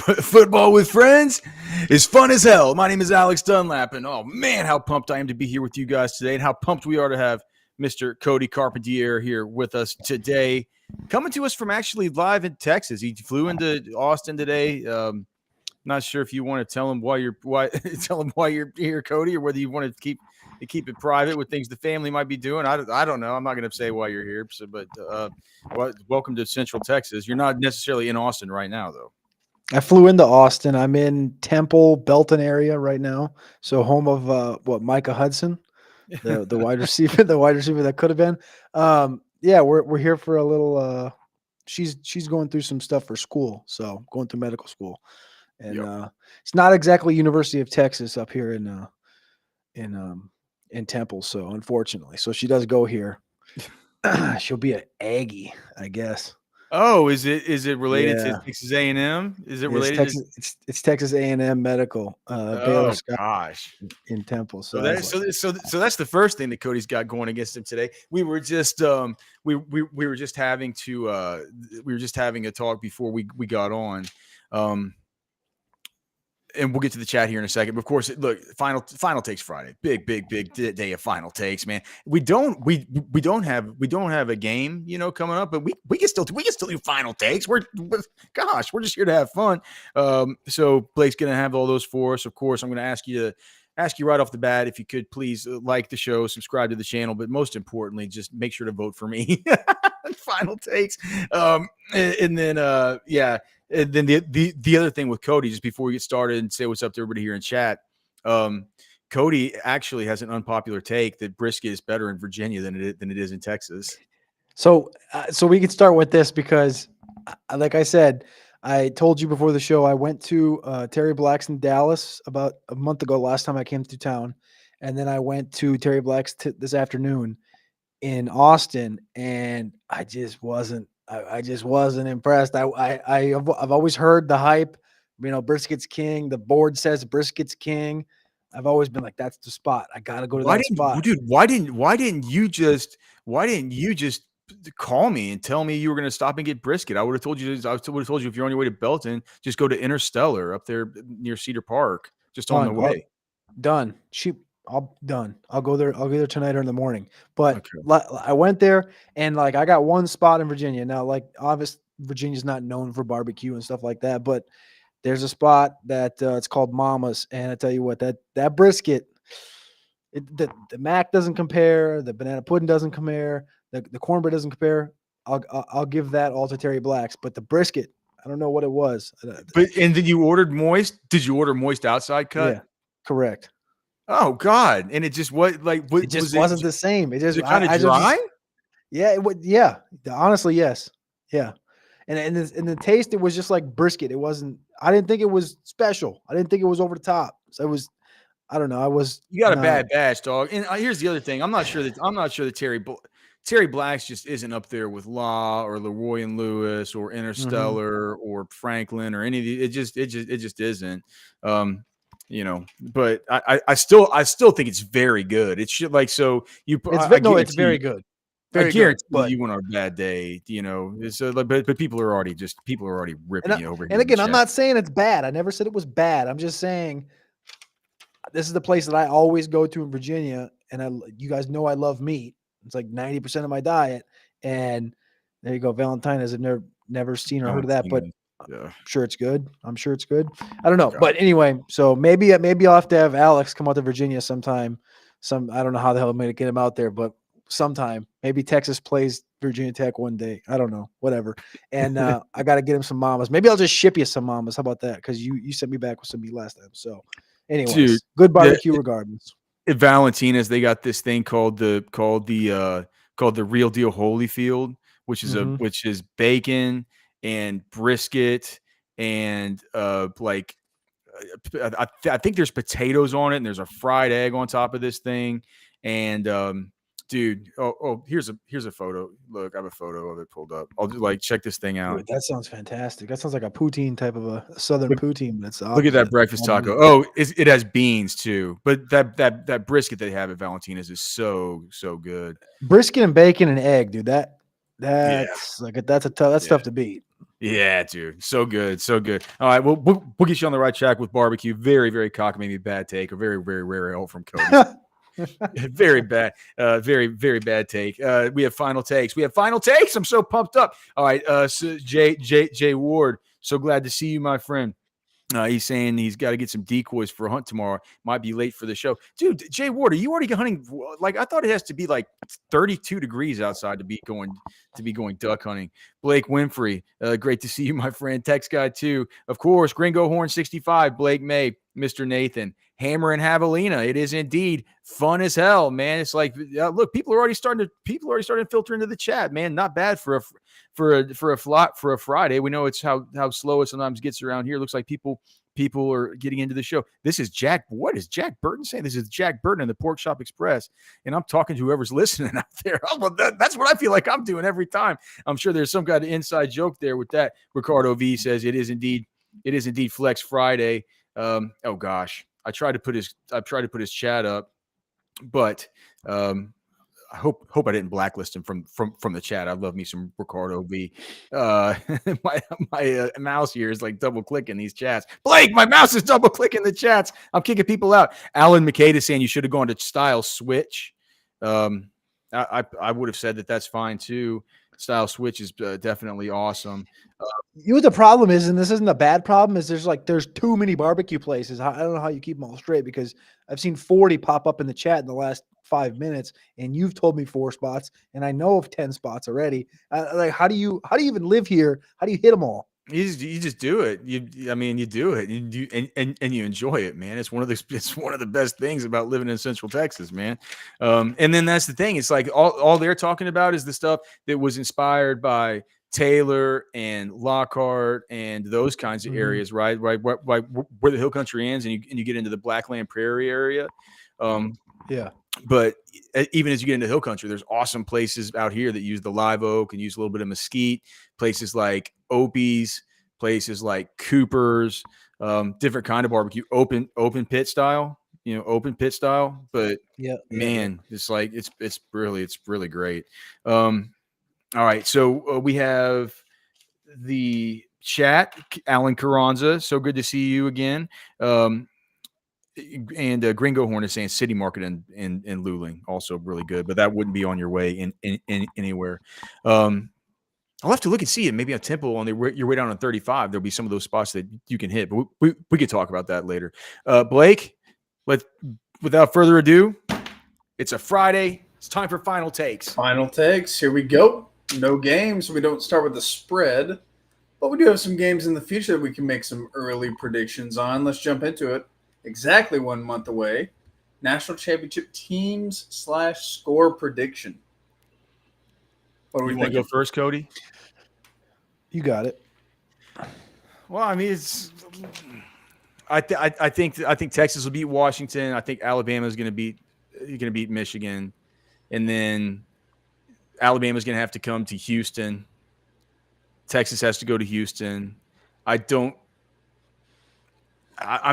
Football with friends is fun as hell. My name is Alex Dunlap, and oh man, how pumped I am to be here with you guys today, and how pumped we are to have Mr. Cody Carpentier here with us today, coming to us from actually live in Texas. He flew into Austin today. Not sure if you want to tell him why you're here, Cody, or whether you want to keep it private with things the family might be doing. I don't know. I'm not going to say why you're here, but welcome to Central Texas. You're not necessarily in Austin right now, though. I flew into Austin. I'm in Temple, Belton area right now. So home of Micah Hudson, the wide receiver, that could have been. Yeah, we're here for a little. She's going through some stuff for school, so going through medical school, and it's not exactly University of Texas up here in Temple. So unfortunately, so she does go here. She'll be an Aggie, I guess. Oh, is it related to Texas A&M? Is it related? It's Texas A&M Medical. Baylor Scott gosh, in Temple. So that's the first thing that Cody's got going against him today. We were just we were just having a talk before we got on. And we'll get to the chat here in a second. But of course, look, final takes Friday, big day of final takes, man. We don't have a game, coming up, but we can still do final takes. We're just here to have fun. So Blake's gonna have all those for us. Of course, I'm gonna ask you right off the bat if you could please like the show, subscribe to the channel, but most importantly, just make sure to vote for me. Final takes, and then And then the other thing with Cody, just before we get started and say what's up to everybody here in chat, Cody actually has an unpopular take that brisket is better in Virginia than it is in Texas. So we can start with this because, like I said, I told you before the show, I went to Terry Black's in Dallas about a month ago, last time I came to town. And then I went to Terry Black's this afternoon in Austin, and I just wasn't impressed. I've always heard the hype, brisket's king. The board says brisket's king. I've always been like, that's the spot. I got to go to that spot. Dude, why didn't you just call me and tell me you were going to stop and get brisket? I would have told you if you're on your way to Belton, just go to Interstellar up there near Cedar Park, just on the way. Done. Done. I'll go there. I'll be there tonight or in the morning. But I went there, and I got one spot in Virginia. Now, obviously, Virginia's not known for barbecue and stuff like that, but there's a spot that it's called Mama's, and I tell you what, that brisket, the mac doesn't compare, the banana pudding doesn't compare, the cornbread doesn't compare. I'll give that all to Terry Black's, but the brisket, I don't know what it was. And then you ordered moist. Did you order moist outside cut? Yeah, correct. Oh God! And it just wasn't the same. It just kind of dry. Yeah, it would. Yeah, honestly, yes. Yeah, and the taste, it was just like brisket. It wasn't. I didn't think it was special. I didn't think it was over the top. So it was. I don't know. You got a bad batch, dog. And here's the other thing. I'm not sure that Terry Black's just isn't up there with Law or Leroy and Lewis or Interstellar or Franklin or any of these. It just isn't. But I still think it's very good. It's it's very good. I guarantee you went on a bad day, but people are already ripping you over. And again, I'm not saying it's bad. I never said it was bad. I'm just saying this is the place that I always go to in Virginia, and you guys know I love meat. It's like 90% of my diet, and there you go. Valentina's, I've never seen or heard of that, but I'm sure it's good. I don't know. But anyway, so maybe I'll have to have Alex come out to Virginia sometime. I don't know how the hell I'm going to get him out there, but sometime. Maybe Texas plays Virginia Tech one day. I don't know. Whatever. And I got to get him some Mamas. Maybe I'll just ship you some Mamas. How about that? Because you sent me back with some meat last time. So anyways, dude, good barbecue regardless. At Valentina's, they got this thing called the Real Deal Holyfield, which is bacon and brisket and I think there's potatoes on it, and there's a fried egg on top of this thing. And dude, here's a photo. Look, I have a photo of it pulled up. I'll just check this thing out. Dude, that sounds fantastic. That sounds like a poutine type of a southern poutine. Look at that breakfast taco. Oh, it has beans too. But that brisket they have at Valentina's is so good. Brisket and bacon and egg, dude. That's tough to beat. Yeah, dude. So good. So good. All right. We'll get you on the right track with barbecue. Very, very cocky, maybe bad take, or very, very rare help from Cody. Very bad. Very, very bad take. We have final takes. I'm so pumped up. All right. So Jay Ward. So glad to see you, my friend. He's saying he's got to get some decoys for a hunt tomorrow. Might be late for the show. Dude, Jay Ward, are you already hunting? Like, I thought it has to be like 32 degrees outside to be going duck hunting. Blake Winfrey, great to see you, my friend. Text guy too. Of course, Gringo Horn 65, Blake May, Mr. Nathan. Hammer and Javelina. It is indeed fun as hell, man. It's like, look, people are already starting to filter into the chat, man. Not bad for a Friday. We know it's how slow it sometimes gets around here. Looks like people are getting into the show. This is Jack. What is Jack Burton saying? This is Jack Burton in the Pork Shop Express, and I'm talking to whoever's listening out there. That's what I feel like I'm doing every time. I'm sure there's some kind of inside joke there with that. Ricardo V says it is indeed Flex Friday. Oh gosh. I tried to put his chat up, but I hope I didn't blacklist him from the chat. I love me some Ricardo V. My mouse here is like double clicking these chats. Blake, my mouse is double clicking the chats. I'm kicking people out. Alan McCade is saying you should have gone to Style Switch. I would have said that's fine too. Style Switch is definitely awesome. You know what the problem is, and this isn't a bad problem, is there's too many barbecue places. I don't know how you keep them all straight, because I've seen 40 pop up in the chat in the last 5 minutes, and you've told me 4 spots, and I know of 10 spots already. Like, how do you even live here? How do you hit them all? You just do it. You do it. And you enjoy it, man. It's one of the best things about living in Central Texas, man. And then that's the thing. It's like all they're talking about is the stuff that was inspired by Taylor and Lockhart and those kinds of areas, right? Right, where the hill country ends, and you get into the Blackland Prairie area. Yeah. But even as you get into hill country, there's awesome places out here that use the live oak and use a little bit of mesquite. Places like Opie's, places like Cooper's, different kind of barbecue, open pit style. But man, it's like it's really great. All right, so we have the chat, Alan Carranza. So good to see you again. And Gringo Horn is saying City Market in Luling, also really good, but that wouldn't be on your way in anywhere. I'll have to look and see it. Maybe on Temple on your way down on 35, there'll be some of those spots that you can hit. But we could talk about that later. Blake, without further ado, it's a Friday. It's time for final takes. Final takes. Here we go. No games. We don't start with the spread, but we do have some games in the future that we can make some early predictions on. Let's jump into it. Exactly 1 month away. National Championship teams / score prediction. What do we want to go first, Cody? You got it. Well, I mean, I think Texas will beat Washington. I think Alabama is going to beat Michigan, and then Alabama's going to have to come to Houston. Texas has to go to Houston. I'm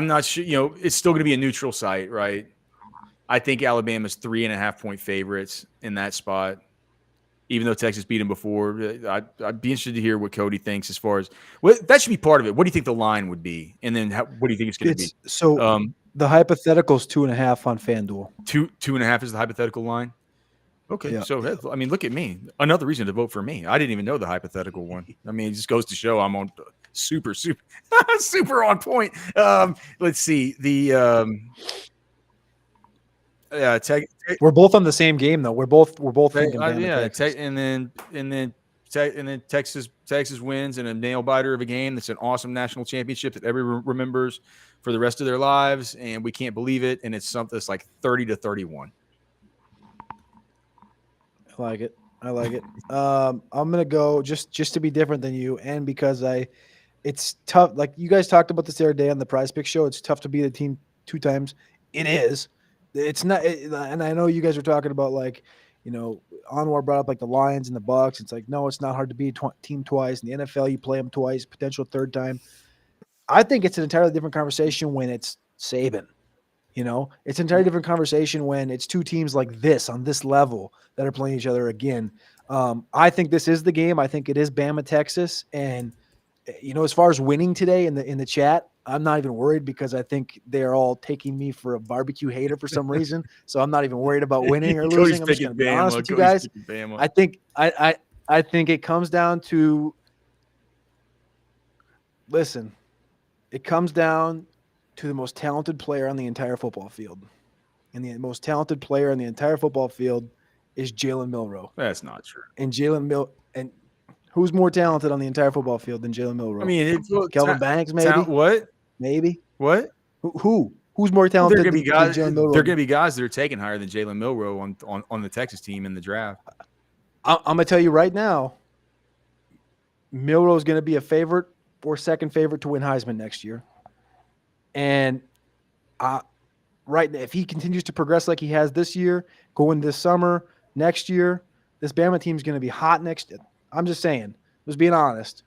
not sure. It's still going to be a neutral site, right? I think Alabama's 3.5-point favorites in that spot, even though Texas beat them before. I'd be interested to hear what Cody thinks as far as that should be part of it. What do you think the line would be, and then what do you think it's going to be? So the hypothetical is 2.5 on FanDuel. 2.5 is the hypothetical line. Okay, yeah. So I mean, look at me. Another reason to vote for me. I didn't even know the hypothetical one. I mean, it just goes to show I'm on super on point. Let's see the we're both on the same game though. We're both thinking and then Texas wins in a nail biter of a game. That's an awesome national championship that everyone remembers for the rest of their lives, and we can't believe it. And it's something that's like 30-31. I like it. I'm gonna go just to be different than you, and because it's tough. Like you guys talked about this the other day on the Prize Pick show. It's tough to beat a team 2 times. It is. It's not. And I know you guys were talking about Anwar brought up like the Lions and the Bucks. It's like no, it's not hard to beat a team twice. In the NFL, you play them twice, potential 3rd time. I think it's an entirely different conversation when it's Saban. It's an entirely different conversation when it's 2 teams like this on this level that are playing each other again. I think this is the game. I think it is Bama, Texas, and As far as winning today in the chat, I'm not even worried because I think they're all taking me for a barbecue hater for some reason. So I'm not even worried about winning or losing. I'm just going to be honest with you guys. I think it comes down to, listen, it comes down to the most talented player on the entire football field. And the most talented player on the entire football field is Jaylen Milroe. That's not true. And and who's more talented on the entire football field than Jaylen Milroe? I mean, Kelvin Banks, maybe. What? Maybe. What? Who's more talented than Jaylen Milroe? There are going to be guys that are taken higher than Jaylen Milroe on the Texas team in the draft. I'm going to tell you right now, Milroe is going to be a favorite or second favorite to win Heisman next year. And if he continues to progress like he has this year, going this summer, next year, this Bama team is going to be hot next year. I'm just saying, just being honest.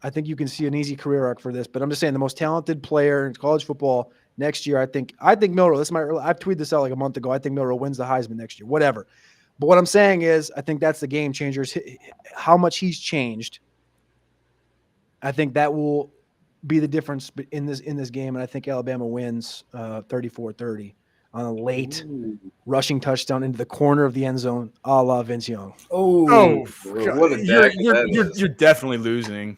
I think you can see an easy career arc for this, but I'm just saying the most talented player in college football next year. I think Milroe. I've tweeted this out like a month ago. I think Milroe wins the Heisman next year. Whatever. But what I'm saying is, I think that's the game changer. Is how much he's changed. I think that will be the difference in this game, and I think Alabama wins 34-30 on a late rushing touchdown into the corner of the end zone, a la Vince Young. Oh, what a you're definitely losing.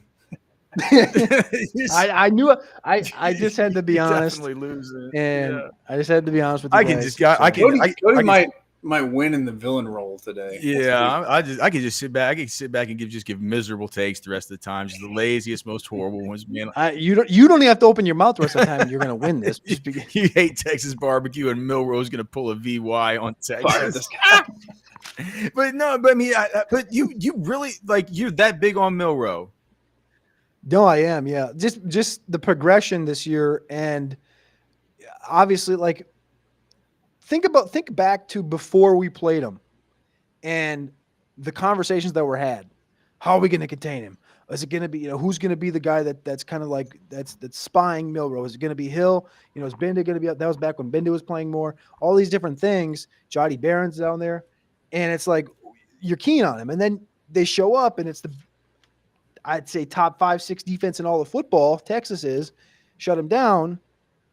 I knew I just had to be honest. Definitely losing. And I just had to be honest with you. Cody might win in the villain role today. Yeah, I could just sit back. I could sit back and give miserable takes the rest of the time. Just the laziest, most horrible ones. Man, you don't even have to open your mouth the rest of the time. And you're going to win this. You hate Texas barbecue, and Milroe's going to pull a VY on Texas. But I mean, but you really you're that big on Milroe. No, I am. Yeah, just the progression this year, and obviously, think back to before we played him, and the conversations that were had. How are we going to contain him? Is it going to be who's going to be the guy that's kind of that's spying Milroe? Is it going to be Hill? Is Benda going to be up? That was back when Benda was playing more. All these different things. Jody Barron's down there, and it's like you're keen on him, and then they show up, and it's I'd say top 5-6 defense in all of football. Texas is shut him down.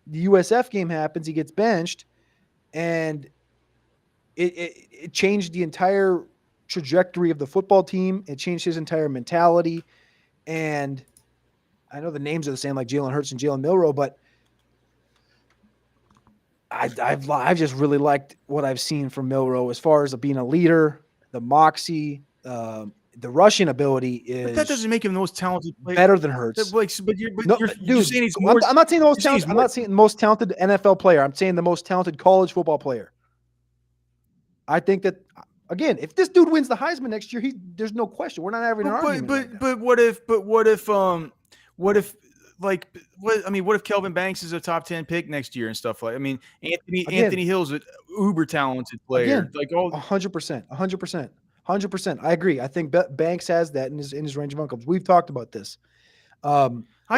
The USF game happens. He gets benched, and it changed the entire trajectory of the football team. It changed his entire mentality. And I know the names are the same, like Jalen Hurts and Jaylen Milroe, but I've just really liked what I've seen from Milroe as far as being a leader, the moxie, the rushing ability is. But that doesn't make him the most talented player. Better than Hurts. You're saying he's more. I'm not saying the most talented. I'm not saying the most talented NFL player. I'm saying the most talented college football player. I think that again, if this dude wins the Heisman next year, there's no question. We're not having an argument. But what if Kelvin Banks is a top 10 pick next year and stuff like? I mean, Anthony Hill's an uber talented player. 100%. 100%. I agree. I think Banks has that in his range of outcomes. We've talked about this. I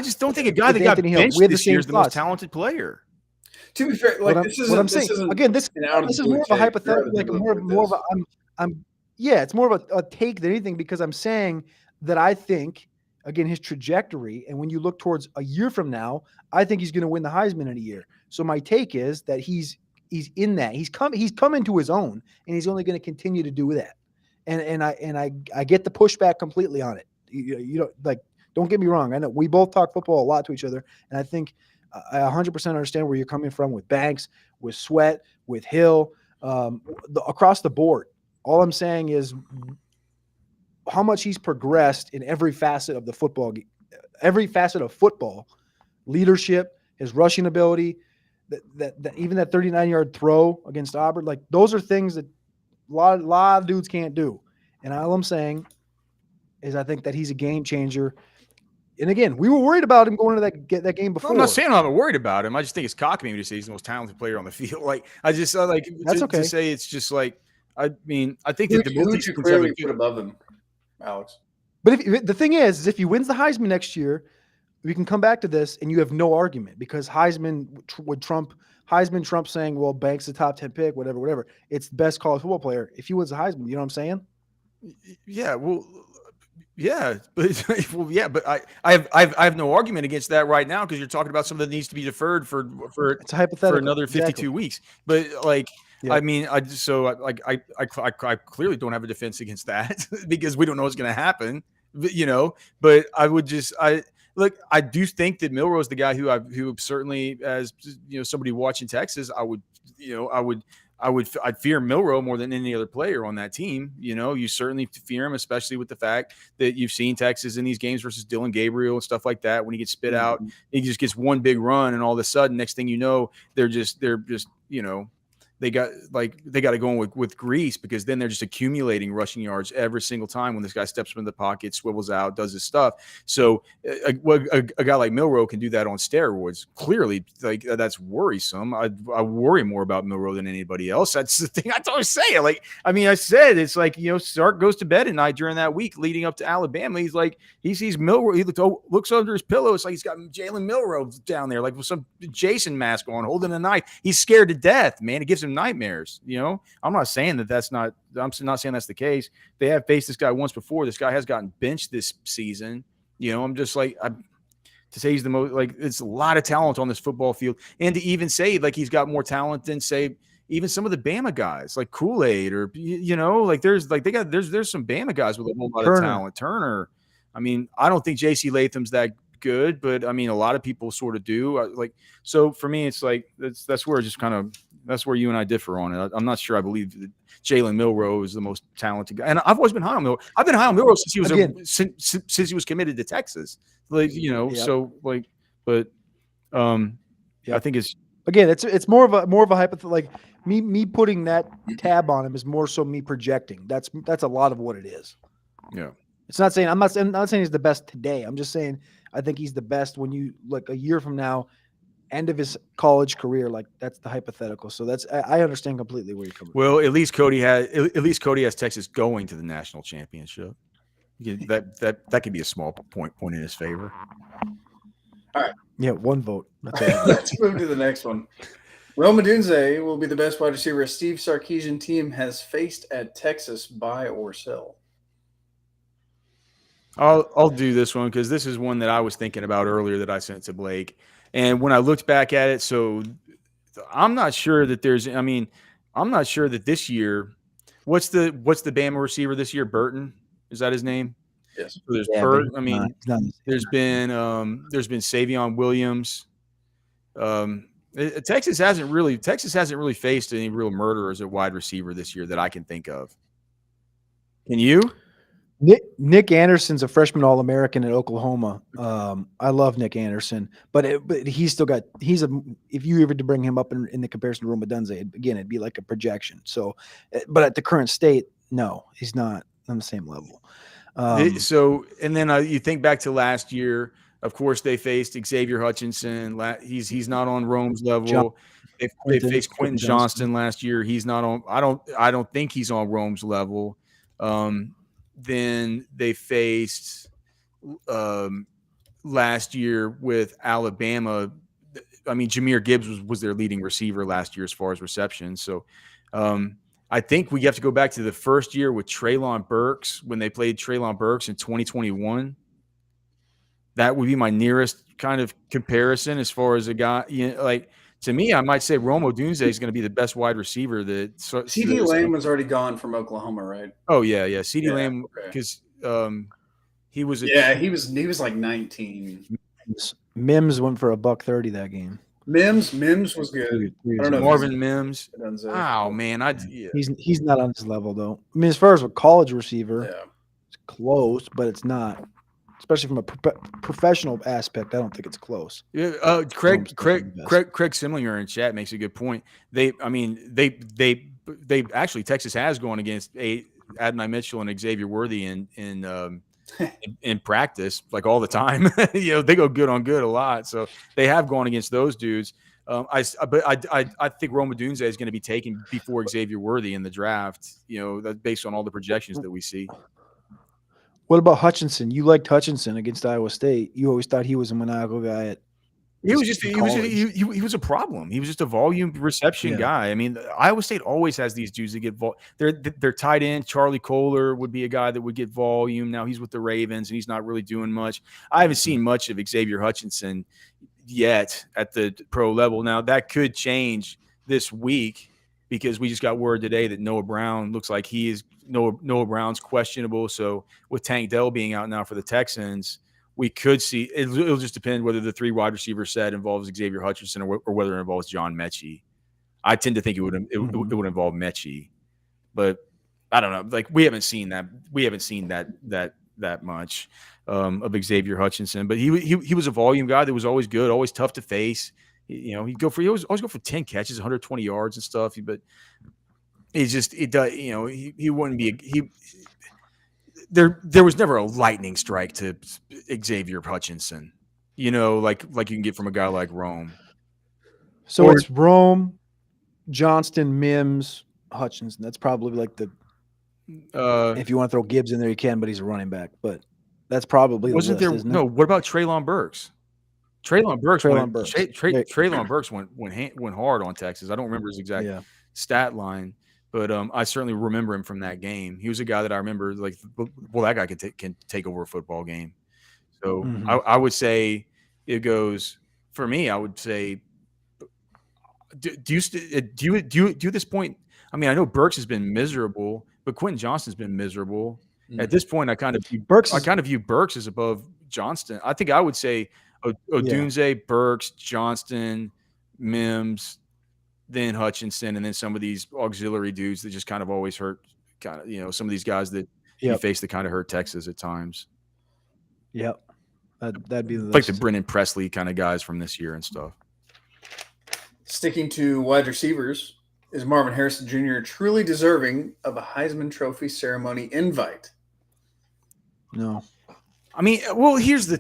just don't think a guy that got benched this year is the most talented player. To be fair, this is more of a hypothetical. It's more of a take than anything because I'm saying that I think again his trajectory, and when you look towards a year from now, I think he's going to win the Heisman in a year. So my take is that he's in that. He's come into his own, and he's only going to continue to do that. And I get the pushback completely on it. Don't get me wrong. I know we both talk football a lot to each other, and I think I 100% understand where you're coming from with Banks, with Sweat, with Hill, across the board. All I'm saying is how much he's progressed in every facet of the football, every facet of football, leadership, his rushing ability, that even that 39-yard throw against Auburn, those are things that a lot of dudes can't do. And all I'm saying is I think that he's a game changer. And again, we were worried about him going into that game before. I'm not saying I'm worried about him. I just think it's cocky to say he's the most talented player on the field. To say it's just I think that who would you clearly put above him, Alex? But the thing is if he wins the Heisman next year, we can come back to this and you have no argument because Heisman would trump saying, well, Banks is a top 10 pick, whatever. It's the best college football player. If he wins the Heisman, you know what I'm saying? Yeah, well, Yeah, but well, yeah, but I have no argument against that right now because you're talking about something that needs to be deferred It's a for hypothetical. another 52 Exactly. weeks. But like, I Yep. mean, I clearly don't have a defense against that because we don't know what's going to happen. But I would just look. I do think that Milroe is the guy who certainly, as somebody watching Texas, I'd fear Milroe more than any other player on that team. You certainly fear him, especially with the fact that you've seen Texas in these games versus Dylan Gabriel and stuff like that. When he gets spit out, he just gets one big run, and all of a sudden, next thing you know, they're just they got to go in with grease because then they're just accumulating rushing yards every single time when this guy steps into the pocket, swivels out, does his stuff. So a guy like Milroe can do that on steroids. Clearly, like that's worrisome. I worry more about Milroe than anybody else. That's the thing I always say. Like, I mean, I said it's like Sark goes to bed at night during that week leading up to Alabama. He's like he sees Milroe. He looks under his pillow. It's like he's got Jaylen Milroe down there, like with some Jason mask on, holding a knife. He's scared to death, man. It gives him nightmares. I'm not saying that's not. I'm not saying that's the case. They have faced this guy once before. This guy has gotten benched this season. I'm just like to say he's the most like it's a lot of talent on this football field, and to even say like he's got more talent than say even some of the Bama guys like Kool-Aid or like there's some Bama guys with a whole lot of talent. Turner. I mean, I don't think J.C. Latham's that good, but I mean, a lot of people sort of do. So for me, it's like that's where just kind of that's where you and I differ on it. I'm not sure. I believe that Jaylen Milroe is the most talented guy, and I've always been high on Milroe. I've been high on Milroe since he was since he was committed to Texas. Like so like, but I think it's again, it's more of a hypothetical. Like me putting that tab on him is more so me projecting. That's a lot of what it is. Yeah. It's not saying I'm not saying he's the best today. I'm just saying I think he's the best when you like a year from now, end of his college career. Like that's the hypothetical. So I understand completely where you're coming from. Well, at least Cody has Texas going to the national championship. That could be a small point in his favor. All right. Yeah, one vote. Let's move to the next one. Rome Odunze will be the best wide receiver Steve Sarkisian team has faced at Texas, buy or sell. I'll do this one because this is one that I was thinking about earlier that I sent to Blake. And when I looked back at it, so I'm not sure that I'm not sure that this year, what's the Bama receiver this year? Burton? Is that his name? Yes. So there's Burton. I mean, there's been Savion Williams. Texas hasn't really faced any real murderers at wide receiver this year that I can think of. Can you? Nick Anderson's a freshman All-American at Oklahoma. I love Nick Anderson, but he's still got if you ever to bring him up in the comparison to Rome Odunze, again, it'd be like a projection. So, but at the current state, no, he's not on the same level. So, and then you think back to last year. Of course, they faced Xavier Hutchinson. He's not on Rome's level. They faced Quentin Johnston last year. He's not on. I don't think he's on Rome's level. Then they faced last year with Alabama. I mean, Jahmyr Gibbs was their leading receiver last year as far as reception. So I think we have to go back to the first year with Treylon Burks when they played Treylon Burks in 2021. That would be my nearest kind of comparison as far as a guy. To me, I might say Rome Odunze is going to be the best wide receiver. CD Lamb was already gone from Oklahoma, right? Oh yeah. CD Lamb because he was he was like 19. Mims went for $130 that game. Mims was good. I don't know Marvin Mims. Oh man, he's not on his level though. I mean, as far as a college receiver, it's close, but it's not. Especially from a professional aspect, I don't think it's close. Yeah, Craig Simlinger in chat makes a good point. They actually Texas has gone against Adonai Mitchell and Xavier Worthy in practice like all the time. They go good on good a lot, so they have gone against those dudes. I think Rome Odunze is going to be taken before Xavier Worthy in the draft. Based on all the projections that we see. What about Hutchinson? You liked Hutchinson against Iowa State. You always thought he was a maniacal guy at He was just in he was just, college. he was a problem. He was just a volume reception Yeah. guy. I mean, Iowa State always has these dudes that get they're tight end. Charlie Kohler would be a guy that would get volume. Now he's with the Ravens and he's not really doing much. I haven't seen much of Xavier Hutchinson yet at the pro level. Now that could change this week because we just got word today that Noah Brown looks like Noah Brown's questionable. So with Tank Dell being out now for the Texans, we could see it'll just depend whether the 3 wide receiver set involves Xavier Hutchinson or whether it involves John Mechie. I tend to think it would involve Mechie, but I don't know. Like we haven't seen that much of Xavier Hutchinson, but he was a volume guy that was always good, always tough to face. He'd always go for 10 catches, 120 yards and stuff. But he wouldn't be there was never a lightning strike to Xavier Hutchinson, like you can get from a guy like Rome. So it's Rome, Johnston, Mims, Hutchinson. That's probably like if you want to throw Gibbs in there, you can, but he's a running back. But that's probably wasn't the list, there? isn't it? No. What about Treylon Burks? Treylon Burks went hard on Texas. I don't remember his exact stat line, but I certainly remember him from that game. He was a guy that I remember like, well, that guy can take over a football game. So I would say it goes for me. I would say, do you at this point? I mean, I know Burks has been miserable, but Quentin Johnston's been miserable. At this point, I kind of view Burks as above Johnston. I think I would say Odunze, Burks, Johnston, Mims, then Hutchinson, and then some of these auxiliary dudes that just kind of always hurt. Some of these guys that you face that kind of hurt Texas at times. Yep, that'd be like the Brennan Presley kind of guys from this year and stuff. Sticking to wide receivers, is Marvin Harrison Jr. truly deserving of a Heisman Trophy ceremony invite? No. I mean, well, here's the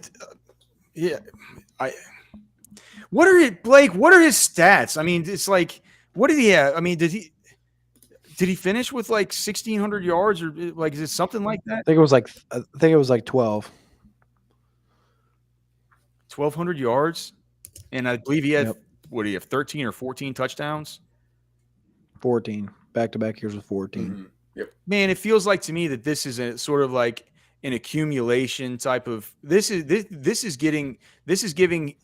what are his stats? I mean, it's like, what did he have? I mean, did he finish with like 1,600 yards or like, is it something like that? I think it was like 12. 1,200 yards. And I believe he had, what do you have, 13 or 14 touchdowns? 14. Back-to-back years with 14. Mm-hmm. Yep. Man, it feels like to me that this is a sort of like an accumulation type of this is giving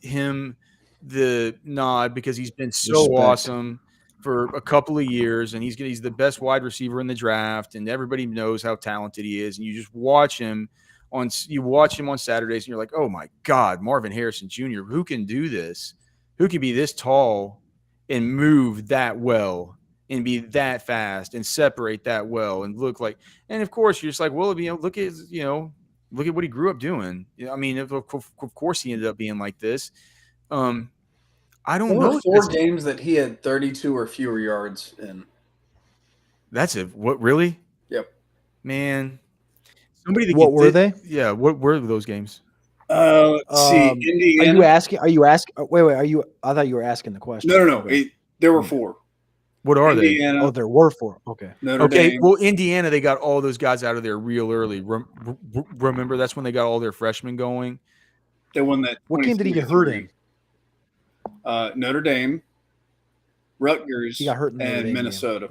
him the nod because he's been so awesome for a couple of years and he's the best wide receiver in the draft and everybody knows how talented he is, and you just watch him on Saturdays and you're like, oh my God, Marvin Harrison Jr., who can do this? Who can be this tall and move that well and be that fast and separate that well and look like, and of course you're just like, well, look at what he grew up doing. I mean, of course he ended up being like this. I don't know. 4 games that he had 32 or fewer yards in. That's it. What, really? Yep. Man. What were they? Yeah. What were those games? Let's see. Indiana. Are you asking? Wait. I thought you were asking the question. No. There were 4. What are Indiana. they? Oh, there were 4. Okay. Notre Dame. Well, Indiana, they got all those guys out of there real early. Remember, that's when they got all their freshmen going. They won that. What game did he get hurt in? Notre Dame, Rutgers, he got hurt in and Minnesota.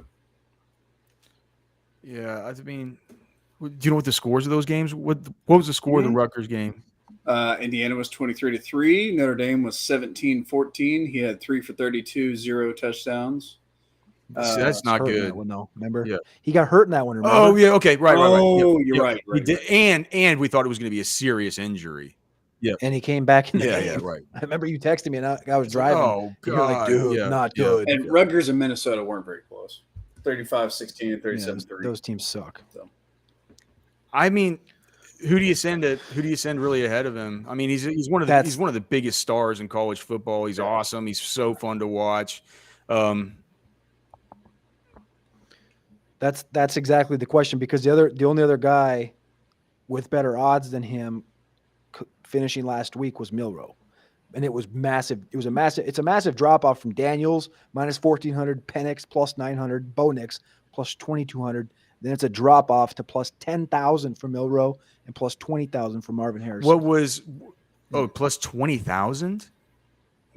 Yeah, I mean, do you know what the scores of those games? What was the score of the Rutgers game? Indiana was 23-3. Notre Dame was 17-14. He had 3 for 32, 0 touchdowns. That's not good. One, though. Remember? Yeah. He got hurt in that one. Remember? Oh yeah. Okay. Right. Oh, you're right. He did, and we thought it was going to be a serious injury. Yeah. And he came back in the game. Yeah. Right. I remember you texted me and I was driving. Oh God. You're like, dude, not good. And Rutgers and Minnesota weren't very close. 35-16 and 37-3. Those teams suck. So. I mean, who do you send really ahead of him? I mean, he's one of the biggest stars in college football. He's awesome. He's so fun to watch. That's exactly the question, because the only other guy with better odds than him finishing last week was Milroe, and it was massive. It's a massive drop off from Daniels minus 1,400, Penix plus 900, Bo Nix plus 2,200. Then it's a drop off to plus 10,000 for Milroe and plus 20,000 for Marvin Harrison. What was plus 20,000?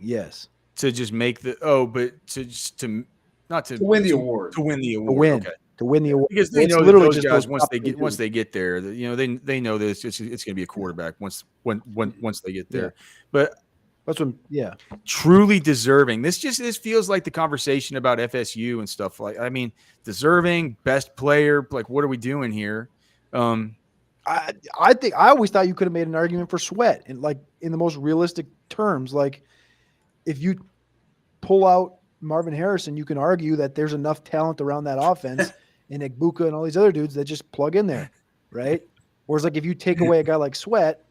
Yes. To just make the but to just to not to win the award. To win the To award. win. Okay. To win the award. Because they It's know that literally those just guys those once top they three get dudes. there, they know that it's going to be a quarterback once they get there. Yeah. But That's what. Yeah. truly deserving. This feels like the conversation about FSU and stuff. Like, I mean, deserving, best player. Like, what are we doing here? I think I always thought you could have made an argument for Sweat, and like in the most realistic terms. Like, if you pull out Marvin Harrison, you can argue that there's enough talent around that offense and Igbuka and all these other dudes that just plug in there, right? Whereas, like, if you take away a guy like Sweat,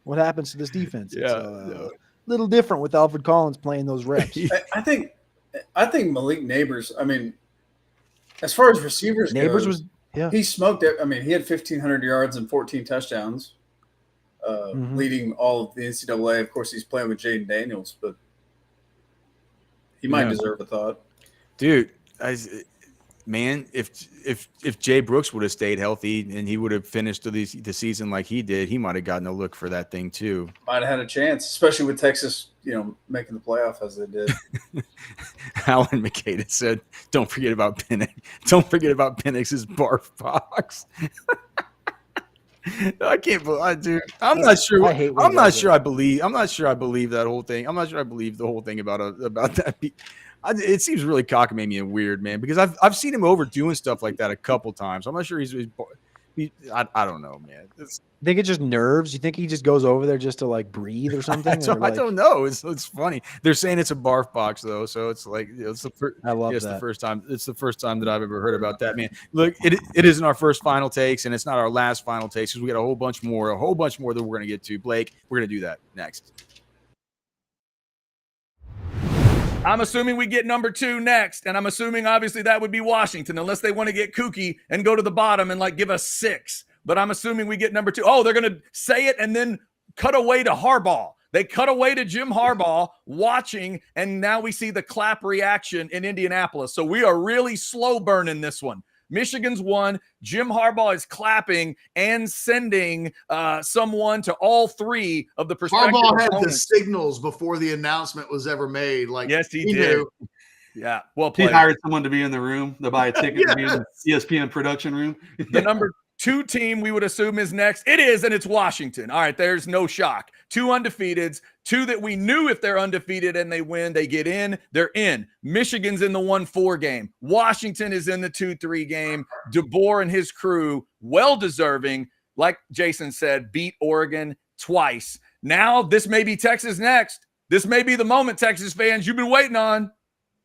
what happens to this defense? It's a little different with Alfred Collins playing those reps. I think Malik Neighbors. I mean, as far as receivers Neighbors goes, was he smoked it. I mean, he had 1,500 yards and 14 touchdowns, leading all of the NCAA. Of course, he's playing with Jaden Daniels, but he might deserve a thought. Dude, man, if Jay Brooks would have stayed healthy and he would have finished the season like he did, he might have gotten a look for that thing too. Might have had a chance, especially with Texas, making the playoff as they did. Alan McCade said, "Don't forget about Penix. Don't forget about Penix's barf box." I can't believe, dude. I'm not sure. I'm not sure I believe that whole thing. I'm not sure I believe the whole thing about that. It seems really cockamamie and weird, man. Because I've seen him overdoing stuff like that a couple times. I'm not sure I don't know, man. I think it's just nerves. You think he just goes over there just to like breathe or something? I don't know. It's funny. They're saying it's a barf box though, so it's like it's the first. I love that. It's the first time that I've ever heard about that, man. Look, it isn't our first final takes, and it's not our last final takes because we got a whole bunch more that we're going to get to. Blake, we're going to do that next. I'm assuming we get number 2 next, and I'm assuming obviously that would be Washington, unless they want to get kooky and go to the bottom and like give us 6. But I'm assuming we get number 2. Oh, they're going to say it and then cut away to Harbaugh. They cut away to Jim Harbaugh watching, and now we see the clap reaction in Indianapolis. So we are really slow burning this one. Michigan's won. Jim Harbaugh is clapping and sending someone to all 3 of the prospective Harbaugh had opponents. the signals before the announcement was ever made. Like, yes, he did. Knew. Yeah, well He played. hired someone to be in the room, to buy a ticket to be in the ESPN production room. The number 2 team we would assume is next. It is, and it's Washington. All right, there's no shock. 2 undefeateds, 2 that we knew if they're undefeated and they win, they get in. They're in. Michigan's in the 1-4 game. Washington is in the 2-3 game. DeBoer and his crew, well-deserving, like Jason said, beat Oregon twice. Now, this may be Texas next. This may be the moment, Texas fans, you've been waiting on,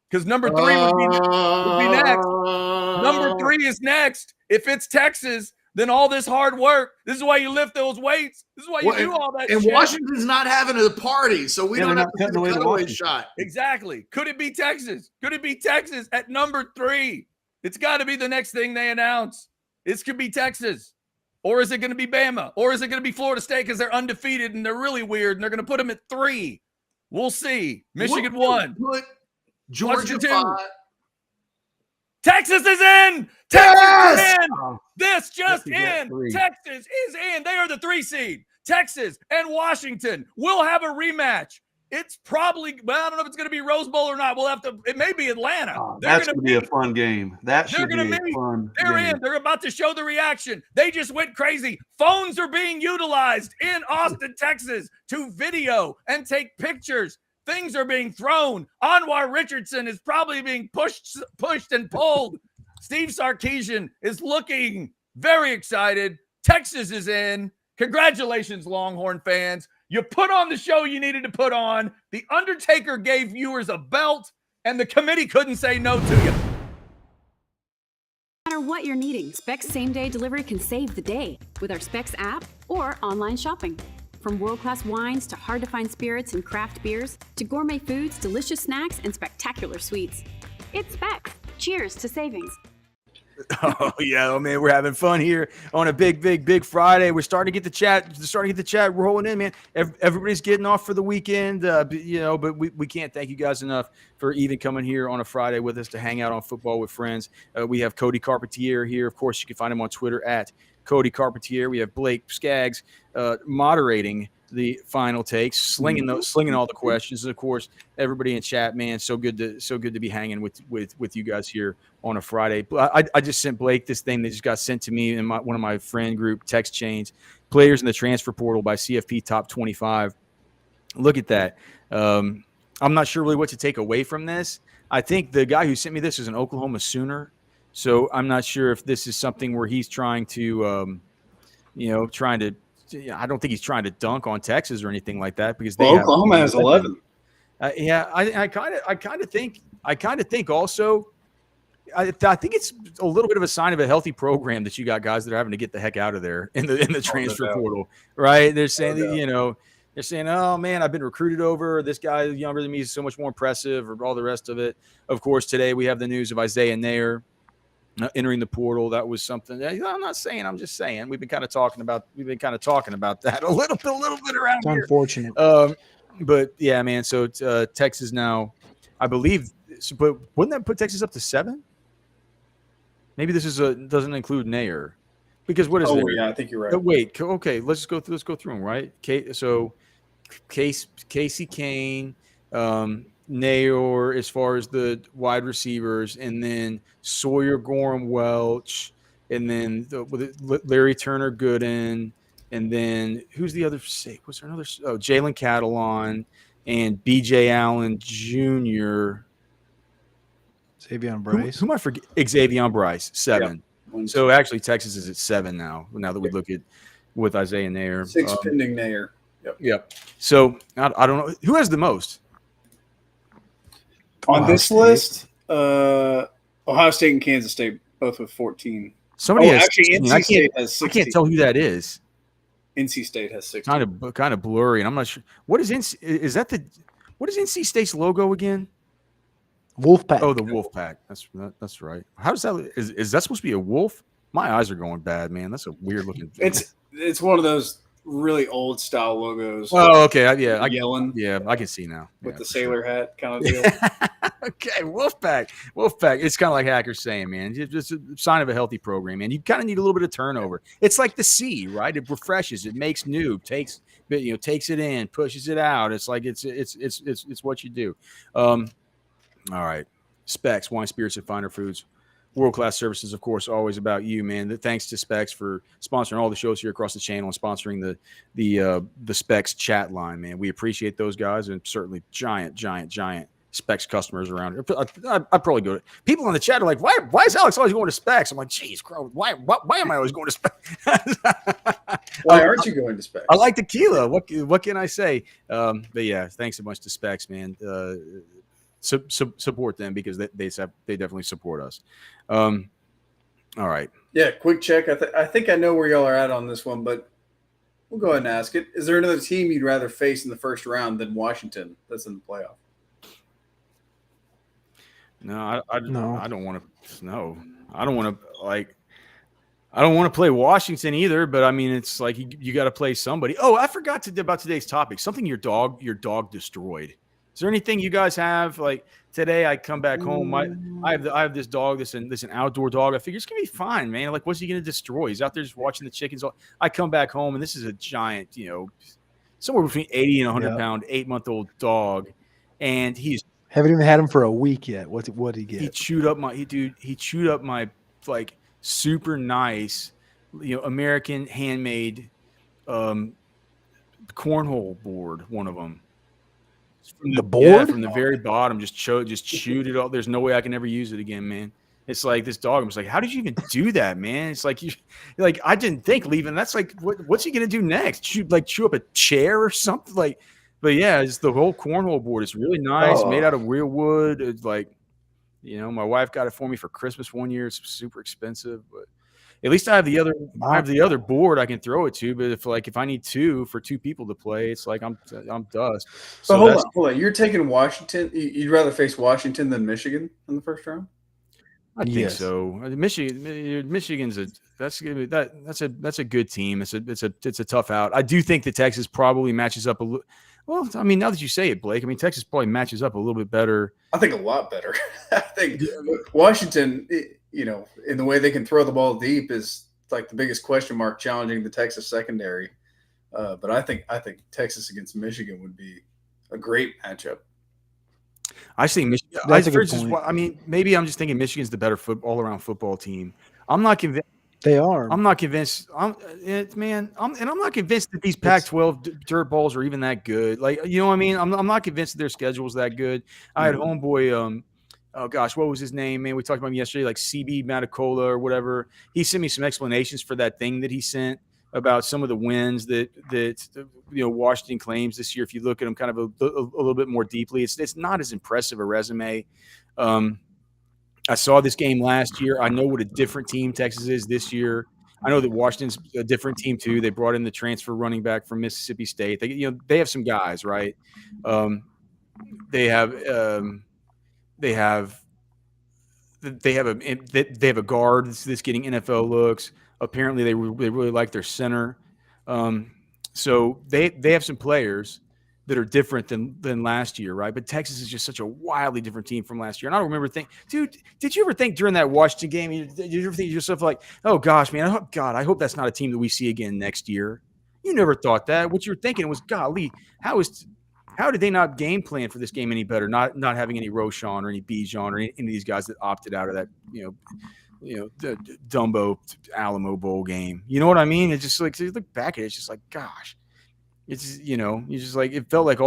because number 3 would be next. Number 3 is next. If it's Texas, then all this hard work, this is why you lift those weights. This is why you do all that and shit. Washington's not having a party, so we don't have to do the cutaway shot. Exactly. Could it be Texas? Could it be Texas at number 3? It's got to be the next thing they announce. This could be Texas. Or is it going to be Bama? Or is it going to be Florida State because they're undefeated and they're really weird and they're going to put them at 3? We'll see. Michigan won. Put Georgia Washington 5. Texas is in. Texas is in. This just in. Texas is in. They are the 3 seed. Texas and Washington will have a rematch. It's probably, well, I don't know if it's going to be Rose Bowl or not. We'll have to, it may be Atlanta. That's going to be a fun game. That should be a fun They're game. in. They're about to show the reaction. They just went crazy. Phones are being utilized in Austin, Texas to video and take pictures. Things are being thrown. Anwar Richardson is probably being pushed and pulled. Steve Sarkisian is looking very excited. Texas is in. Congratulations, Longhorn fans. You put on the show you needed to put on. The Undertaker gave viewers a belt, and the committee couldn't say no to you. No matter what you're needing, Specs same-day delivery can save the day with our Specs app or online shopping. From world-class wines to hard-to-find spirits and craft beers to gourmet foods, delicious snacks, and spectacular sweets. It's Specs. Cheers to savings. Oh yeah, oh man, we're having fun here on a big Friday. We're starting to get the chat rolling in, man. Everybody's getting off for the weekend, but we can't thank you guys enough for even coming here on a Friday with us to hang out on Football with Friends. We have Cody Carpentier here. Of course, you can find him on Twitter at Cody Carpentier. We have Blake Skaggs moderating the final takes, slinging all the questions. And of course, everybody in chat, man, so good to be hanging with you guys here on a Friday. I just sent Blake this thing that just got sent to me in one of my friend group text chains. Players in the transfer portal by CFP top 25. Look at that. I'm not sure really what to take away from this. I think the guy who sent me this is an Oklahoma Sooner, so I'm not sure if this is something where he's trying to, I don't think he's trying to dunk on Texas or anything like that because Oklahoma has 11. I kind of think also. I think it's a little bit of a sign of a healthy program that you got guys that are having to get the heck out of there in the transfer portal, right? They're saying they're saying, oh man, I've been recruited over. This guy is younger than me, is so much more impressive, or all the rest of it. Of course, today we have the news of Isaiah Nair entering the portal. That was something. I'm not saying. I'm just saying. We've been kind of talking about that a little bit around It's here. unfortunate. But yeah, man. So Texas now, I believe. But wouldn't that put Texas up to 7? Maybe this doesn't include Nair, because what is there? Yeah, I think you're right. Wait, okay, let's go through them, right? So Casey Kane, Nair as far as the wide receivers, and then Sawyer Gorham Welch, and then Larry Turner Gooden, and then who's the other? What's there another? Oh, Jalen Catalon and BJ Allen Jr. Xavier Bryce. Who am I forget? Xavier Bryce, 7. Yep. So actually, Texas is at 7 now. Now that we look at with Isaiah Nair, 6 pending Nair. Yep. So I don't know who has the most on this list. Ohio State and Kansas State both with 14. Somebody has actually 16. NC State has 16. I can't tell who that is. NC State has 16. Kind of blurry, and I'm not sure. What is what is NC State's logo again? Wolfpack. Oh, the Wolfpack. That's right. How does that is that supposed to be a wolf? My eyes are going bad, man. That's a weird looking thing. It's one of those really old style logos. Oh, okay. Yelling. Yeah, I can see now. With the sailor hat kind of deal. Okay, Wolfpack. It's kind of like Hacker's saying, man. It's just a sign of a healthy program, man. You kind of need a little bit of turnover. It's like the sea, right? It refreshes, it makes new, takes it in, pushes it out. It's like it's what you do. All right. Specs, wine, spirits, and finer foods. World-class services, of course, always about you, man. Thanks to Specs for sponsoring all the shows here across the channel and sponsoring the Specs chat line, man. We appreciate those guys, and certainly giant Specs customers around here. I probably go to people in the chat are like, why is Alex always going to Specs? I'm like, geez, why am I always going to Specs? Why aren't you going to Specs? I like tequila. What can I say? But yeah, thanks so much to Specs, man. Support them because they definitely support us. All right. Yeah, quick check. I think I know where y'all are at on this one, but we'll go ahead and ask it. Is there another team you'd rather face in the first round than Washington that's in the playoff? No, No. I don't want to. No, I don't want to I don't want to play Washington either. But I mean, it's like you got to play somebody. Oh, I forgot about today's topic. Something your dog destroyed. Is there anything you guys have? Like today, I come back home. I have this dog. This an outdoor dog. I figure it's gonna be fine, man. Like, what's he gonna destroy? He's out there just watching the chickens. I come back home, and this is a giant, somewhere between 80 and 100 pound, 8-month-old dog, and he's haven't even had him for a week yet. What did he get? He chewed up my like super nice, American handmade cornhole board. One of them. From the board from the very bottom, just chewed it all. There's no way I can ever use it again, man. It's like this dog. I'm just like, how did you even do that, man? It's like I didn't think leaving. That's like, what's he gonna do next? Chew up a chair or something? Like, but yeah, it's the whole cornhole board. It's really nice, made out of real wood. It's like, my wife got it for me for Christmas one year. It's super expensive, but at least I have the other board I can throw it to. But if I need for two people to play, it's like I'm dust. So hold on. You're taking Washington. You'd rather face Washington than Michigan in the first round? I think so. Michigan's that's a good team. It's a tough out. I do think that Texas probably matches up a little. Well, I mean, now that you say it, Blake, I mean, Texas probably matches up a little bit better. I think a lot better. I think Washington, in the way they can throw the ball deep is like the biggest question mark challenging the Texas secondary. But I think Texas against Michigan would be a great matchup. I think Michigan. That's a good point. I mean, maybe I'm just thinking Michigan's the better all-around football team. I'm not convinced. They are. I'm not convinced. I'm not convinced that these Pac-12 dirt balls are even that good. Like, you know what I mean? I'm not convinced that their schedule's that good. I had homeboy, oh gosh, what was his name, man? We talked about him yesterday, like CB Matacola or whatever. He sent me some explanations for that thing that he sent about some of the wins that Washington claims this year. If you look at them kind of a little bit more deeply, it's not as impressive a resume. I saw this game last year. I know what a different team Texas is this year. I know that Washington's a different team too. They brought in the transfer running back from Mississippi State. They have some guys, right? They have a guard that's getting NFL looks. Apparently, they really like their center. So they have some players that are different than last year, right? But Texas is just such a wildly different team from last year. And I don't remember dude, did you ever think during that Washington game, did you ever think to yourself like, oh gosh, man, I hope that's not a team that we see again next year? You never thought that. What you were thinking was, golly, how did they not game plan for this game any better? Not having any Roschon or any Bijan or any of these guys that opted out of that, the Dumbo Alamo Bowl game. You know what I mean? It's just like, you look back at it, it's just like, gosh. It's you just like it felt like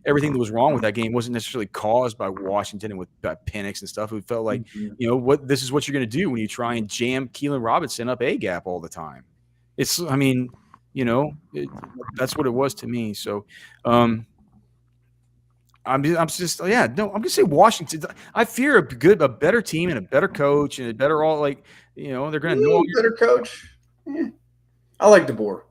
everything that was wrong with that game wasn't necessarily caused by Washington and with Penix and stuff. It felt like this is what you're going to do when you try and jam Keelan Robinson up a gap all the time. That's what it was to me. So I'm going to say Washington. I fear a better team and a better coach and a better they're going to know better coach. Yeah. I like DeBoer.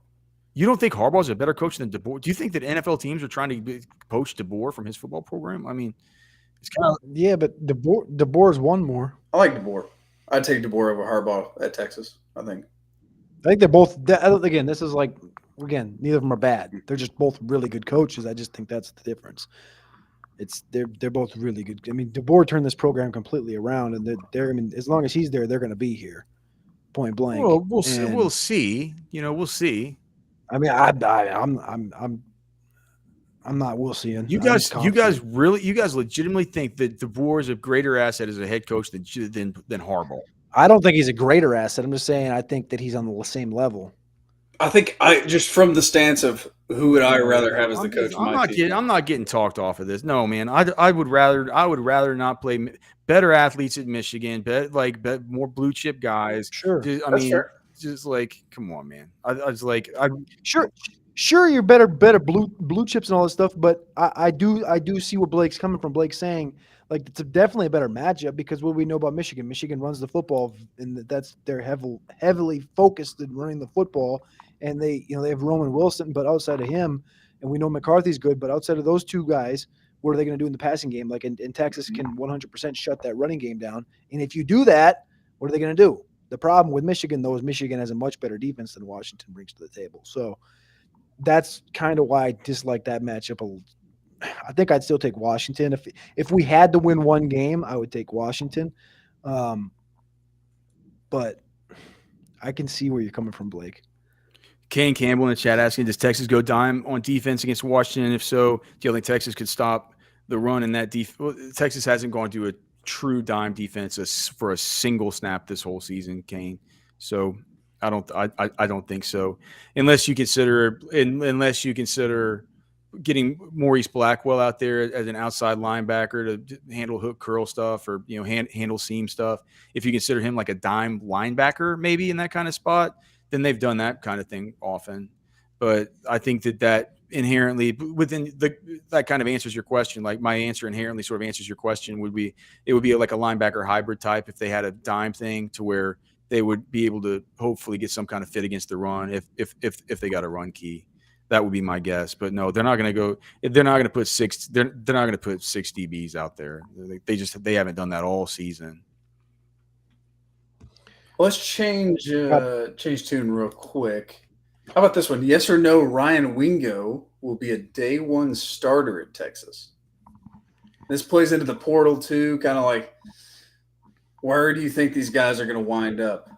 You don't think Harbaugh's a better coach than DeBoer? Do you think that NFL teams are trying to poach DeBoer from his football program? I mean, it's kind of but DeBoer's won more. I like DeBoer. I'd take DeBoer over Harbaugh at Texas. I think they're both. Again, this is neither of them are bad. They're just both really good coaches. I just think that's the difference. They're both really good. I mean, DeBoer turned this program completely around, and they're. I mean, as long as he's there, they're going to be here, point blank. Well, we'll see. We'll see. We'll see. I mean, I'm not. We'll see. You guys legitimately think that DeBoer is a greater asset as a head coach than Harbaugh? I don't think he's a greater asset. I'm just saying I think that he's on the same level. I think just from the stance of who would I rather have as the coach. I'm not getting talked off of this. No, man. I would rather not play better athletes at Michigan. Bet more blue chip guys. Sure, fair. Just like, come on, man. Sure, you're better blue chips and all this stuff, but I do see where Blake's coming from. Blake's saying it's definitely a better matchup because what we know about Michigan. Michigan runs the football, and they're heavily focused in running the football, and they have Roman Wilson, but outside of him, and we know McCarthy's good, but outside of those two guys, what are they going to do in the passing game? In Texas can 100% shut that running game down, and if you do that, what are they going to do? The problem with Michigan, though, is Michigan has a much better defense than Washington brings to the table. So that's kind of why I dislike that matchup. I think I'd still take Washington. If we had to win one game, I would take Washington. But I can see where you're coming from, Blake. Kane Campbell in the chat asking, does Texas go dime on defense against Washington? If so, do you think Texas could stop the run in that defense? Well, Texas hasn't gone to a true dime defense for a single snap this whole season, Kane. So I don't think so, unless you consider getting Maurice Blackwell out there as an outside linebacker to handle hook curl stuff or handle seam stuff. If you consider him like a dime linebacker, maybe in that kind of spot, then they've done that kind of thing often. But I think that inherently within that kind of answers your question. Like my answer inherently sort of answers your question it would be like a linebacker hybrid type if they had a dime thing to where they would be able to hopefully get some kind of fit against the run if they got a run key. That would be my guess. But no, they're not going to put six DBs out there. They haven't done that all season. Let's change tune real quick. How about this one? Yes or no, Ryan Wingo will be a day one starter at Texas. This plays into the portal too, kind of like where do you think these guys are going to wind up?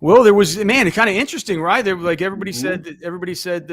Well, there was it's kind of interesting, right? There, like everybody Mm-hmm. said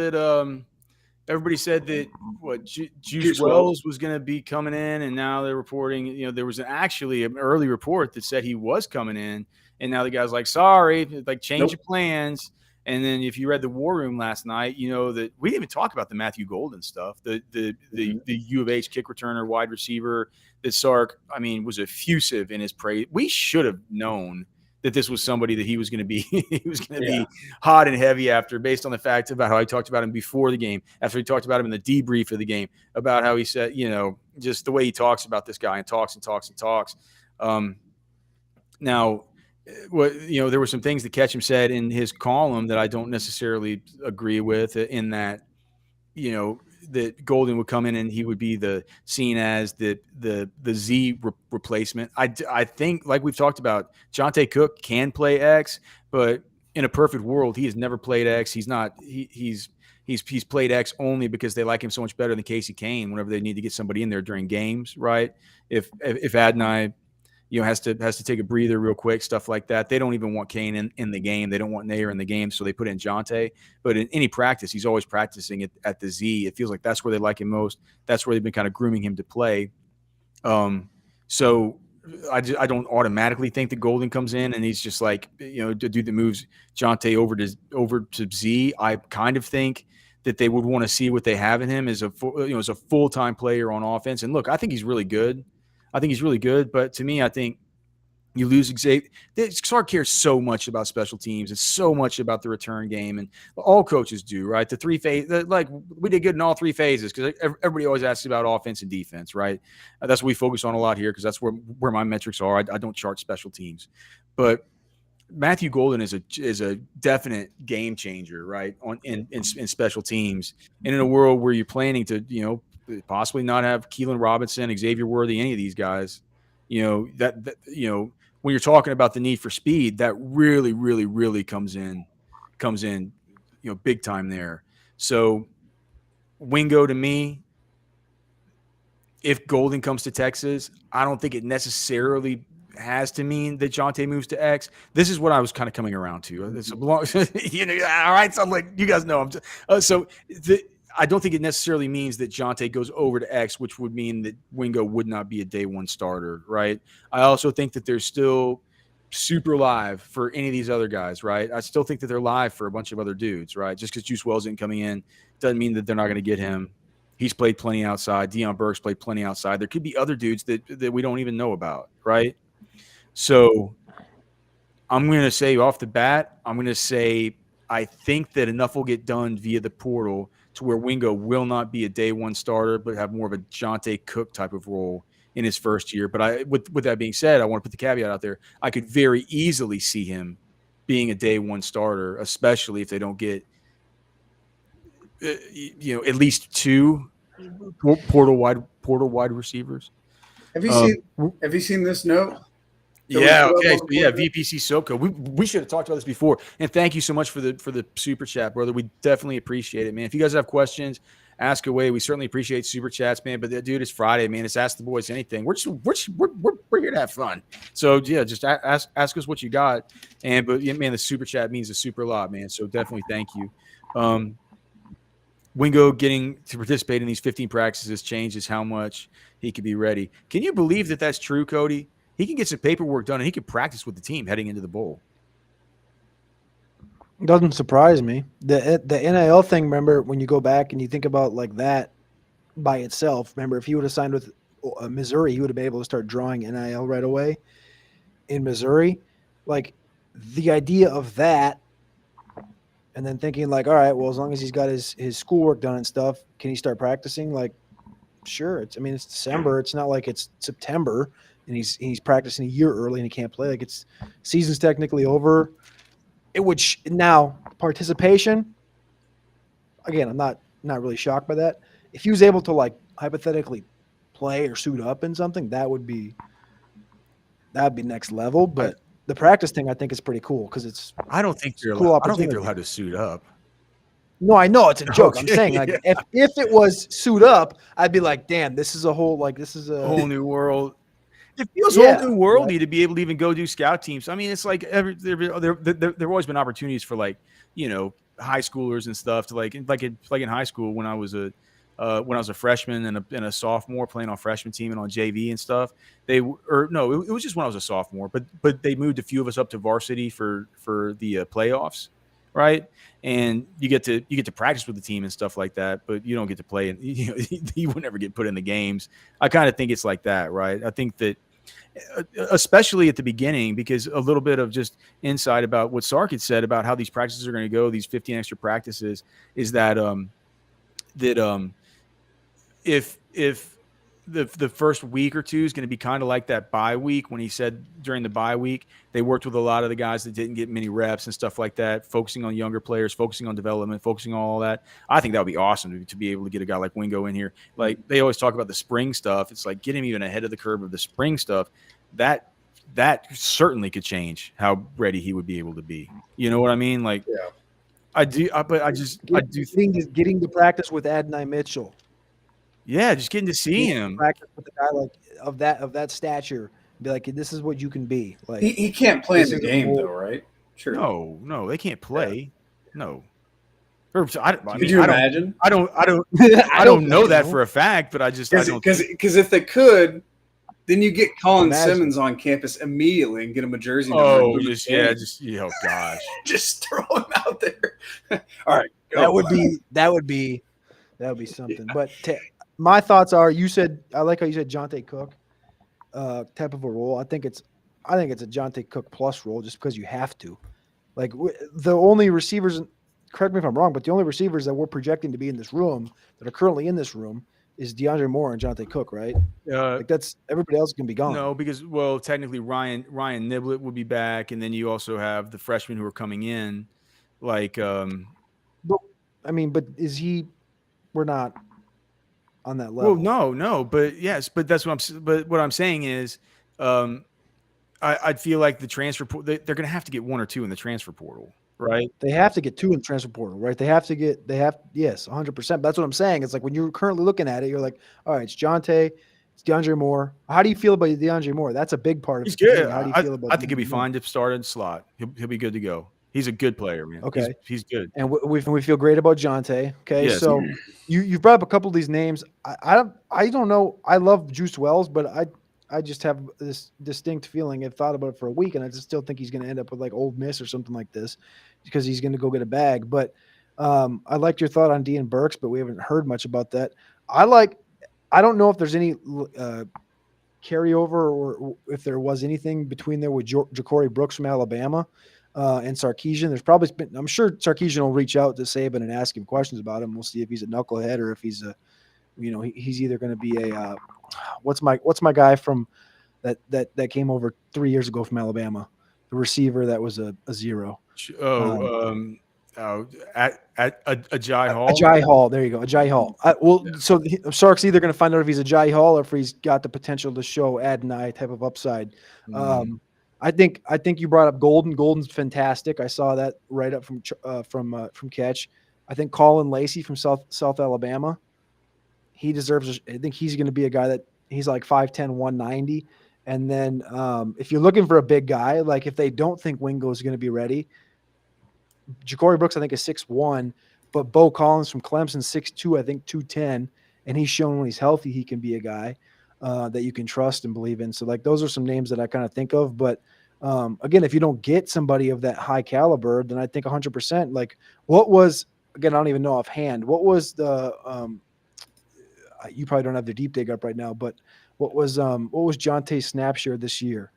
that what Juice Wells was going to be coming in, and now they're reporting. You know, there was actually an early report that said he was coming in, and now the guy's like, sorry, like change your plans. And then if you read the War Room last night, you know that we didn't even talk about the Matthew Golden stuff, the U of H kick returner, wide receiver that Sark, I mean, was effusive in his praise. We should have known that this was somebody that he was going to be be hot and heavy after, based on the fact about how I talked about him before the game, after he talked about him in the debrief of the game, about how he said, you know, just the way he talks about this guy and talks. Now, what, you know, there were some things that Ketchum said in his column that I don't necessarily agree with, in that, you know, that Golden would come in and he would be seen as the Z replacement. I think, like we've talked about, Jonte Cook can play X, but in a perfect world, he has never played X. He's not. He's played X only because they like him so much better than Casey Kane. Whenever they need to get somebody in there during games, right? If Adonai, you know, has to take a breather real quick, stuff like that. They don't even want Kane in the game. They don't want Nair in the game, so they put in Jonte. But in any practice, he's always practicing it at the Z. It feels like that's where they like him most. That's where they've been kind of grooming him to play. So I don't automatically think that Golden comes in and he's just like, you know, the dude that moves Jonte over to Z. I kind of think that they would want to see what they have in him as a full-time player on offense. And look, I think he's really good. But to me, I think you lose Xavier. Sark cares so much about special teams and so much about the return game, and all coaches do, right? The three phase, like we did good in all three phases, because everybody always asks about offense and defense, right? That's what we focus on a lot here, because that's where my metrics are. I don't chart special teams, but Matthew Golden is a definite game changer, right? In special teams, and in a world where you're planning to, you know, possibly not have Keelan Robinson, Xavier Worthy, any of these guys, you know, that you know, when you're talking about the need for speed, that really, really, really comes in, you know, big time there. So Wingo, to me, if Golden comes to Texas, I don't think it necessarily has to mean that Jonte moves to X. This is what I was kind of coming around to. You know, all right. So I'm like, you guys know, I don't think it necessarily means that Jonte goes over to X, which would mean that Wingo would not be a day one starter, right? I also think that they're still super live for any of these other guys, right? I still think that they're live for a bunch of other dudes, right? Just because Juice Wells isn't coming in doesn't mean that they're not going to get him. He's played plenty outside. Deion Burks played plenty outside. There could be other dudes that we don't even know about, right? So I'm going to say off the bat, I think that enough will get done via the portal to where Wingo will not be a day one starter, but have more of a Jonte Cook type of role in his first year. But with that being said, I want to put the caveat out there. I could very easily see him being a day one starter, especially if they don't get, you know, at least two portal wide receivers. Have you seen this note? Yeah. Okay. So yeah, VPC SoCo. We should have talked about this before. And thank you so much for the super chat, brother. We definitely appreciate it, man. If you guys have questions, ask away. We certainly appreciate super chats, man. But dude, it's Friday, man. It's Ask the Boys Anything. We're here to have fun. So yeah, just ask us what you got. But yeah, man, the super chat means a super lot, man. So definitely thank you. Wingo getting to participate in these 15 practices changes how much he could be ready. Can you believe that that's true, Cody? He can get some paperwork done and he can practice with the team heading into the bowl. Doesn't surprise me. The NIL thing, remember, when you go back and you think about like that by itself, remember, if he would have signed with Missouri, he would have been able to start drawing NIL right away in Missouri. Like the idea of that, and then thinking like, all right, well, as long as he's got his schoolwork done and stuff, can he start practicing? Like, sure. It's December. It's not like it's September and he's practicing a year early and he can't play. Like, it's season's technically over. It would now participation. Again, I'm not really shocked by that. If he was able to like hypothetically play or suit up in something, that'd be next level. But the practice thing, I think, is pretty cool because I don't think they're allowed to suit up. No, I know it's a joke. Okay, I'm saying like if it was suit up, I'd be like, damn, this is a whole whole new world. it feels Yeah, whole new worldy to be able to even go do scout teams. I mean, it's like there've always been opportunities for like, high schoolers and stuff to like in high school when I was a freshman and a sophomore playing on freshman team and on JV and stuff. It was just when I was a sophomore, but they moved a few of us up to varsity for the playoffs, right? And you get to practice with the team and stuff like that, but you don't get to play, and you would never get put in the games. I kind of think it's like that, right? I think that especially at the beginning, because a little bit of just insight about what Sark had said about how these practices are going to go, these 15 extra practices, is that if the first week or two is going to be kind of like that bye week, when he said during the bye week they worked with a lot of the guys that didn't get many reps and stuff like that, focusing on younger players, focusing on development, focusing on all that. I think that would be awesome to be able to get a guy like Wingo in here. Like they always talk about the spring stuff. It's like getting even ahead of the curve of the spring stuff. That certainly could change how ready he would be able to be. You know what I mean? Like, Yeah. I do getting to practice with Adonai Mitchell. Yeah, just getting to see him. Practice with a guy like of that stature. Be like, this is what you can be. Like He can't play in this the is a game whole- though, right? Sure. No, they can't play. No. Or, Could you imagine? I don't I know don't that know. for a fact, but I don't. Because if they could, then you get Colin Imagine. Simmons on campus immediately and get him a jersey number. Oh, and oh gosh. just throw him out there. All right, go. that would be something. But my thoughts are, I like how you said Jonte Cook type of a role. I think it's a Jonte Cook plus role just because you have to. Like the only receivers, correct me if I'm wrong, but the only receivers that we're projecting to be in this room that are currently in this room is DeAndre Moore and Jonte Cook, right? Like that's everybody else can be gone. No, because technically Ryan Niblett would be back, and then you also have the freshmen who are coming in, like. But is he? We're not on that level. Well, no, but yes, but that's what I'm saying is, I'd feel like the transfer they're going to have to get one or two in the transfer portal, right? They have to get two in the transfer portal, right? Yes, 100%. That's what I'm saying. It's like when you're currently looking at it, you're like, all right, it's Jonte, it's DeAndre Moore. How do you feel about DeAndre Moore? That's a big part of He's it. good. How do you feel about I think he'll be fine to start in slot. He'll be good to go. He's a good player, man. Okay. He's good. And we feel great about Jonte. Okay. Yes. So you've brought up a couple of these names. I don't know. I love Juice Wells, but I just have this distinct feeling. I've thought about it for a week, and I just still think he's going to end up with like Ole Miss or something like this because he's going to go get a bag. But I liked your thought on Dean Burks, but we haven't heard much about that. I don't know if there's any carryover or if there was anything between there with Ja'Cory Brooks from Alabama and Sarkisian. There's probably been, I'm sure Sarkisian will reach out to Saban and ask him questions about him. We'll see if he's a knucklehead or if he's he's either going to be a what's my guy from that came over 3 years ago from Alabama, the receiver that was a zero. Ajay Hall. Ajay Hall. There you go. Ajay Hall. So Sark's either going to find out if he's Ajay Hall or if he's got the potential to show Adonai type of upside. I think you brought up Golden. Golden's fantastic. I saw that right up from catch. I think Colin Lacey from South Alabama. He deserves. I think he's going to be a guy that he's like 5'10", 190. And then if you're looking for a big guy, like if they don't think Wingo is going to be ready, Ja'Cory Brooks I think is 6'1", but Bo Collins from Clemson 6'2", I think 210, and he's shown when he's healthy he can be a guy that you can trust and believe in. So like those are some names that I kind of think of. But again, if you don't get somebody of that high caliber, then I think 100%. Like what was, again, I don't even know offhand, what was the you probably don't have the deep dig up right now, but what was Jonte's snap share this year?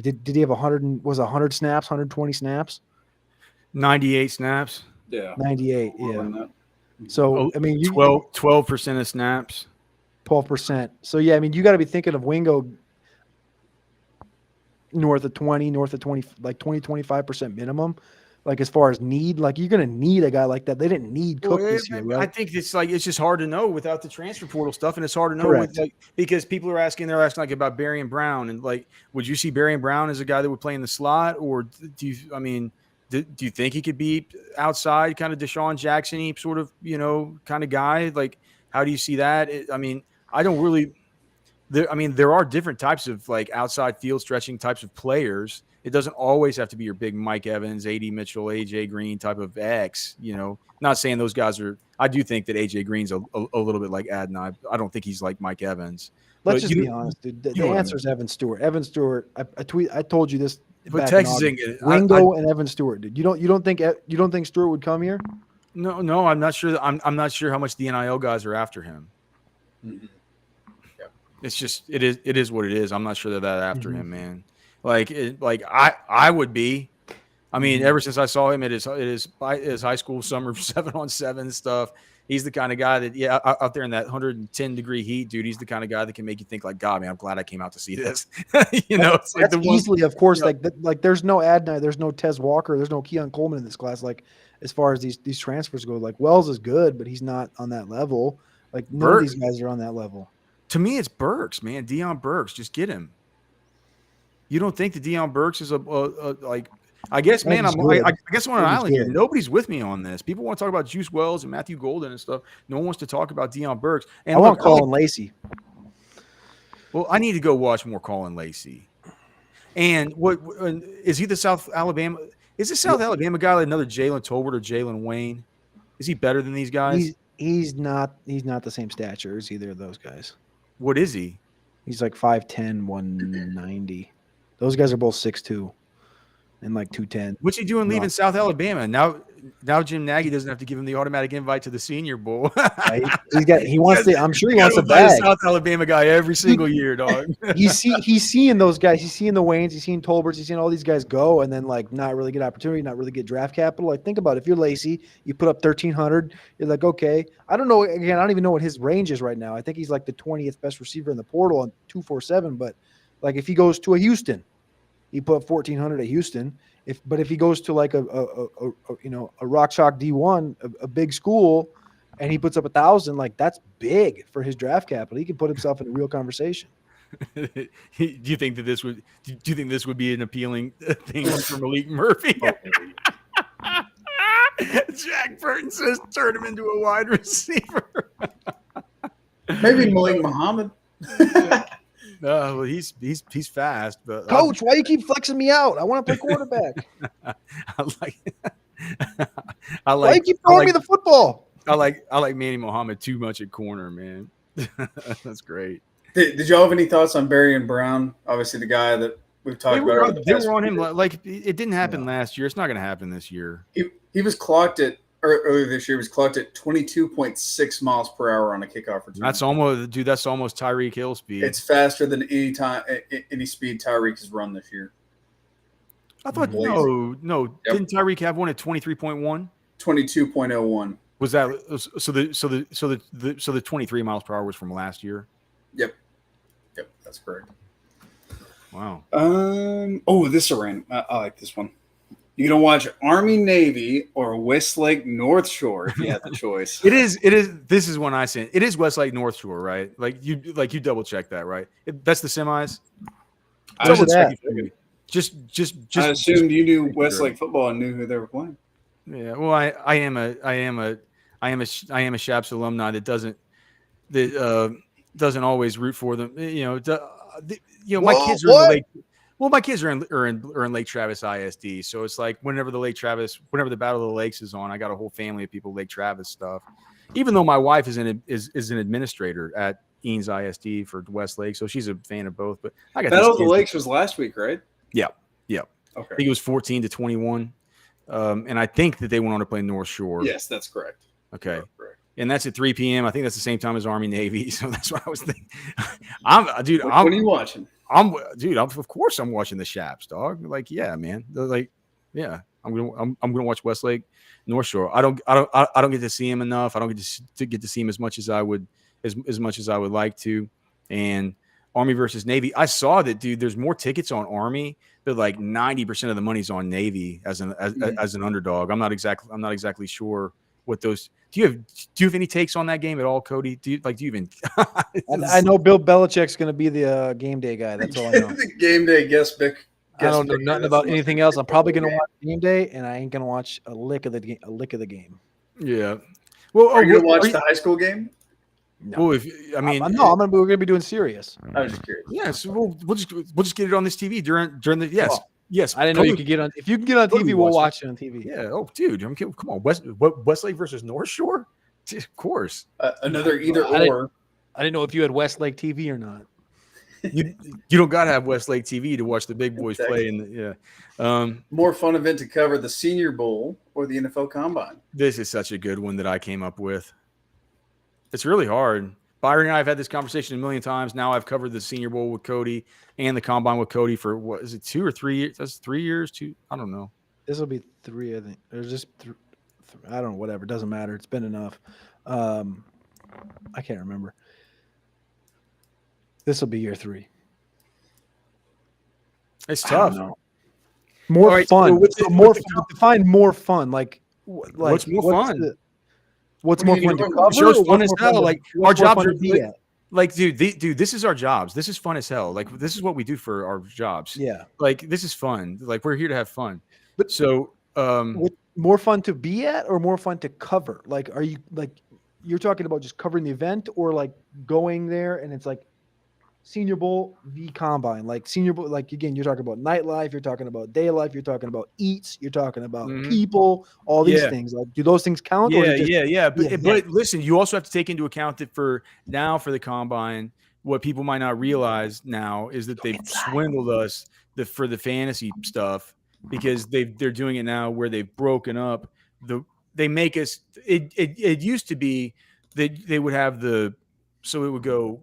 Did he have 100 snaps, 120 snaps? 98 snaps. Yeah. 98, yeah. So, I mean, 12% of snaps. 12%. So, yeah, I mean, you got to be thinking of Wingo north of 20, like 20, 25% minimum. Like as far as need, like you're going to need a guy like that. They didn't need Cook this year, right? I think it's just hard to know without the transfer portal stuff, and it's hard to know because people are asking like about Barry and Brown, and like, would you see Barry and Brown as a guy that would play in the slot, or do you think he could be outside, kind of Deshaun Jackson-y sort of kind of guy? Like, how do you see that? I don't really. there are different types of like outside field stretching types of players. It doesn't always have to be your big Mike Evans, AD Mitchell, AJ Green type of X. Not saying those guys are. I do think that AJ Green's a little bit like Adnan. I don't think he's like Mike Evans. Let's just be honest, dude. The answer is Evan Stewart. Evan Stewart. I told you this. But Texas ain't Wingo and Evan Stewart, dude. You don't think Stewart would come here? No, I'm not sure. I'm not sure how much the NIL guys are after him. Mhm. It's just it is what it is. I'm not sure they're that after him, man. I would be. I mean, ever since I saw him at his high school summer 7-on-7 stuff, he's the kind of guy that out there in that 110-degree heat, dude. He's the kind of guy that can make you think like, God, man, I'm glad I came out to see this. It's like easily, of course, like there's no Adnan, there's no Tez Walker, there's no Keon Coleman in this class. Like as far as these transfers go, like Wells is good, but he's not on that level. Like none of these guys are on that level. To me, it's Burks, man. Deion Burks, just get him. You don't think that Deion Burks is a like? I guess, man. I guess I'm on an island here. Nobody's with me on this. People want to talk about Juice Wells and Matthew Golden and stuff. No one wants to talk about Deion Burks. And I want Colin Lacey. Well, I need to go watch more Colin Lacey. And what is he? The South Alabama? Is this South Alabama guy like another Jalen Tolbert or Jalen Wayne? Is he better than these guys? He's not the same stature as either of those guys. What is he? He's like 5'10", 190. Those guys are both 6'2". And like 210. What's he doing leaving South Alabama? Now Jim Nagy doesn't have to give him the automatic invite to the Senior Bowl. He wants to. I'm sure he wants to bag. South Alabama guy every single year, dog. He's seeing those guys. He's seeing the Waynes. He's seeing Tolberts. He's seeing all these guys go, and then like not really get opportunity, not really get draft capital. Like think about it. If you're Lacey, you put up 1,300. You're like, okay. I don't know. Again, I don't even know what his range is right now. I think he's like the 20th best receiver in the portal on 247. But like if he goes to a Houston, he put 1,400 at Houston. If he goes to like a Rock Chalk D1, a big school, and he puts up 1,000, like that's big for his draft capital. He can put himself in a real conversation. Do you think that this would be an appealing thing for Malik Murphy? Jack Burton says turn him into a wide receiver. Maybe Malik Muhammad. Well, he's fast, but Coach, why you keep flexing me out? I want to play quarterback. Why you keep throwing me the football? I like Manny Muhammad too much at corner, man. That's great. Did y'all have any thoughts on Barry and Brown? Obviously, the guy that we've talked about. They were on him like it didn't happen last year. It's not going to happen this year. He was clocked at earlier this year. He was clocked at 22.6 miles per hour on a kickoff return. That's almost Tyreek Hill speed. It's faster than any speed Tyreek has run this year. I thought no. Yep. Didn't Tyreek have one at 23.1? 22.01. Was that so? The 23 miles per hour was from last year. Yep, that's correct. Wow. This is a random. I like this one. You gonna watch Army Navy or Westlake North Shore if you had the choice? It is. This is one I sent. It is Westlake North Shore, right? Like you double check that, right? That's the semis. Double check. Just. I assumed you knew Westlake football and knew who they were playing. Yeah. Well, I am a Shaps alumni that doesn't always root for them. My kids are in the Lake. Well, my kids are in Lake Travis ISD, so it's like whenever the Battle of the Lakes is on, I got a whole family of people Lake Travis stuff. Even though my wife is an administrator at Eanes ISD for Westlake, so she's a fan of both. But I got Battle of the Lakes was last week, right? Yeah. Okay. I think it was 14-21, and I think that they went on to play North Shore. Yes, that's correct. Okay. Correct. And that's at 3 p.m. I think that's the same time as Army Navy, so that's what I was thinking. What are you watching? Of course I'm watching the Shaps, dog. Like, yeah, man. I'm gonna watch Westlake North Shore. I don't get to see him enough. I don't get to see him as much as I would like to. And Army versus Navy, I saw that, dude. There's more tickets on Army, but like 90% of the money's on Navy as an underdog. I'm not exactly sure what those. Do you have any takes on that game at all, Cody? Do you even? I know Bill Belichick's going to be the game day guy. That's all I know. The game day guest pick. I don't know nothing about anything else. I'm probably going to watch game day, and I ain't going to watch a lick of the game. Yeah. Well, are you going to watch the high school game? No. Well, I mean, we're going to be doing serious. I was just curious. yeah. So we'll just get it on this TV during the yes. Oh, Yes, I didn't know you could get on. If you can get on Totally TV, we'll watch watch it on TV. Yeah. Oh, dude. I mean, come on. Westlake versus North Shore? Of course. Another either I or. I didn't know if you had Westlake TV or not. You don't got to have Westlake TV to watch the big boys play. More fun event to cover: the Senior Bowl or the NFL Combine. This is such a good one that I came up with. It's really hard. Byron and I have had this conversation a million times. Now I've covered the Senior Bowl with Cody and the Combine with Cody for what is it, 2 or 3 years? That's 3 years. I don't know. This will be 3, I think. There's just I don't know. Whatever. It doesn't matter. It's been enough. I can't remember. This will be year 3. It's tough. More right, fun. so Define more fun. Like what's more fun? What's What more do you fun do? to cover? The show's or fun what's as more fun hell. to- Like what's our more jobs fun are to be at? like, dude, this is our jobs. This is fun as hell. Like this is what we do for our jobs. Yeah. Like this is fun. Like we're here to have fun. But- So More fun to be at or more fun to cover? Like, are you like you're talking about just covering the event or like going there and it's like Senior Bowl v Combine? Like Senior Bowl, like again, you're talking about nightlife, you're talking about day life, you're talking about eats, you're talking about people, all these Yeah. things. Like, do those things count? or is it just, Yeah. But, Yeah. but listen, you also have to take into account that for the Combine, what people might not realize now is that they've swindled us for the fantasy stuff because they're doing it now where they've broken up they make us it used to be that they would have so it would go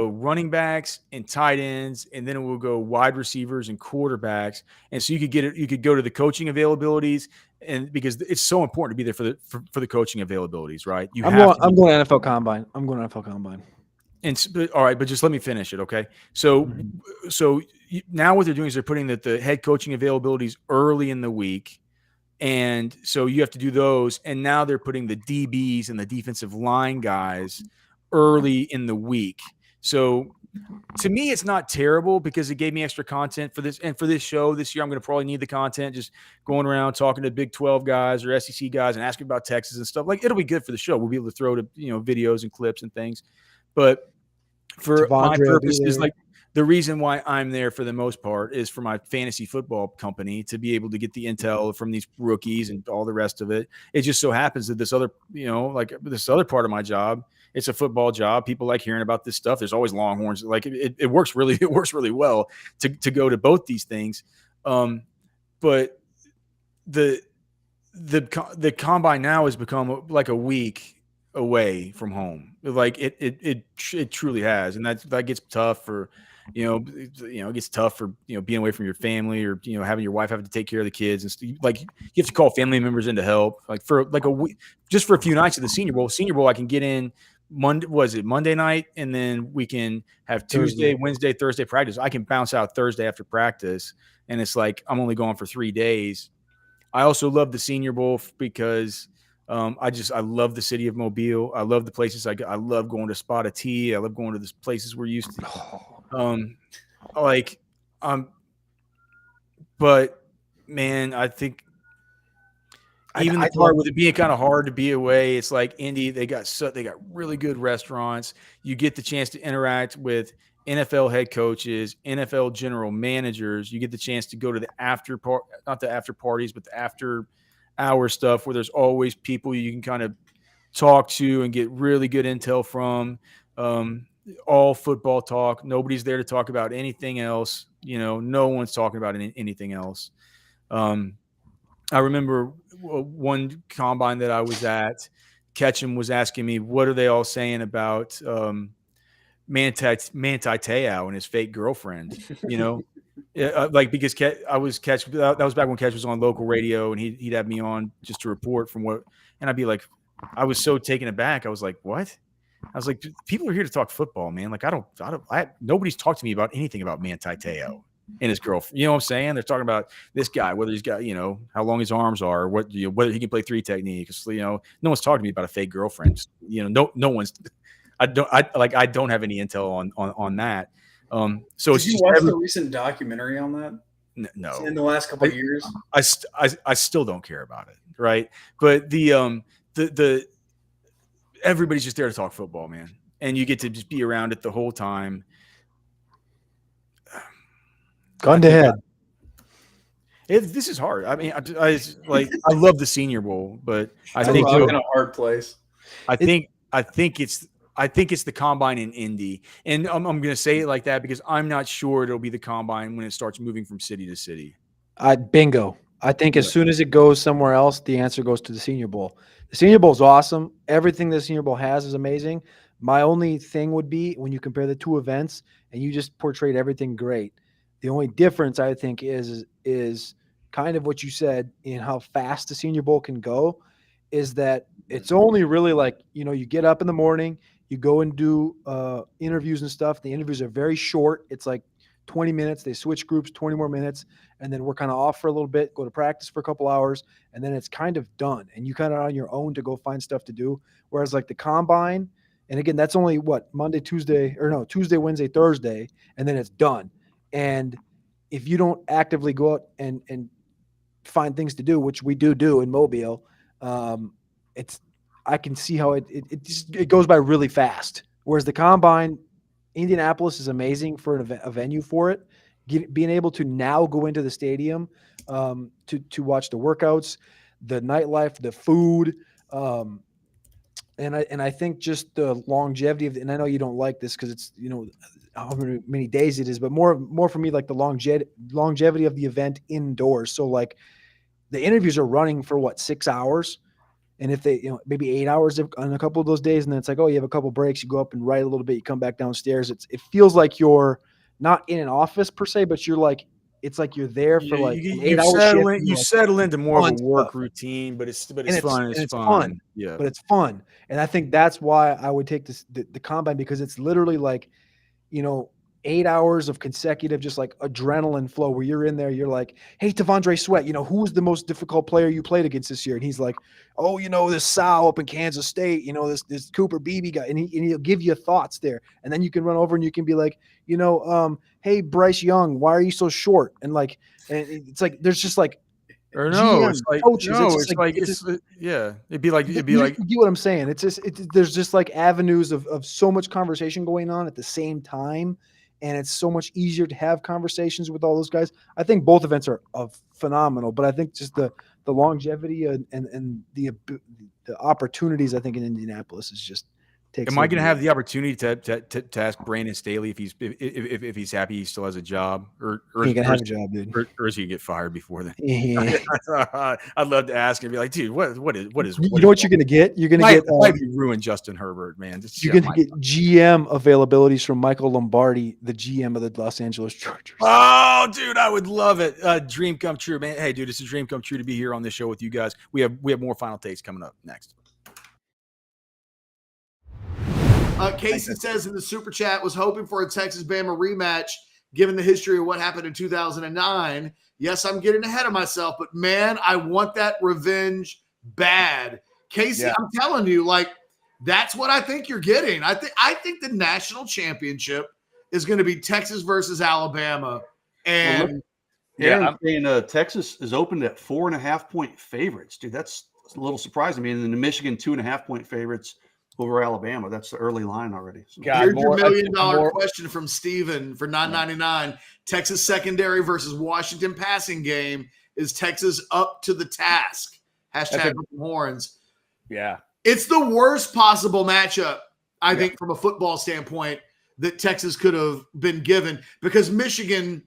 running backs and tight ends, and then it will go wide receivers and quarterbacks. And so you could go to the coaching availabilities, and because it's so important to be there for the coaching availabilities, right? I'm going NFL Combine. All right, but just let me finish it, okay? So now what they're doing is they're putting the head coaching availabilities early in the week, and so you have to do those. And now they're putting the DBs and the defensive line guys early in the week. So to me, it's not terrible because it gave me extra content for this. And for this show this year, I'm going to probably need the content, just going around talking to Big 12 guys or SEC guys and asking about Texas and stuff. Like, it'll be good for the show. We'll be able to throw to, videos and clips and things. But for my purposes, like the reason why I'm there for the most part is for my fantasy football company to be able to get the intel from these rookies and all the rest of it. It just so happens that this other, like this other part of my job, it's a football job. People like hearing about this stuff. There's always Longhorns. Like it works really well to go to both these things. But the Combine now has become like a week away from home. Like it truly has. And that gets tough for, it gets tough for, being away from your family or, having your wife having to take care of the kids and like you have to call family members in to help, like for like a week, just for a few nights of the Senior Bowl. I can get in Monday night, and then we can have Tuesday, Wednesday, Thursday practice. I can bounce out Thursday after practice, and it's like I'm only going for 3 days. I also love the Senior Bowl because I love the city of Mobile. I love the places I love going to Spot Tea. I love going to the places we're used to. But man, I think even the part with it being kind of hard to be away, it's like Indy. They got really good restaurants. You get the chance to interact with NFL head coaches, NFL general managers. You get the chance to go to the not the after parties, but the after hour stuff where there's always people you can kind of talk to and get really good intel from. All football talk. Nobody's there to talk about anything else. No one's talking about anything else. I remember one combine that I was at, Ketchum was asking me, what are they all saying about Manti Te'o and his fake girlfriend? Like because that was back when Ketch was on local radio, and he'd have me on just to report from and I'd be like, I was so taken aback. I was like, what? I was like, people are here to talk football, man. Like nobody's talked to me about anything about Manti Te'o and his girlfriend. You know what I'm saying? They're talking about this guy, whether he's got, how long his arms are, whether he can play 3 techniques. No one's talking to me about a fake girlfriend. No one's. I don't have any intel on that. So did you watch the recent documentary on that? No. In the last couple of years, I still don't care about it, right? But everybody's just there to talk football, man, and you get to just be around it the whole time. Gun to head. This is hard. I mean, I love the Senior Bowl, but I I think think in a hard place. I think it's the combine in Indy, and I'm going to say it like that because I'm not sure it'll be the combine when it starts moving from city to city. Bingo. I think as soon as it goes somewhere else, the answer goes to the Senior Bowl. The Senior Bowl is awesome. Everything the Senior Bowl has is amazing. My only thing would be when you compare the two events, and you just portrayed everything great. The only difference I think is kind of what you said in how fast the Senior Bowl can go, is that it's only really like, you get up in the morning, you go and do interviews and stuff. The interviews are very short. It's like 20 minutes. They switch groups, 20 more minutes, and then we're kind of off for a little bit, go to practice for a couple hours, and then it's kind of done. And you kind of on your own to go find stuff to do. Whereas like the combine, and again, that's only Tuesday, Wednesday, Thursday, and then it's done. And if you don't actively go out and find things to do, which we do in Mobile, I can see how it goes by really fast. Whereas the combine, Indianapolis is amazing for a venue for it. Being able to now go into the stadium to watch the workouts, the nightlife, the food, and I think just the longevity of and I know you don't like this because it's how many days it is, but more for me like the longevity of the event indoors. So like the interviews are running for 6 hours, and if they maybe 8 hours on a couple of those days, and then it's like, oh, you have a couple breaks, you go up and write a little bit, you come back downstairs. It feels like you're not in an office per se, but you're like it's like you're there for an 8 hour shift. You settle into more of a work routine, but it's fun. It's fun. Yeah, but it's fun, and I think that's why I would take the combine, because it's literally like 8 hours of consecutive just like adrenaline flow where you're in there, you're like, hey, T'Vondre Sweat, who's the most difficult player you played against this year? And he's like, oh, this Sal up in Kansas State, this Cooper Beebe guy, and he'll give you thoughts there. And then you can run over and you can be like, hey, Bryce Young, why are you so short? And it's like there's just like or no, it's like coaches. No, it'd be like you get what I'm saying. It's just there's just like avenues of so much conversation going on at the same time. And it's so much easier to have conversations with all those guys. I think both events are phenomenal, but I think just the longevity and the opportunities I think in Indianapolis is just takes. Am I going to have the opportunity to ask Brandon Staley if he's happy he still has a job, or he can have a job, dude, or is he get fired before then? Yeah. I'd love to ask and be like, dude, what is you know what you're going to get? You're going to get might be ruined Justin Herbert, man. You're going to get GM availabilities from Michael Lombardi, the GM of the Los Angeles Chargers. Oh, dude, I would love it. Dream come true, man. Hey, dude, it's a dream come true to be here on this show with you guys. We have more final takes coming up next. Casey says in the super chat, was hoping for a Texas-Bama rematch given the history of what happened in 2009. Yes, I'm getting ahead of myself, but man, I want that revenge bad. Casey, yeah. I'm telling you, that's what I think you're getting. I think the national championship is going to be Texas versus Alabama. And I'm saying Texas is opened at 4.5-point favorites. Dude, that's a little surprising. I mean, in the Michigan 2.5-point favorites over Alabama. That's the early line already. So. Here's your $1 million question from Steven for $9.99. Texas secondary versus Washington passing game. Is Texas up to the task? Hashtag horns. Yeah. It's the worst possible matchup, I think, from a football standpoint that Texas could have been given, because Michigan,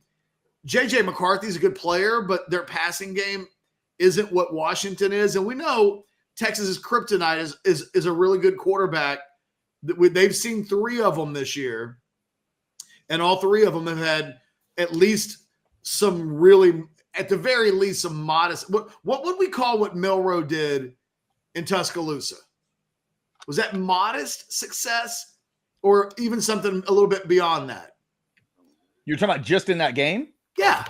J.J. McCarthy's a good player, but their passing game isn't what Washington is. And we know Texas's kryptonite is a really good quarterback. They've seen 3 of them this year, and all 3 of them have had at least some really, at the very least, some modest. What would we call what Milroe did in Tuscaloosa? Was that modest success, or even something a little bit beyond that? You're talking about just in that game? Yeah.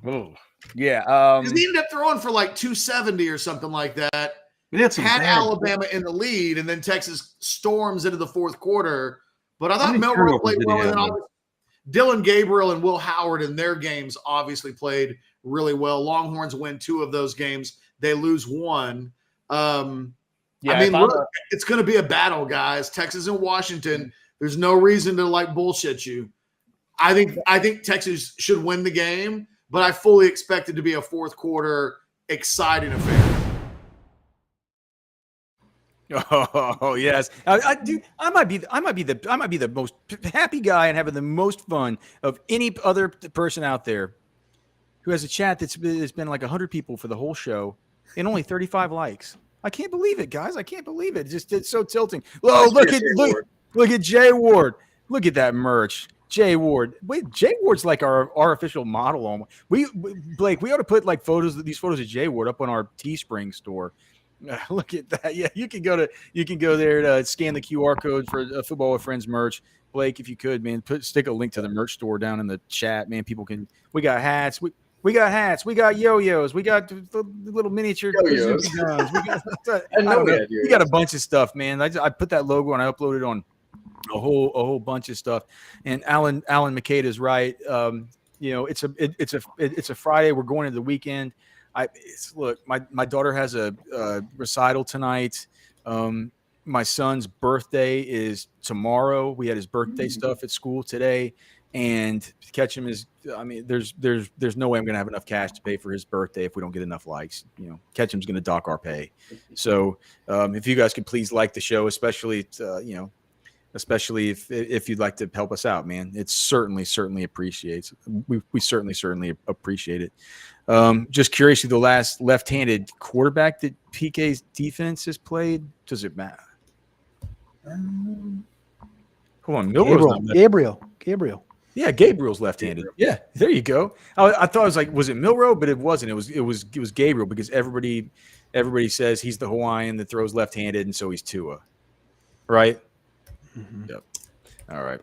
Oh, yeah. He ended up throwing for 270 or something like that. Had Alabama in the lead, and then Texas storms into the fourth quarter. But I thought Milroe played well. And then Dylan Gabriel and Will Howard in their games obviously played really well. Longhorns win 2 of those games. They lose 1. Yeah, I mean, if I'm look, it's going to be a battle, guys. Texas and Washington. There's no reason to like bullshit you. I think Texas should win the game, but I fully expect it to be a fourth quarter exciting affair. Oh yes, I do. I might be the most happy guy and having the most fun of any other person out there who has a chat that's been like 100 people for the whole show and only 35 likes. I can't believe it, guys. I can't believe it. It's so tilting. Oh, look at Jay Ward. Look at that merch. Jay Ward. Wait, Jay Ward's like our official model. Blake, we ought to put like these photos of Jay Ward up on our Teespring store. Look at that. Yeah, you can go there to scan the QR code for Football with Friends merch. Blake, if you could, man, stick a link to the merch store down in the chat, man. People can. We got hats. We got hats. We got yo-yos. We got the little miniature Yo-yos. guns. We We got a bunch of stuff, man. I put that logo and I uploaded on a whole bunch of stuff. And Alan McCade is right. It's a Friday. We're going into the weekend. Look, my daughter has a recital tonight. My son's birthday is tomorrow. We had his birthday stuff at school today, and Ketchum is. I mean, there's no way I'm going to have enough cash to pay for his birthday if we don't get enough likes. Ketchum's going to dock our pay. So if you guys could please like the show, especially if you'd like to help us out, man, it's certainly appreciates. We certainly appreciate it. Just curious, the last left-handed quarterback that PK's defense has played, does it matter? Hold on, Gabriel. Yeah, Gabriel's left-handed. Yeah, there you go. I thought it was like, was it Milroe? But it wasn't. It was Gabriel, because everybody says he's the Hawaiian that throws left-handed, and so he's Tua, right? Mm-hmm. Yep. All right.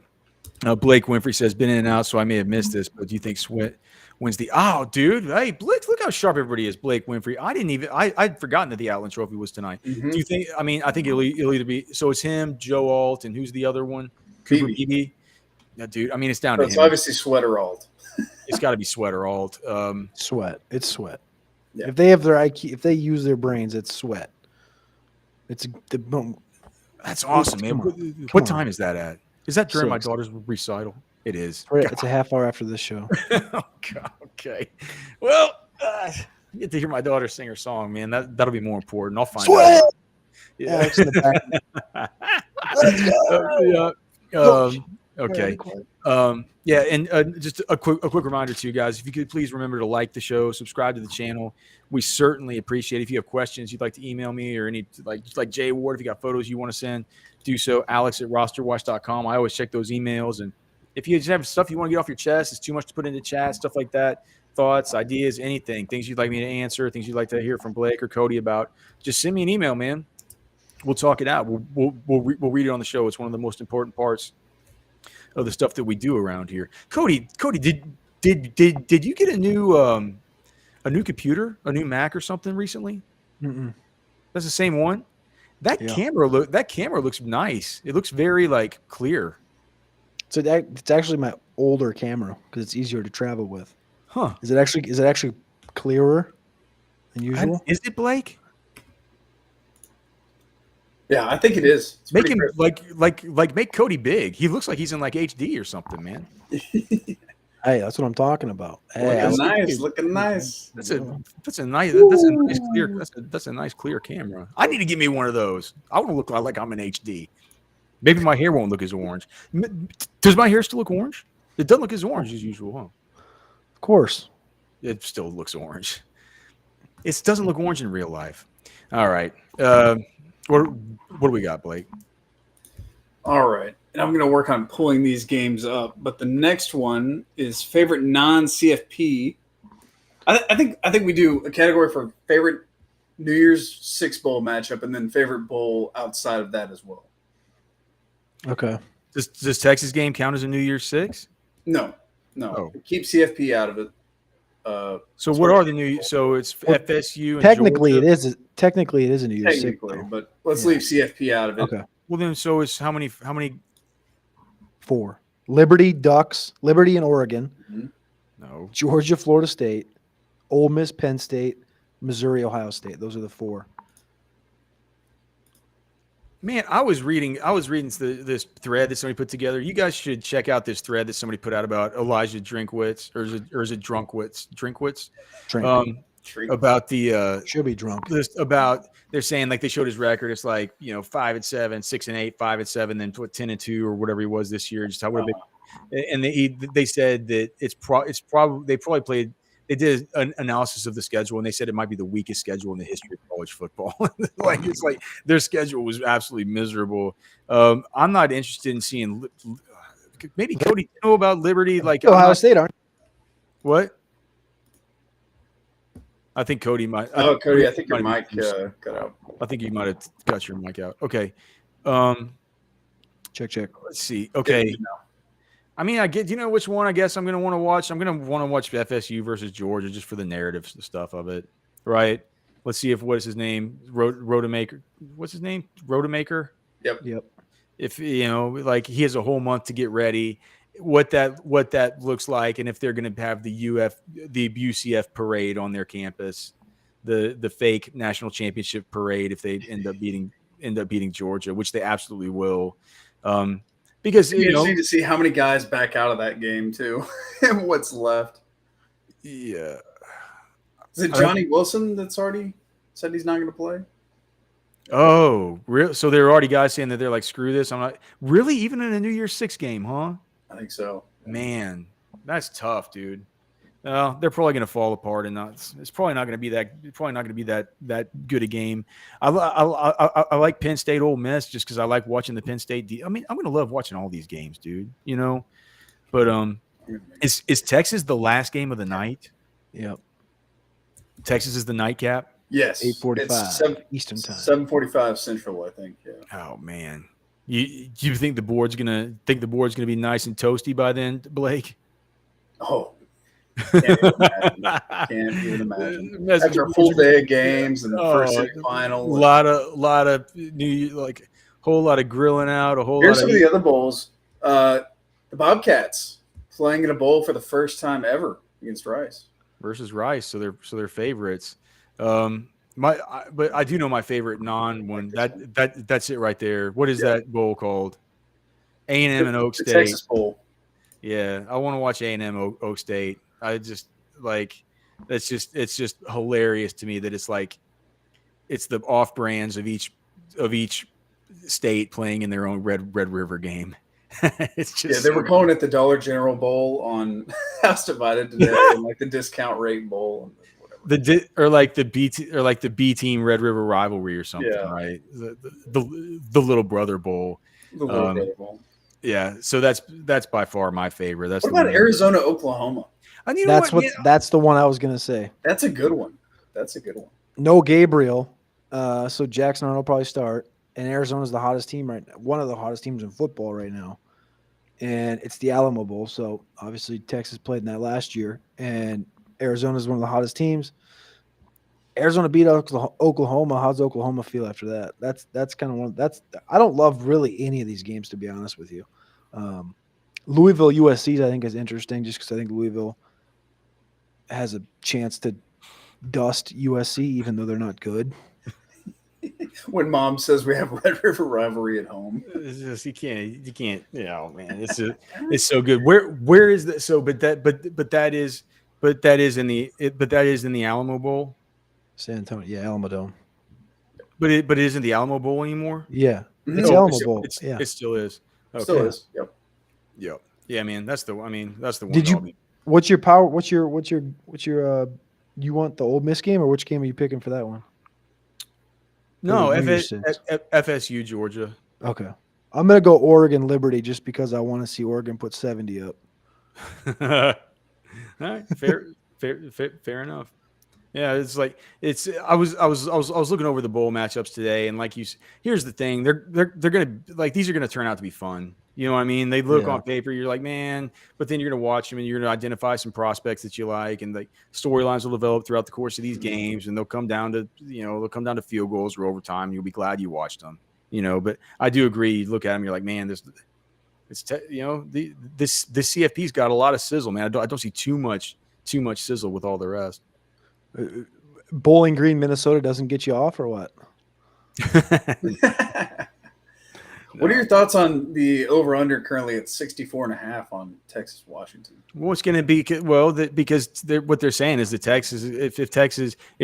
Blake Winfrey says, been in and out, so I may have missed this, but do you think Sweat wins the? Oh, dude, hey, Blake, look how sharp everybody is. Blake Winfrey. I'd forgotten that the Outland Trophy was tonight. Mm-hmm. Do you think? I mean, I think it'll either be. So it's him, Joe Alt, and who's the other one? Cooper Beebe. Yeah, dude. I mean, it's down to him. It's obviously Sweat or Alt. It's got to be Sweat or Alt. Sweat. It's Sweat. Yeah. If they have their IQ, if they use their brains, it's Sweat. It's the. That's awesome, man. What time is that at? Is that during my daughter's recital? It is. It's a half hour after this show. Oh, God. Okay. Well, I get to hear my daughter sing her song, man. That'll be more important. I'll find Sweat! out. Yeah. It's in the back. Okay. Yeah, and just a quick reminder to you guys, if you could please remember to like the show, subscribe to the channel. We certainly appreciate it. If you have questions you'd like to email me, or just like Jay Ward, if you got photos you want to send, do so. Alex@rosterwatch.com. I always check those emails, and if you just have stuff you want to get off your chest, it's too much to put into chat, stuff like that, thoughts, ideas, anything, things you'd like me to answer, things you'd like to hear from Blake or Cody about, just send me an email, man. We'll talk it out. We'll read it on the show. It's one of the most important parts of the stuff that we do around here. Cody, did you get a new computer, a new Mac or something recently? Mm-mm. That's the same one. That camera looks nice. It looks very like clear. So it's actually my older camera because it's easier to travel with. Huh? Is it actually clearer than usual? Is it, Blake? Yeah, I think it is. It's Make him great. make Cody big. He looks like he's in like HD or something, man. Hey, that's what I'm talking about. Hey, looking nice. That's a nice clear camera. I need to give me one of those. I want to look like I'm in HD. Maybe my hair won't look as orange. Does my hair still look orange? It doesn't look as orange as usual, huh? Of course. It still looks orange. It doesn't look orange in real life. All right. What do we got, Blake? All right. And I'm going to work on pulling these games up. But the next one is favorite non-CFP. I think we do a category for favorite New Year's Six Bowl matchup, and then favorite bowl outside of that as well. Okay. Does Texas game count as a New Year's Six? No. Oh. Keep CFP out of it. So what are the new? So it's FSU. And Technically, Georgia? it is. Technically, it is a New Year's Six. But let's leave CFP out of it. Okay. Well, then, so it's how many? 4. Liberty, Ducks, Liberty and Oregon. Mm-hmm. No. Georgia, Florida State, Ole Miss, Penn State, Missouri, Ohio State. Those are the 4. Man, I was reading this thread that somebody put together. You guys should check out this thread that somebody put out about Elijah Drinkwitz, or is it Drinkwitz? Drink. Treat. About the Should be drunk. they're saying like they showed his record. It's like 5-7, 6-8, 5-7, then 10-2 or whatever he was this year. Just how would and they said that it's probably they probably played. They did an analysis of the schedule, and they said it might be the weakest schedule in the history of college football. It's like their schedule was absolutely miserable. I'm not interested in seeing. Maybe Cody, you know about Liberty? Like Ohio State, aren't what? I think Cody might. Oh, Cody, I think your might mic have cut out. I think you might have got your mic out. Okay. Check. Let's see. Okay. I mean, I get, which one I guess I'm going to want to watch? I'm going to want to watch FSU versus Georgia just for the narrative stuff of it, right? Let's see what is his name? Rodemaker. What's his name? Rodemaker? Yep. If, like he has a whole month to get ready, what that looks like, and if they're going to have the UCF parade on their campus, the fake national championship parade if they end up beating Georgia, which they absolutely will. Because it's interesting to see how many guys back out of that game too, and what's left. Yeah, is it Johnny Wilson that's already said he's not going to play? Oh, real? So there are already guys saying that they're like, screw this. I'm not really even in a New Year's Six game, huh? I think so. Man, that's tough, dude. They're probably going to fall apart, and it's probably not going to be that. Probably not going to be that good a game. I like Penn State, Ole Miss, just because I like watching the Penn State. I'm going to love watching all these games, dude. But is Texas the last game of the night? Yep. Texas is the nightcap. Yes, 8:45 Eastern time. 7:45 Central, I think. Yeah. Oh man, you think the board's gonna be nice and toasty by then, Blake? Oh. Can't even imagine. After a full day of games and the first semifinal, lot of whole lot of grilling out. Here's some of the other bowls. The Bobcats playing in a bowl for the first time ever against Rice versus Rice, so they're favorites. But I do know my favorite non-one. That's it right there. What is that bowl called? A&M and Oak State. The Texas Bowl. Yeah, I want to watch A&M Oak State. I just it's just hilarious to me that it's the off brands of each state playing in their own Red River game. It's just they were calling it the Dollar General Bowl on House Divided today, and like the discount rate bowl, or like the B team Red River rivalry or something, right? The Little Brother Bowl. The Little Brother Bowl. Yeah, so that's by far my favorite. That's what about Arizona, Oklahoma? And that's the one I was gonna say. That's a good one. No Gabriel, so Jackson will probably start. And Arizona's the hottest team right now, one of the hottest teams in football right now. And it's the Alamo Bowl. So obviously Texas played in that last year, and Arizona's one of the hottest teams. Arizona beat Oklahoma. How's Oklahoma feel after that? That's kind of one. I don't love really any of these games, to be honest with you. Louisville USC I think is interesting, just because I think Louisville has a chance to dust USC, even though they're not good. When Mom says we have Red River rivalry at home, it's just you can't. Oh man, it's so good. Where is that? So, but that is in the Alamo Bowl. San Antonio, yeah, Alamo Dome. But it isn't the Alamo Bowl anymore. Yeah, it's Alamo Bowl. It still is. Okay. Still is. Yep. Yeah, man. That's the one. Did you? What's your power? What's your? You want the Ole Miss game, or which game are you picking for that one? No, FSU Georgia. Okay, I'm gonna go Oregon Liberty just because I want to see Oregon put 70 up. All right, fair enough. Yeah, I was looking over the bowl matchups today, and here's the thing: they're gonna these are gonna turn out to be fun. You know what I mean? They look on paper, you're like, man, but then you're gonna watch them and you're gonna identify some prospects that you like, and storylines will develop throughout the course of these games, and they'll come down to field goals or overtime. And you'll be glad you watched them. But I do agree. You look at them, you're like, man, this CFP's got a lot of sizzle, man. I don't see too much sizzle with all the rest. Bowling Green, Minnesota doesn't get you off, or what? What are your thoughts on the over-under currently at 64.5 on Texas-Washington? Well, it's going to be because what they're saying is that Texas, if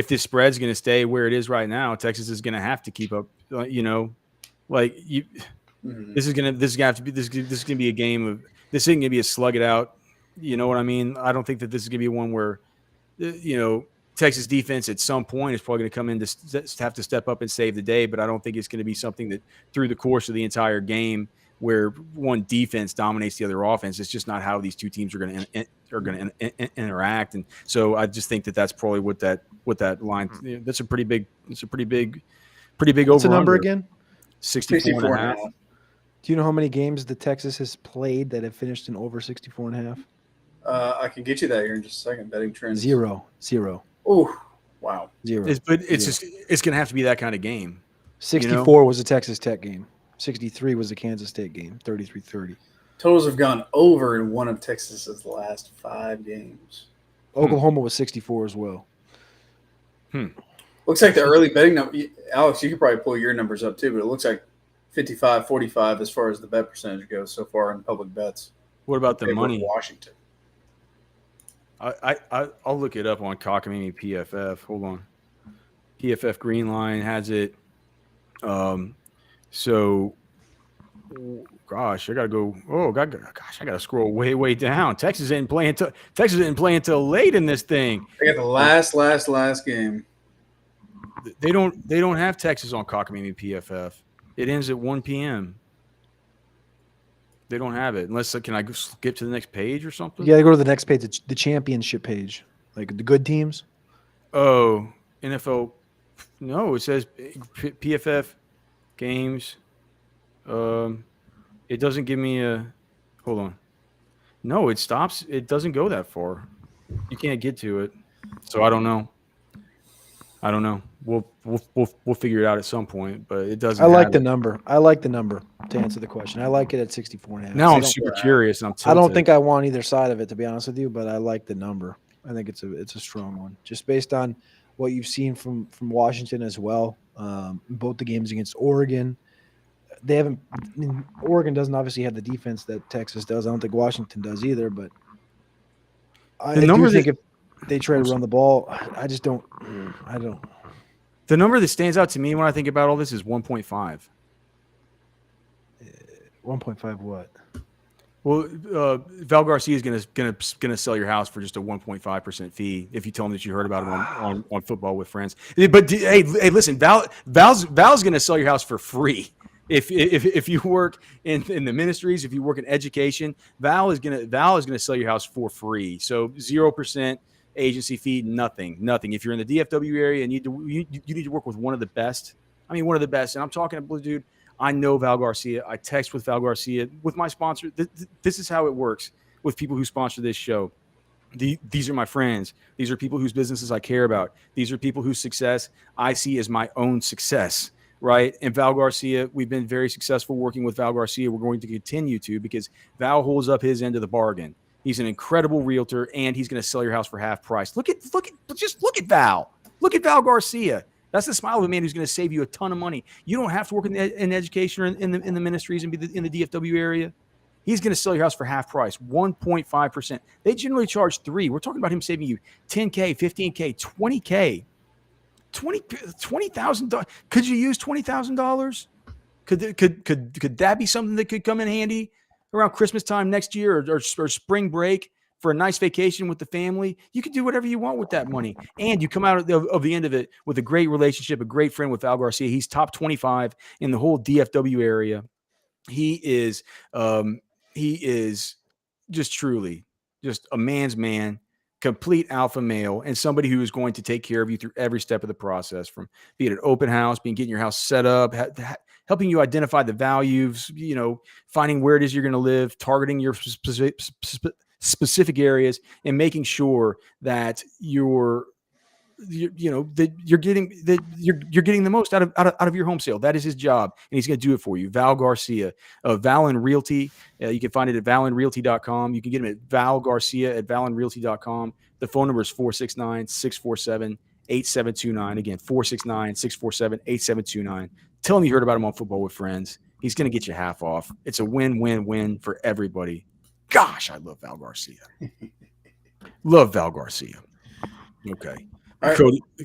this spread's going to stay where it is right now, Texas is going to have to keep up. This is going to have to be this is going to be a game of this isn't going to be a slug it out. You know what I mean? I don't think that this is going to be one where Texas defense at some point is probably going to come in to have to step up and save the day, but I don't think it's going to be something that through the course of the entire game where one defense dominates the other offense. It's just not how these two teams are going to interact, and so I just think that that's probably what that line. That's a pretty big over. What's the number again? 64.5. Do you know how many games the Texas has played that have finished in over 64.5? I can get you that here in just a second. Betting trends. Zero. Oh, wow. Zero. It's going to have to be that kind of game. 64 was a Texas Tech game. 63 was a Kansas State game. 33-30. Totals have gone over in one of Texas's last 5 games. Oklahoma was 64 as well. Looks like the early betting number. Alex, you could probably pull your numbers up too, but it looks like 55-45 as far as the bet percentage goes so far in public bets. What about the money? Washington. I'll look it up on Cockamamie PFF. Hold on. PFF Green Line has it. So, gosh, I gotta go. Oh, gosh, I gotta scroll way down. Texas didn't play until late in this thing. They got the last game. They don't have Texas on Cockamamie PFF. It ends at 1 p.m. They don't have it unless can I skip to the next page or something? You got to go to the next page, the championship page, like the good teams. Oh, NFL. No, it says PFF games. It doesn't give me a. Hold on. No, it stops. It doesn't go that far. You can't get to it. So I don't know. We'll figure it out at some point, but it doesn't. I like the number to answer the question. I like it at 64.5. Now I'm super curious. And I'm tilted. I don't think I want either side of it, to be honest with you, but I like the number. I think it's a strong one, just based on what you've seen from Washington as well. Both the games against Oregon, they haven't. I mean, Oregon doesn't obviously have the defense that Texas does. I don't think Washington does either, but I do think if they try to run the ball, I don't. The number that stands out to me when I think about all this is 1.5. 1.5 what? Well, Val Garcia is gonna sell your house for just a 1.5% fee if you tell him that you heard about him on Football with Friends. But hey, listen, Val's gonna sell your house for free. If you work in the ministries, if you work in education, Val is gonna sell your house for free. So 0% agency fee, nothing. If you're in the DFW area and you need to work with one of the best. I mean, one of the best. And I'm talking to dude. I know Val Garcia. I text with Val Garcia with my sponsor. This is how it works with people who sponsor this show. These are my friends. These are people whose businesses I care about. These are people whose success I see as my own success, right? And Val Garcia, we've been very successful working with Val Garcia. We're going to continue to because Val holds up his end of the bargain. He's an incredible realtor, and he's going to sell your house for half price. Look at Val. Look at Val Garcia. That's the smile of a man who's going to save you a ton of money. You don't have to work in education or in the ministries and be in the DFW area. He's going to sell your house for half price, 1.5%. They generally charge 3%. We're talking about him saving you $10K, $15K, $20K, $20,000. Could you use $20,000? Could that be something that could come in handy around Christmas time next year or spring break for a nice vacation with the family? You can do whatever you want with that money. And you come out of the end of it with a great relationship, a great friend with Val Garcia. He's top 25 in the whole DFW area. He is just truly just a man's man, complete alpha male, and somebody who is going to take care of you through every step of the process, from being an open house, getting your house set up, helping you identify the values, finding where it is you're going to live, targeting your specific areas, and making sure that you're getting the most out of your home sale. That is his job, and he's going to do it for you. Val Garcia of Valen Realty. You can find it at valenrealty.com. You can get him at Val Garcia at valenrealty.com. The phone number is 469-647-8729. Again, 469-647-8729. Tell him you heard about him on Football with Friends. He's going to get you half off. It's a win-win-win for everybody. Gosh, I love Val Garcia. Love Val Garcia. Okay. All right.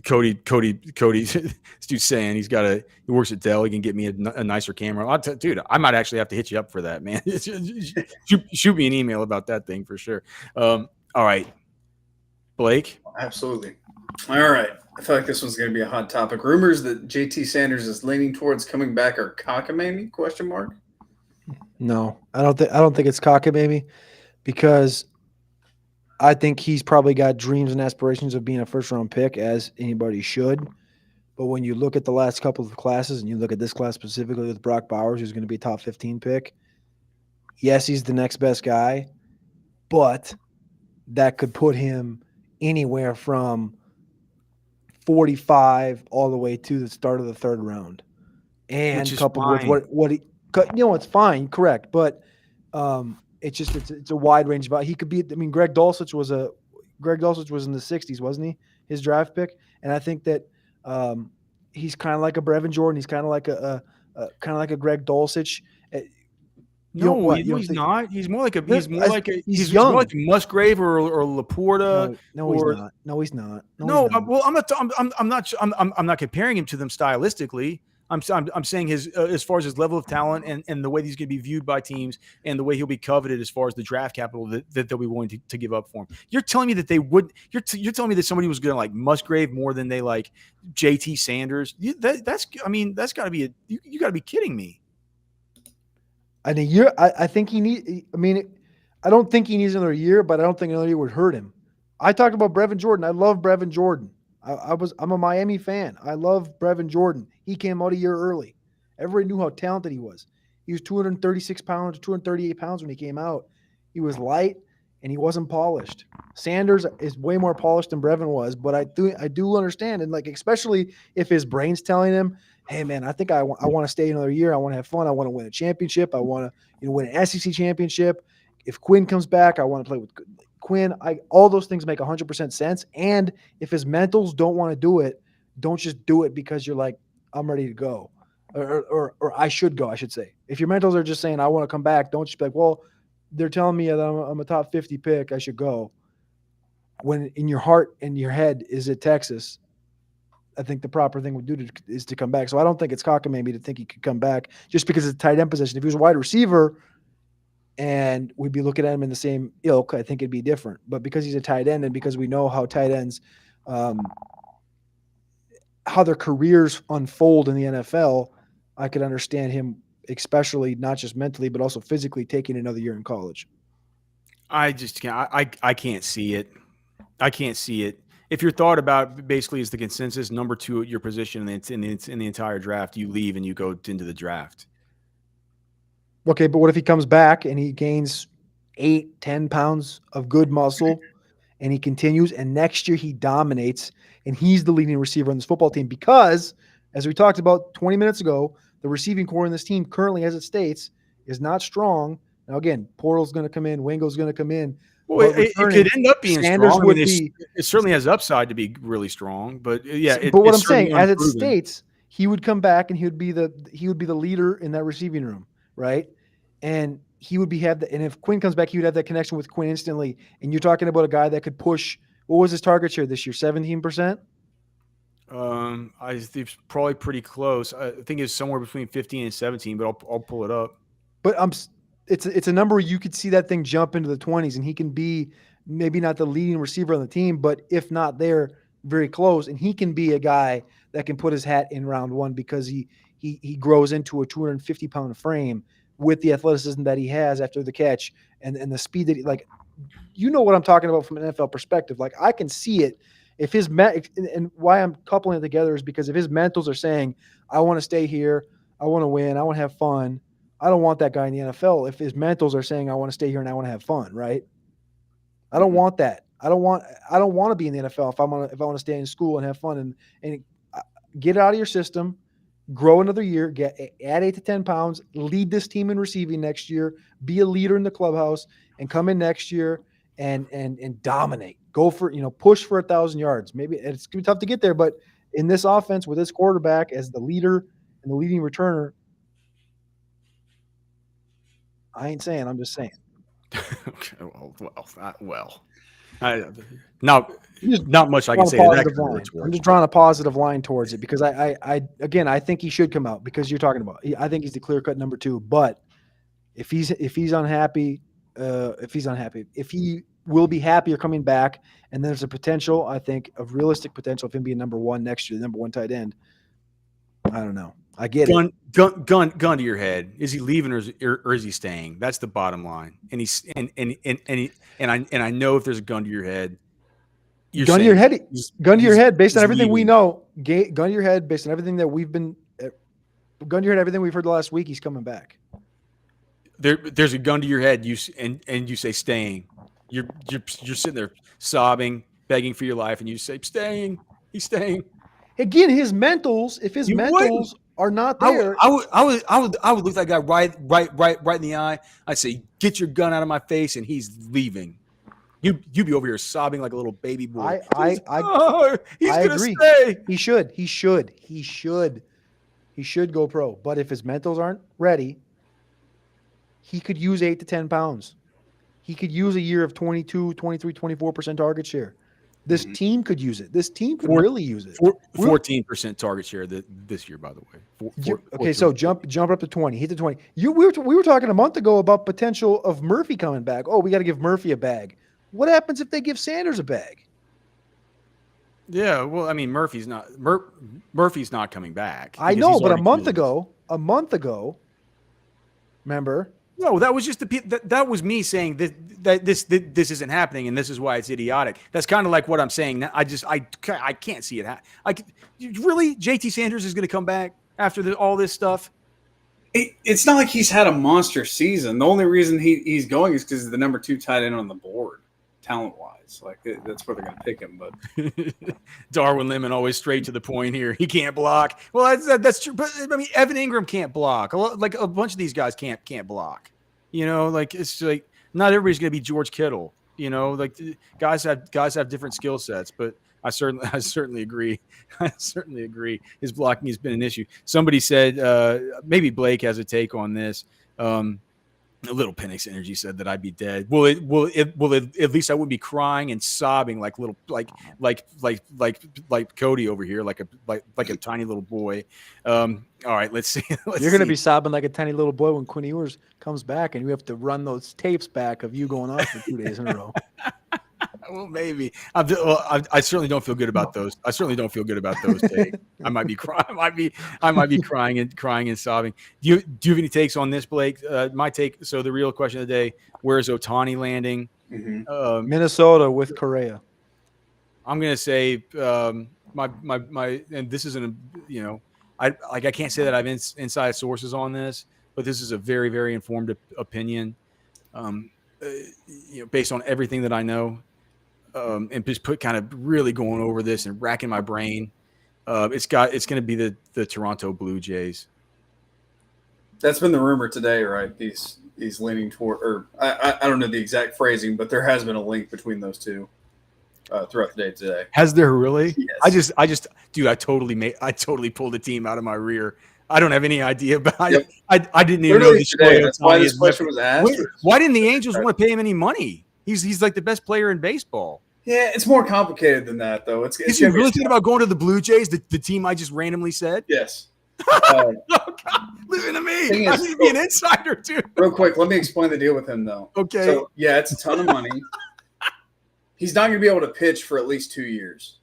Cody. This dude's saying he works at Dell. He can get me a nicer camera. Dude, I might actually have to hit you up for that, man. Shoot me an email about that thing for sure. All right, Blake. Absolutely. All right. I feel like this one's going to be a hot topic. Rumors that JT Sanders is leaning towards coming back are cockamamie? ? No, I don't think it's cockamamie, because I think he's probably got dreams and aspirations of being a first-round pick, as anybody should. But when you look at the last couple of classes, and you look at this class specifically with Brock Bowers, who's going to be a top 15 pick, yes, he's the next best guy, but that could put him anywhere from 45 all the way to the start of the third round. And coupled with what he, it's fine, correct. But it's a wide range. He could be, Greg Dulcich was in the 60s, wasn't he? His draft pick. And I think that he's kind of like a Brevin Jordan. He's kind of like a Greg Dulcich. He's not. He's more like a he's young. More like Musgrave or Laporta. No, he's not. No, he's not. Well, I'm not comparing him to them stylistically. I'm saying his as far as his level of talent and the way he's going to be viewed by teams and the way he'll be coveted as far as the draft capital that they'll be willing to give up for him. You're telling me that they would. You're telling me that somebody was going to like Musgrave more than they like JT Sanders. That's got to be you got to be kidding me. In a year, I think he need. I don't think he needs another year, but I don't think another year would hurt him. I talked about Brevin Jordan. I love Brevin Jordan. I'm a Miami fan. I love Brevin Jordan. He came out a year early. Everybody knew how talented he was. He was 236 pounds, 238 pounds when he came out. He was light and he wasn't polished. Sanders is way more polished than Brevin was, but I do understand, and especially if his brain's telling him, hey man, I think I want to stay another year. I want to have fun. I want to win a championship. I want to win an SEC championship. If Quinn comes back, I want to play with Quinn. All those things make 100% sense. And if his mentals don't want to do it, don't just do it because you're like, I'm ready to go, or I should go, I should say. If your mentals are just saying, I want to come back, don't just be like, well, they're telling me that I'm a top 50 pick, I should go. When in your heart and your head is at Texas, I think the proper thing would do is to come back. So I don't think it's cockamamie to think he could come back just because it's a tight end position. If he was a wide receiver and we'd be looking at him in the same ilk, I think it'd be different. But because he's a tight end and because we know how tight ends, how their careers unfold in the NFL, I could understand him, especially not just mentally, but also physically taking another year in college. I just can't. I can't see it. I can't see it. If your thought about basically is the consensus number 2 at your position in the entire draft, you leave and you go into the draft. Okay, but what if he comes back and he gains 8-10 pounds of good muscle and he continues, and next year he dominates and he's the leading receiver on this football team? Because, as we talked about 20 minutes ago, the receiving core in this team currently, as it states, is not strong. Now, again, Portal's going to come in, Wingo's going to come in. Well, it could end up being Sanders strong. It certainly has upside to be really strong, but yeah. But what I'm saying, as it states, he would come back and he would be the leader in that receiving room, right? And he would and if Quinn comes back, he would have that connection with Quinn instantly. And you're talking about a guy that could push. What was his target share this year? 17%. I think it's probably pretty close. I think it's somewhere between 15 and 17, but I'll pull it up. But it's a number where you could see that thing jump into the 20s, and he can be maybe not the leading receiver on the team, but if not there, very close. And he can be a guy that can put his hat in round 1 because he grows into a 250-pound frame with the athleticism that he has after the catch and the speed that what I'm talking about from an NFL perspective. Like, I can see it. If his and why I'm coupling it together is because if his mentals are saying, I want to stay here, I want to win, I want to have fun, I don't want that guy in the NFL. If his mentals are saying, I want to stay here and I want to have fun, right? I don't want that. I don't want to be in the NFL if I want to stay in school and have fun and get it out of your system, grow another year, add 8 to 10 pounds, lead this team in receiving next year, be a leader in the clubhouse, and come in next year and dominate. Go for, push for 1,000 yards. Maybe it's going to be tough to get there, but in this offense with this quarterback as the leader and the leading returner, I ain't saying. I'm just saying. Okay, not much I can say to that kind of I'm retort. just drawing a positive line towards it because I think he should come out because you're talking about. I think he's the clear cut number 2. But if he's unhappy, if he will be happier coming back, and there's a potential, I think, of realistic potential of him being number 1 next year, the number 1 tight end. I don't know. I get it. Gun to your head. Is he leaving or is he staying? That's the bottom line. And he's and I know if there's a gun to your head, Gun to your head based on everything we leaving. know. Gun to your head based on everything that we've been. Gun to your head, everything we've heard the last week. He's coming back. There's a gun to your head. You say staying. You're sitting there sobbing, begging for your life, and you say staying. He's staying. Again, his mentals. If his mentals are not there, I would look that guy right in the eye. I'd say, "Get your gun out of my face," and he's leaving. You'd be over here sobbing like a little baby boy. I gonna agree. stay. He should go pro. But if his mentals aren't ready, he could use 8 to 10 pounds. He could use a year of 22, 23, 24% target share. This team could use it. This team could really use it. 14% target share this year, by the way. Okay, so jump up to 20. Hit the 20. We were talking a month ago about potential of Murphy coming back. Oh, we got to give Murphy a bag. What happens if they give Sanders a bag? Yeah, well, I mean, Murphy's not coming back. I know, but a month ago, remember? No, that was just that was me saying that this isn't happening, and this is why it's idiotic. That's kind of like what I'm saying. I can't see it. Really, JT Sanders is going to come back after all this stuff? It's not like he's had a monster season. The only reason he's going is because he's the number 2 tight end on the board, talent-wise. Like that's where they're going to pick him. But Darwin Lemon always straight to the point here. He can't block. Well, that's true. But I mean, Evan Ingram can't block. Like a bunch of these guys can't block. You know, like it's like not everybody's going to be George Kittle. You know, like guys have different skill sets. But I certainly agree. I certainly agree. His blocking has been an issue. Somebody said maybe Blake has a take on this. A little Penix energy said that I'd be dead. Well, at least I wouldn't be crying and sobbing like Cody over here, like a tiny little boy. All right, let's see. You're going to be sobbing like a tiny little boy when Quinn Ewers comes back, and you have to run those tapes back of you going off for 2 days in a row. Well, maybe. I certainly don't feel good about those. I certainly don't feel good about those takes. I might be crying. I might be crying and sobbing. Do you have any takes on this, Blake? My take. So the real question of the day: where's Otani landing? Minnesota with Correa. I'm gonna say my and this isn't I can't say that I've inside sources on this, but this is a very, very informed opinion. Based on everything that I know. And just kind of really going over this and racking my brain. It's going to be the Toronto Blue Jays. That's been the rumor today, right? He's leaning toward, or I don't know the exact phrasing, but there has been a link between those two throughout the day today. Has there really? Yes. I just, dude, I totally pulled the team out of my rear. I don't have any idea, but I didn't even know this. That's why this question was asked. Why didn't the Angels want to pay him any money? He's like the best player in baseball. Yeah, it's more complicated than that, though. Is he really thinking about going to the Blue Jays, the team I just randomly said? Yes. Oh, God. Listen to me. I need to be an insider, too. Real quick, let me explain the deal with him, though. Okay. So, yeah, it's a ton of money. He's not going to be able to pitch for at least 2 years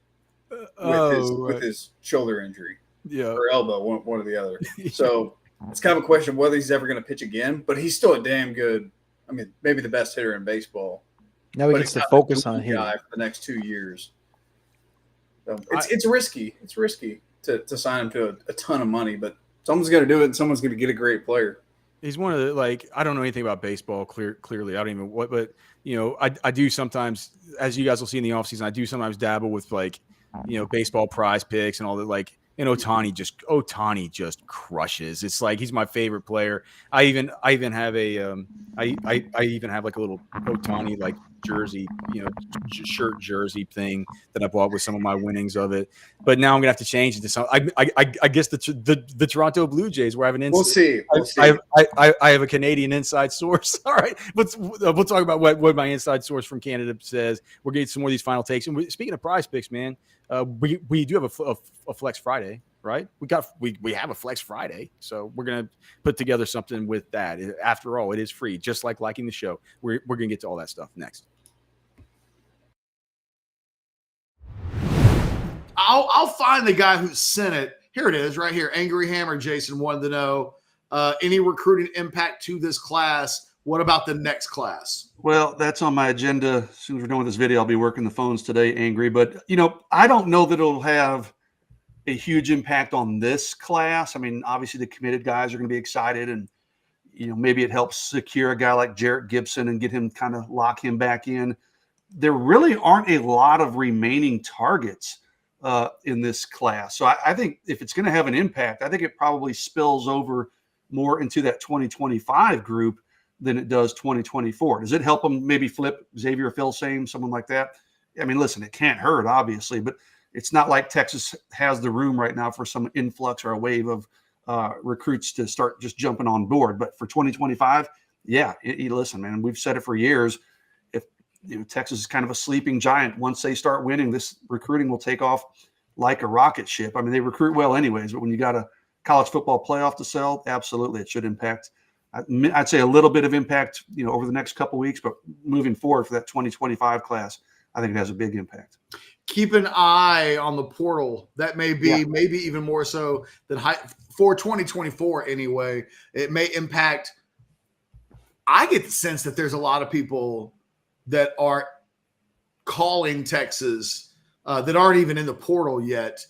with his shoulder injury. Yeah. Or elbow, one or the other. So it's kind of a question of whether he's ever going to pitch again, but he's still a damn good, I mean, maybe the best hitter in baseball. Now he gets to focus on him for the next 2 years. So it's risky. It's risky to sign him to a ton of money, but someone's going to do it, and someone's going to get a great player. He's one of the I don't know anything about baseball. Clearly, I don't even but I do sometimes, as you guys will see in the offseason, I do sometimes dabble with baseball prize picks and all that. And Otani just crushes. It's like he's my favorite player. I even have a I even have like a little Otani like jersey, shirt jersey thing that I bought with some of my winnings of it. But now I'm gonna have to change it to some. I guess the Toronto Blue Jays, where I have an We'll see. I have a Canadian inside source. All right, we'll talk about what my inside source from Canada says. We're getting some more of these final takes. And speaking of prize picks, man, we do have a Flex Friday, right? We have a Flex Friday, so we're gonna put together something with that. After all, it is free, just like liking the show. We're gonna get to all that stuff next. I'll find the guy who sent it. Here it is, right here. Angry Hammer Jason wanted to know any recruiting impact to this class. What about the next class? Well, that's on my agenda. As soon as we're done with this video, I'll be working the phones today, Angry. But, I don't know that it'll have a huge impact on this class. I mean, obviously the committed guys are going to be excited, and, maybe it helps secure a guy like Jarrett Gibson and get him kind of lock him back in. There really aren't a lot of remaining targets in this class. So I think if it's going to have an impact, I think it probably spills over more into that 2025 group than it does 2024. Does it help them maybe flip Xavier Filsaime, someone like that? I mean, listen, it can't hurt, obviously, but it's not like Texas has the room right now for some influx or a wave of recruits to start just jumping on board. But for 2025, yeah, listen, man, we've said it for years. If Texas is kind of a sleeping giant, once they start winning, this recruiting will take off like a rocket ship. I mean, they recruit well anyways, but when you got a college football playoff to sell, absolutely, it should impact. I'd say a little bit of impact, over the next couple of weeks, but moving forward for that 2025 class, I think it has a big impact. Keep an eye on the portal. That may be maybe even more so than for 2024 anyway. It may impact. I get the sense that there's a lot of people that are calling Texas that aren't even in the portal yet.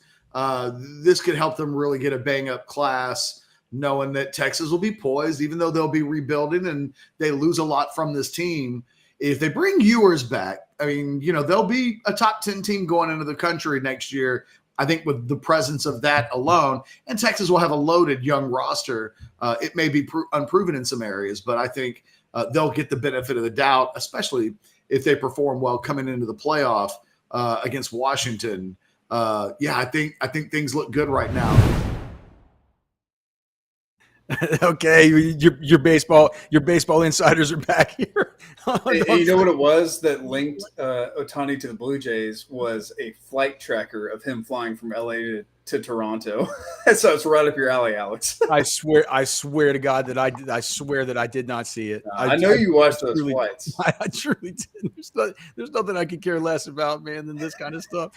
This could help them really get a bang-up class, knowing that Texas will be poised, even though they'll be rebuilding and they lose a lot from this team. If they bring Ewers back, I mean, they'll be a top 10 team going into the country next year, I think, with the presence of that alone. And Texas will have a loaded young roster. It may be unproven in some areas, but I think they'll get the benefit of the doubt, especially if they perform well coming into the playoff against Washington. I think things look good right now. Okay, your baseball insiders are back here. You know what it was that linked Otani to the Blue Jays was a flight tracker of him flying from LA to Toronto. So it's right up your alley, Alex. I swear to God that I swear that I did not see it. I know you watched those flights. I truly did. There's nothing I could care less about, man, than this kind of stuff.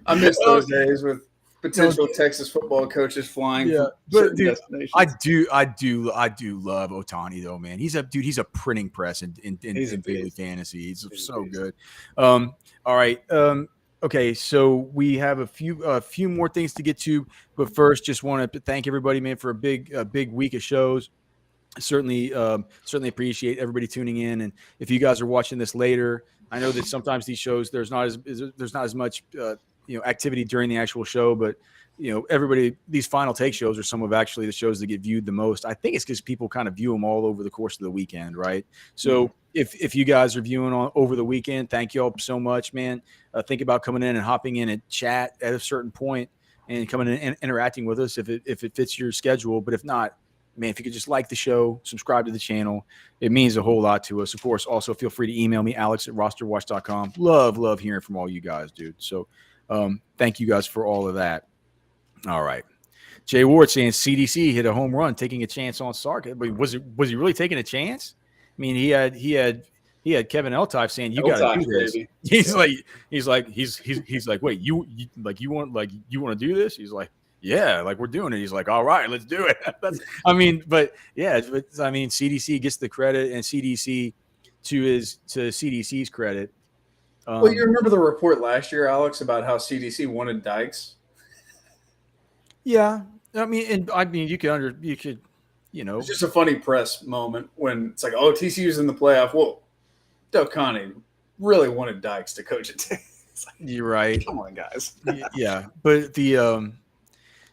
I miss those days with potential Texas football coaches flying from certain destinations. I do love Otani though, man. He's a printing press in daily fantasy. He's so good. All right. Okay, so we have a few more things to get to, but first, just want to thank everybody, man, for a big week of shows. Certainly appreciate everybody tuning in, and if you guys are watching this later, I know that sometimes these shows there's not as much activity during the actual show, but everybody, these final take shows are some of actually the shows that get viewed the most. I think it's because people kind of view them all over the course of the weekend, right? So if you guys are viewing over the weekend, thank you all so much, man. Think about coming in and hopping in and chat at a certain point and coming in and interacting with us if it fits your schedule. But if not, man, if you could just like the show, subscribe to the channel, it means a whole lot to us. Of course, also feel free to email me, alex@rosterwatch.com. Love hearing from all you guys, dude. So thank you guys for all of that. All right. Jay Ward saying CDC hit a home run, taking a chance on Sark. But was he really taking a chance? I mean, he had Kevin Eltife saying you got to do this. Baby. He's like, wait, you want to do this? He's like, yeah, like we're doing it. He's like, all right, let's do it. CDC gets the credit, and CDC to CDC's credit. Well, you remember the report last year, Alex, about how CDC wanted Dykes? Yeah, you could. It's just a funny press moment when it's like, oh, TCU's in the playoff. Well, Del Conte really wanted Dykes to coach it. You're right. Come on, guys. Yeah, but the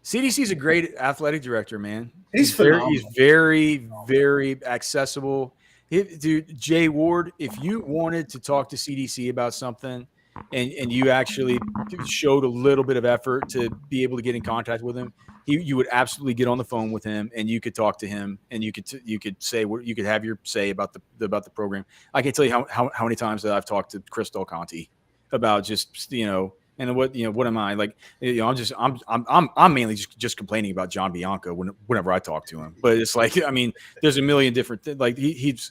CDC is a great athletic director, man. He's He's very, very accessible. Dude, Jay Ward, if you wanted to talk to CDC about something and you actually showed a little bit of effort to be able to get in contact with him, you would absolutely get on the phone with him and you could talk to him and you could say what you could have your say about the program. I can't tell you how many times that I've talked to Chris Del Conte about just, and what am I like? I'm mainly just complaining about John Bianco whenever I talk to him. But it's like, I mean, there's a million different like he's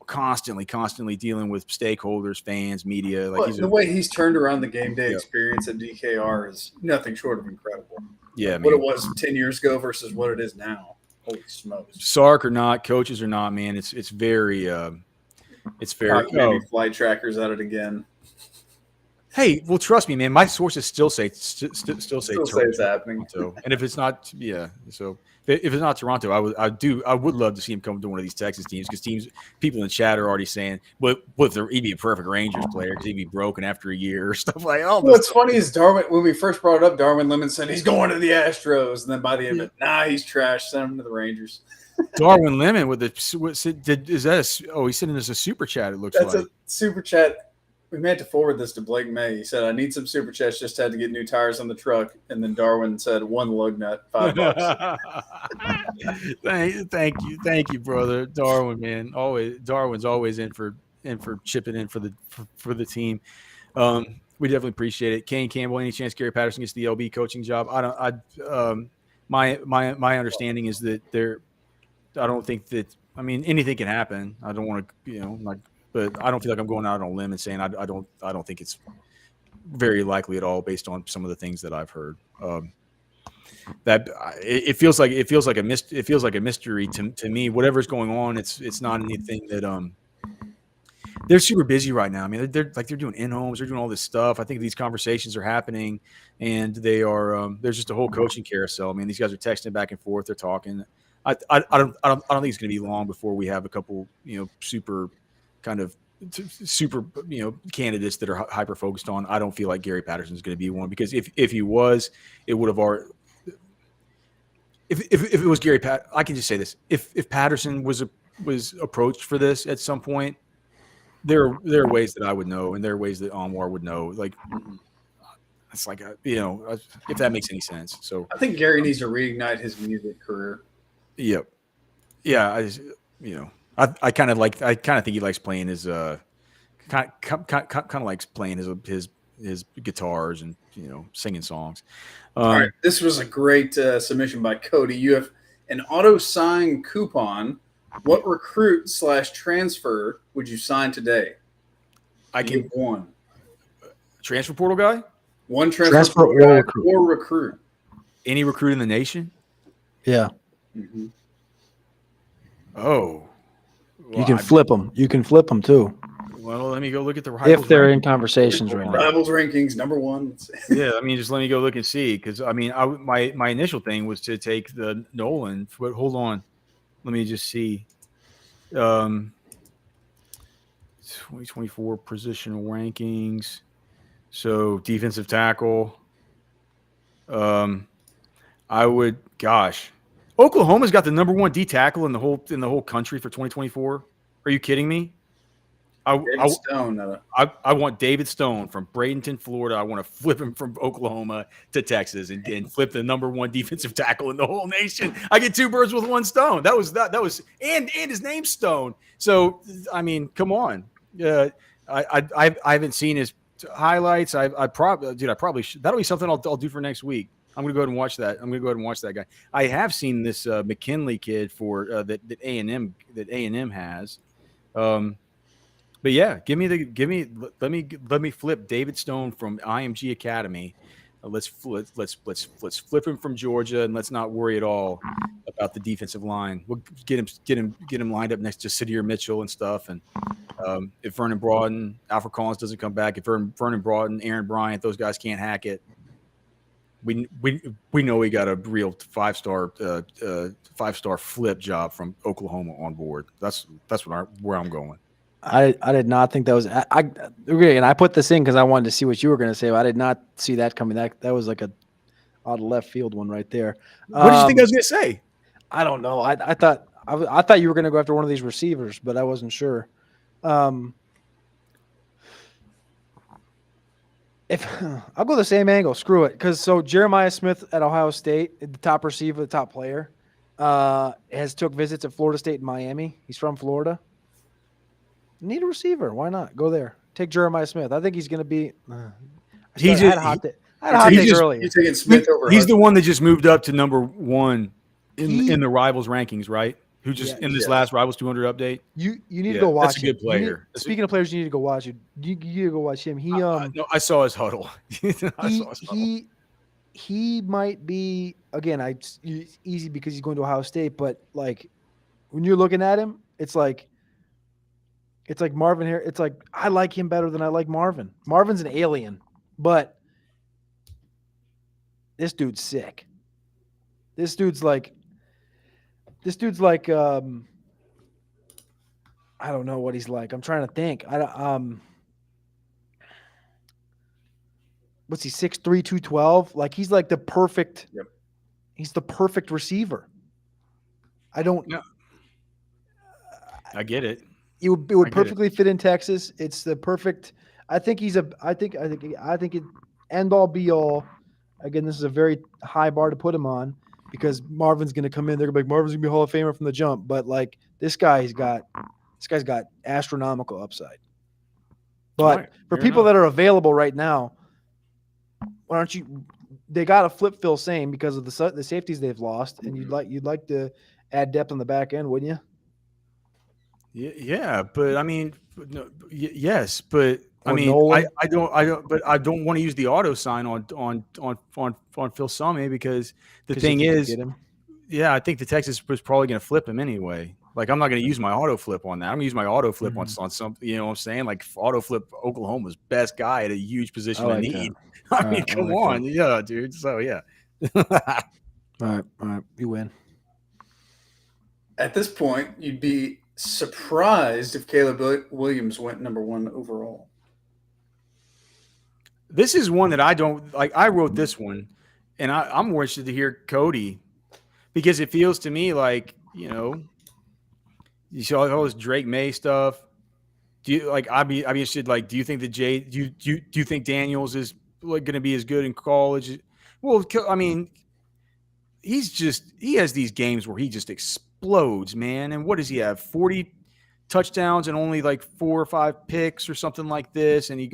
constantly dealing with stakeholders, fans, media. Like the way he's turned around the game day experience at DKR is nothing short of incredible. Yeah, what it was 10 years ago versus what it is now. Holy smokes! Sark or not, coaches or not, man, it's very maybe flight trackers at it again. Hey, well, trust me, man. My sources still say it's happening. So, and if it's not, So if it's not Toronto, I would love to see him come to one of these Texas teams because people in the chat are already saying, "What he'd be a perfect Rangers player because he'd be broken after a year or stuff like." Oh, what's funny is Darwin. When we first brought it up, Darwin Lemon said he's going to the Astros, and then by the end of it, he's trash. Send him to the Rangers. Darwin Lemon with he's sending us a super chat. It looks that's a super chat. We meant to forward this to Blake May. He said, "I need some super chats. Just had to get new tires on the truck." And then Darwin said, "1 lug nut, $5." Thank you, brother. Darwin, man. Darwin's always in for chipping in for the team. We definitely appreciate it. Kane Campbell, any chance Gary Patterson gets the LB coaching job? My understanding is that I don't think that. I mean, anything can happen. I don't want to, but I don't feel like I'm going out on a limb and saying I don't think it's very likely at all based on some of the things that I've heard. That it feels like a mystery to me. Whatever's going on, it's not anything that they're super busy right now. I mean, they're doing in-homes, they're doing all this stuff. I think these conversations are happening, and they are. There's just a whole coaching carousel. I mean, these guys are texting back and forth. They're talking. I don't think it's going to be long before we have a couple, super candidates that are hyper focused on. I don't feel like Gary Patterson is going to be one because if he was, it would have already. If it was Gary I can just say this: if Patterson was approached for this at some point, there are ways that I would know, and there are ways that Anwar would know. Like it's like if that makes any sense. So I think Gary needs to reignite his music career. Yep. Yeah. I kind of think he likes playing his kind of likes playing his guitars and singing songs. All right, this was a great submission by Cody. You have an auto sign coupon. What recruit / transfer would you sign today? I can one transfer portal guy. One transfer portal guy or recruit. Any recruit in the nation. Yeah. Mm-hmm. Oh. Well, you can flip them. You can flip them too. Well, let me go look at the Rivals if they're in conversations right now. Rivals rankings #1. Yeah, I mean, just let me go look and see because I mean, my initial thing was to take the Nolan. But hold on, let me just see. 2024 positional rankings. So defensive tackle. I would. Gosh. Oklahoma's got the #1 D tackle in the whole country for 2024. Are you kidding me? I want David Stone from Bradenton, Florida. I want to flip him from Oklahoma to Texas and flip the #1 defensive tackle in the whole nation. I get 2 birds with 1 stone. That was and his name's Stone. So I mean, come on. I haven't seen his highlights. I probably should. That'll be something I'll do for next week. I'm gonna go ahead and watch that. Guy. I have seen this McKinley kid for that A&M has. But yeah, let me flip David Stone from IMG Academy. Let's flip him from Georgia, and let's not worry at all about the defensive line. We'll get him lined up next to Sadir Mitchell and stuff. And if Vernon Broughton, Alfred Collins doesn't come back, if Vernon Broughton, Aaron Bryant, those guys can't hack it. We know we got a real 5-star flip job from Oklahoma on board. That's where I'm going. I did not think that was I agree, and I put this in because I wanted to see what you were going to say. But I did not see that coming. That was like a out of left field one right there. What did you think I was going to say? I don't know. I thought you were going to go after one of these receivers, but I wasn't sure. If I'll go the same angle, screw it. Because so Jeremiah Smith at Ohio State, the top receiver, the top player, has took visits at Florida State and Miami. He's from Florida. Need a receiver? Why not go there? Take Jeremiah Smith. I think he's going to be. I had a hot take earlier. You're taking Smith over. He's the one that just moved up to number 1 in the Rivals rankings, right? Who just in this last Rivals 200 update. You need to go watch. That's a good player. Speaking of players, you need to go watch it. You need to go watch him. No, I saw his huddle. He might be again. It's easy because he's going to Ohio State, but like when you're looking at him, it's like Marvin here. It's like I like him better than I like Marvin. Marvin's an alien, but this dude's sick. This dude's like I don't know what he's like. I'm trying to think. What's he 6'3", 212? Like he's like the perfect. Yep. He's the perfect receiver. I don't. No. I get it. It would perfectly fit in Texas. It's the perfect. I think it end all be all. Again, this is a very high bar to put him on because Marvin's going to come in. They're going to be like Marvin's going to be Hall of Famer from the jump. But like this guy's got astronomical upside. But right, for people that are available right now, why don't you? They got a flip fill same because of the safeties they've lost, and you'd like to add depth on the back end, wouldn't you? Yeah, but I mean, yes, but Or I mean, Nolan. I don't want to use the auto sign on Phil Summey because the thing is, I think the Texas was probably going to flip him anyway. Like I'm not going to use my auto flip on that. I'm going to use my auto flip on some. You know what I'm saying? Like auto flip Oklahoma's best guy at a huge position of need. I mean, come on, yeah, dude. So yeah. All right, you win. At this point, you'd be surprised if Caleb Williams went number 1 overall. This is one that I don't like. I wrote this one, and I'm more interested to hear Cody because it feels to me like you saw all this Drake May stuff. Do you like? I'd be interested. Like, do you think that do you think Daniels is like going to be as good in college? Well, I mean, he has these games where he just explodes, man. And what does he have? 40 touchdowns and only like 4 or 5 picks or something like this, and he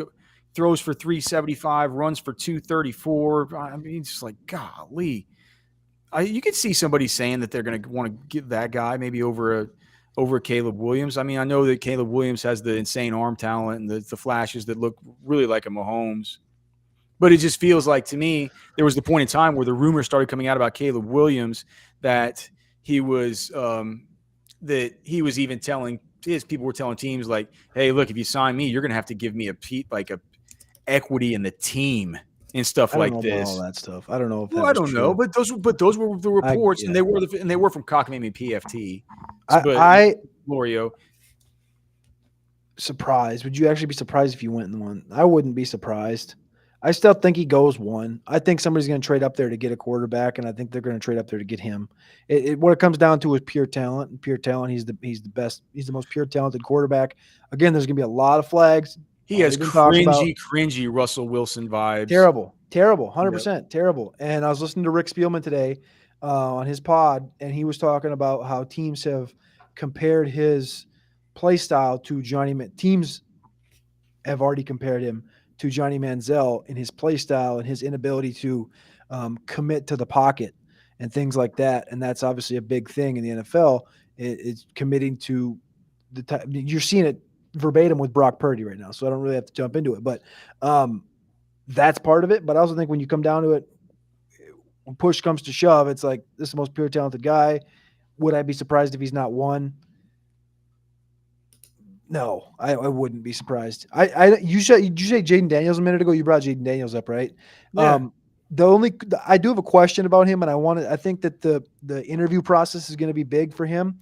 throws for 375, runs for 234. I mean, it's just like golly. You could see somebody saying that they're going to want to give that guy maybe over Caleb Williams. I mean, I know that Caleb Williams has the insane arm talent and the flashes that look really like a Mahomes. But it just feels like to me there was the point in time where the rumors started coming out about Caleb Williams that he was even telling his people were telling teams like, hey, look, if you sign me, you're going to have to give me a equity in the team and stuff like this. All that stuff. I don't know. I don't know, but those were the reports, and they were from Cockamamie PFT. Florio. Surprised? Would you actually be surprised if you went in one? I wouldn't be surprised. I still think he goes 1. I think somebody's going to trade up there to get a quarterback, and I think they're going to trade up there to get him. What it comes down to is pure talent. And pure talent, he's the best. He's the most pure talented quarterback. Again, there's going to be a lot of flags. He has cringy Russell Wilson vibes. Terrible, 100% terrible. And I was listening to Rick Spielman today on his pod, and he was talking about how teams have compared his play style to teams have already compared him to Johnny Manziel in his play style and his inability to commit to the pocket and things like that. And that's obviously a big thing in the NFL. It's committing to you're seeing it verbatim with Brock Purdy right now. So I don't really have to jump into it, but that's part of it. But I also think when you come down to it, when push comes to shove, it's like, this is the most pure talented guy. Would I be surprised if he's not 1? No, I wouldn't be surprised. You say Jaden Daniels a minute ago. You brought Jaden Daniels up, right? Yeah. I do have a question about him, and I think that the interview process is going to be big for him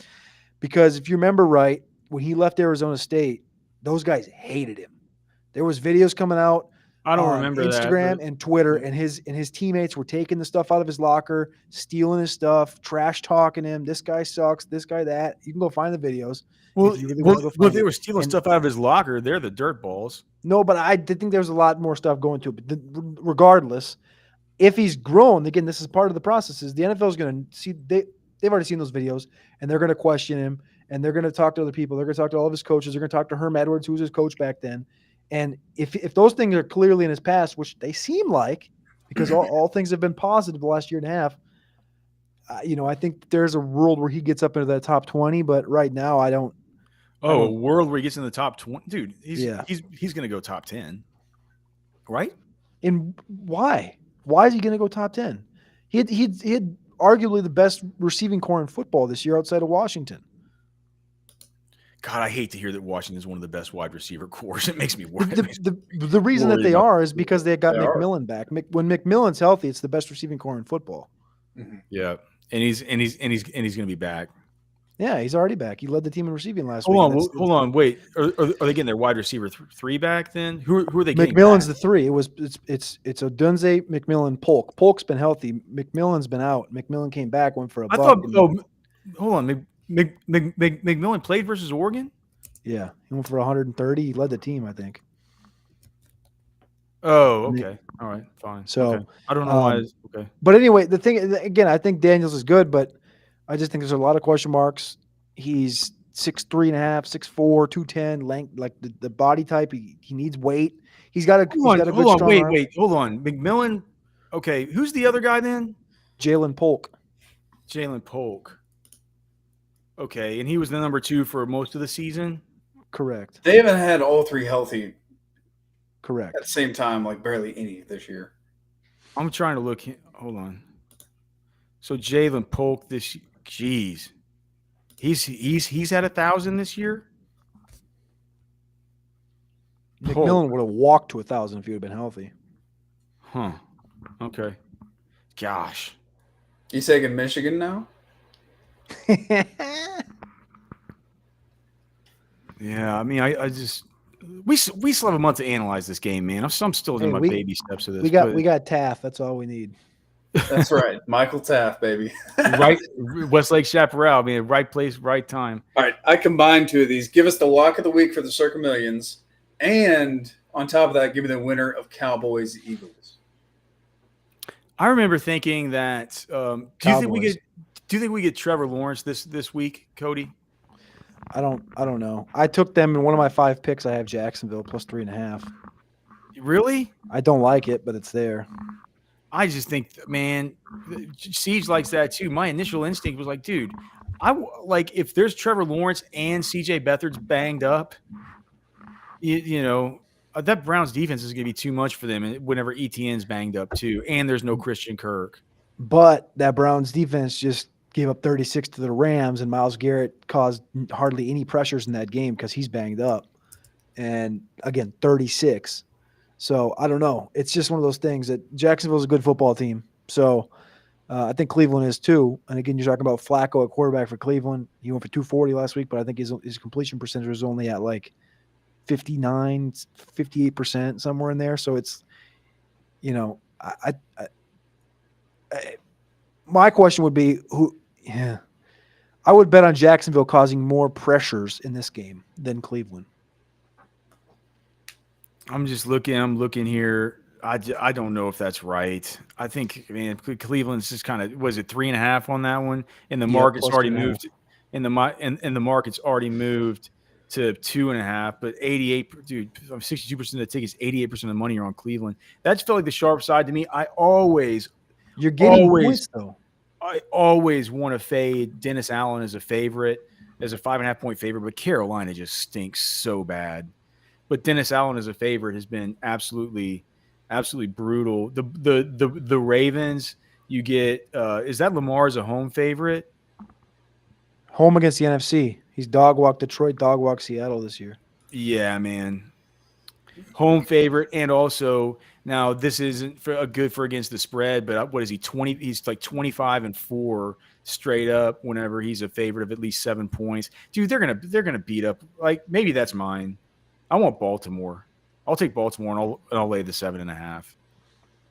because if you remember right, when he left Arizona State, Those guys hated him. There was videos coming out I don't on remember Instagram that. and Twitter, and his teammates were taking the stuff out of his locker, stealing his stuff, trash talking him. This guy sucks. This guy that. You can go find the videos. Well, if you really want to go if find they it. were stealing And- stuff out of his locker, they're the dirt balls. No, but I did think there's a lot more stuff going to it. But regardless, if he's grown, again, this is part of the process. Is the NFL is going to see they've already seen those videos, and they're going to question him, and they're going to talk to other people. They're going to talk to all of his coaches. They're going to talk to Herm Edwards, who was his coach back then. And if those things are clearly in his past, which they seem like, because all things have been positive the last year and a half, I think there's a world where he gets up into that top 20. But right now, I don't. Oh, a world where he gets in the top 20, dude. He's going to go top 10, right? And why? Why is he going to go top 10? He had arguably the best receiving core in football this year outside of Washington. God, I hate to hear that Washington is one of the best wide receiver cores. It makes me worry. The reason that they are is because they got McMillan back. When McMillan's healthy, it's the best receiving core in football. Yeah, and he's going to be back. Yeah, he's already back. He led the team in receiving last week. Hold on, wait. Are they getting their wide receiver 3 back then? Who are they getting? McMillan's back? the 3. It's Odunze, McMillan, Polk. Polk's been healthy. McMillan's been out. McMillan came back, went for a buck. Hold on. McMillan played versus Oregon? Yeah, he went for 130. He led the team, I think. Oh, okay. All right, fine. So okay. I don't know why. Okay. But anyway, the thing again, I think Daniels is good, but I just think there's a lot of question marks. He's 6'3.5", 6'4", 210 length, like the body type. He needs weight. He's got a good strong arm. Wait, hold on. McMillan. Okay, who's the other guy then? Jaylen Polk. Jaylen Polk. Okay, and he was the number 2 for most of the season. Correct. They haven't had all 3 healthy Correct. at the same time, like barely any this year. I'm trying to look. Hold on. So Jaylen Polk geez, he's had 1,000 this year. McMillan would have walked to 1,000 if he would have been healthy. Huh. Okay. Gosh. You taking Michigan now? Yeah, I mean, I just we still have a month to analyze this game, man. I'm still in my baby steps of this. We got Taft. That's all we need. That's right, Michael Taft, baby. Right, Westlake Chaparral. I mean, right place, right time. All right, I combined 2 of these. Give us the lock of the week for the Circa Millions, and on top of that, give me the winner of Cowboys Eagles. I remember thinking that. Do you think we get Trevor Lawrence this week, Cody? I don't know. I took them in one of my 5 picks. I have Jacksonville plus 3.5. Really? I don't like it, but it's there. I just think, man, Siege likes that too. My initial instinct was like, dude, if there's Trevor Lawrence and CJ Beathard's banged up, that Browns defense is going to be too much for them. And whenever ETN's banged up too, and there's no Christian Kirk. But that Browns defense just gave up 36 to the Rams, and Myles Garrett caused hardly any pressures in that game because he's banged up. And again, 36. So I don't know. It's just one of those things that Jacksonville's a good football team. So I think Cleveland is too. And again, you're talking about Flacco at quarterback for Cleveland. He went for 240 last week, but I think his completion percentage was only at like 59, 58%, somewhere in there. So it's, my question would be I would bet on Jacksonville causing more pressures in this game than Cleveland. I'm looking here. I don't know if that's right. I think, man, Cleveland's just kind of, was it 3.5 on that one? And the market's already moved. And the market's already moved to 2.5. But 68, dude, 62% of the tickets, 88% of the money are on Cleveland. That's felt like the sharp side to me. You're getting points though. I always want to fade Dennis Allen as a favorite, as a 5.5 point favorite, but Carolina just stinks so bad. But Dennis Allen as a favorite has been absolutely brutal. The Ravens, you get is that Lamar as a home favorite? Home against the NFC. He's dog walked Detroit, dog walked Seattle this year. Yeah, man. Home favorite, and also now this isn't good for against the spread, but what is he, 20? He's like 25-4 straight up whenever he's a favorite of at least 7 points. Dude, they're gonna beat up. Like, maybe that's mine. I want Baltimore. I'll take Baltimore and I'll lay the 7.5.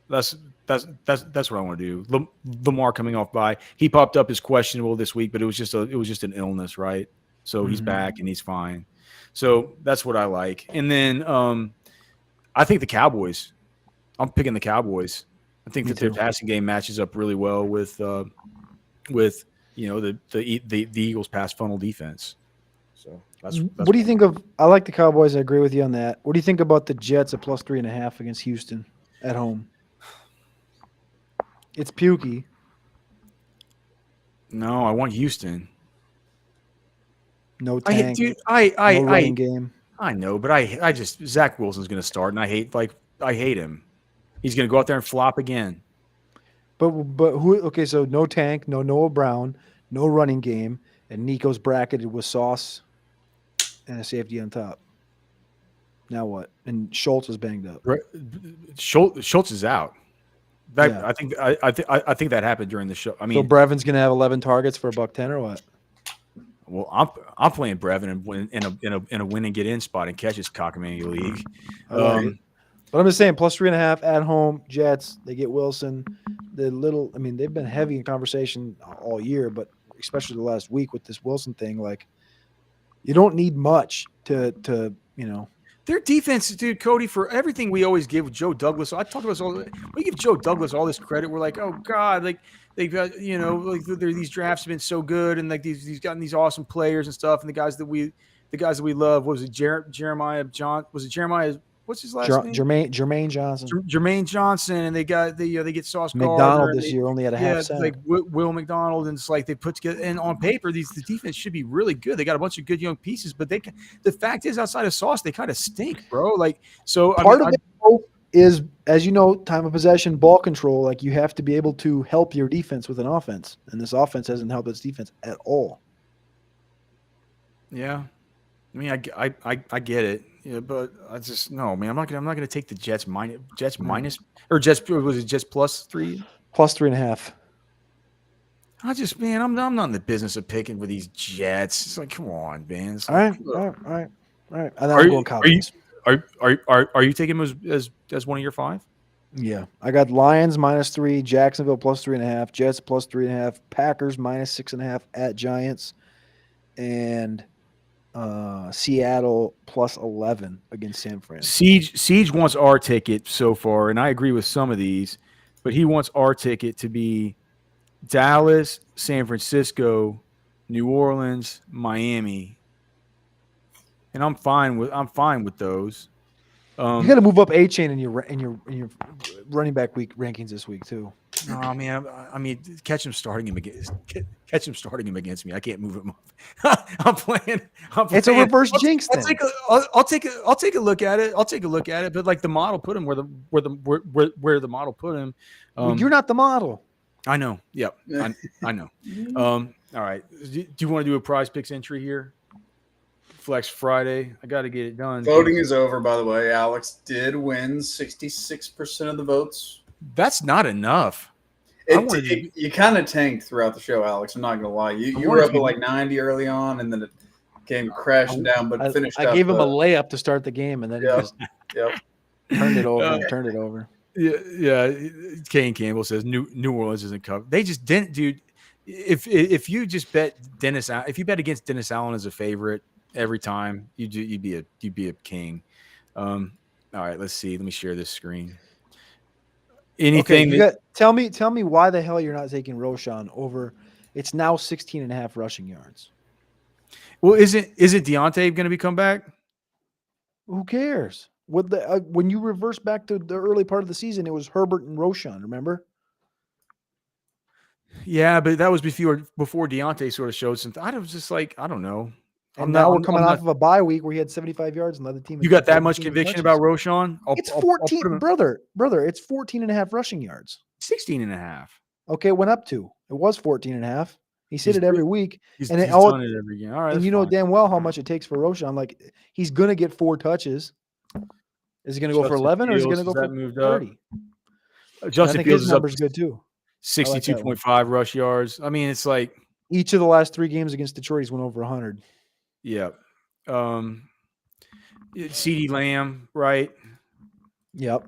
That's what I want to do. Lamar coming off bye. He popped up as questionable this week, but it was just an illness, right? So he's back and he's fine. So that's what I like. And then I think the Cowboys. I'm picking the Cowboys. I think that their passing game matches up really well with the Eagles' pass funnel defense. So that's what do you think of? I like the Cowboys. I agree with you on that. What do you think about the Jets at plus 3.5 against Houston at home? It's pukey. No, I want Houston. No tank. No running game. I know, but I just Zach Wilson's going to start, and I hate him. He's going to go out there and flop again. But who? Okay, so no tank, no Noah Brown, no running game, and Nico's bracketed with Sauce and a safety on top. Now what? And Schultz is banged up. Schultz is out. Yeah. I think that happened during the show. I mean, so Brevin's gonna have 11 targets for $110 or what? Well, I'm playing Brevin in a win and get in spot and catches Cockamamie League. But I'm just saying, plus 3.5 at home. Jets, they get Wilson. They've been heavy in conversation all year, but especially the last week with this Wilson thing. Like, you don't need much to Their defense, dude, Cody, for everything we always give Joe Douglas. I talk about this all. We give Joe Douglas all this credit. We're like, oh God, like they've got, these drafts have been so good, and like he's gotten these awesome players and stuff, and the guys that we love. What was it, Jeremiah John? Was it Jeremiah? What's his last name? Jermaine Johnson. Jermaine Johnson, and they get Sauce McDonald Gardner, this year only at a half cent. Like Will McDonald, and it's like they put together. And on paper, the defense should be really good. They got a bunch of good young pieces, but the fact is, outside of Sauce, they kind of stink, bro. Like, so part of it is, as you know, time of possession, ball control. Like, you have to be able to help your defense with an offense, and this offense hasn't helped its defense at all. Yeah, I mean, I get it. Yeah, but I just no, man. I'm not gonna take the Jets minus or Jets plus 3? Plus 3.5. I'm not in the business of picking with these Jets. It's like, come on, man. All right. And then I'm going Cowboys. Are you taking them as one of your 5? Yeah, I got Lions minus 3, Jacksonville plus 3.5, Jets plus 3.5, Packers minus 6.5 at Giants, and Seattle plus 11 against San Fran. Siege wants our ticket so far, and I agree with some of these, but he wants our ticket to be Dallas, San Francisco, New Orleans, Miami, and I'm fine with those. You got to move up A-chain in your running back week rankings this week too. No, man. I mean, catch him starting him against me. I can't move him up. I'm playing. It's a reverse jinx thing. I'll take a look at it. But like the model put him where the model put him. You're not the model. I know. Yep. I know. All right. Do you want to do a prize picks entry here? Flex Friday. I got to get it done. Voting is over, by the way. Alex did win 66% of the votes. That's not enough. You kind of tanked throughout the show, Alex. I'm not going to lie. You were up at like 90 early on, and then it came crashing down, but finished up. I gave him a layup to start the game, and then he just turned it over. Yeah. Kane Campbell says New Orleans isn't covered. They just didn't, dude. If you just bet if you bet against Dennis Allen as a favorite every time, you'd be a king. All right, let's see. Let me share this screen. Anything? Okay, tell me why the hell you're not taking Roschon over? It's now 16.5 rushing yards. Well, isn't Deontay going to be come back? Who cares? When you reverse back to the early part of the season, it was Herbert and Roschon. Remember? Yeah, but that was before Deontay sort of showed something. I was just like, I don't know. And now we're coming off of a bye week where he had 75 yards and led the team. You got that much conviction about Roschon? It's 14, brother. It's 14.5 rushing yards. 16.5. Okay, it went up to. It was 14.5. He said it every week. He's done it every game. All right, and you know damn well how much it takes for Roschon. Like, he's going to get 4 touches. Is he going to go for 11 or is he going to go for 30? Justin Fields his number's good too. 62.5 rush yards. I mean, it's like each of the last 3 games against Detroit, he's went over 100. Yeah. CeeDee Lamb, right? Yep.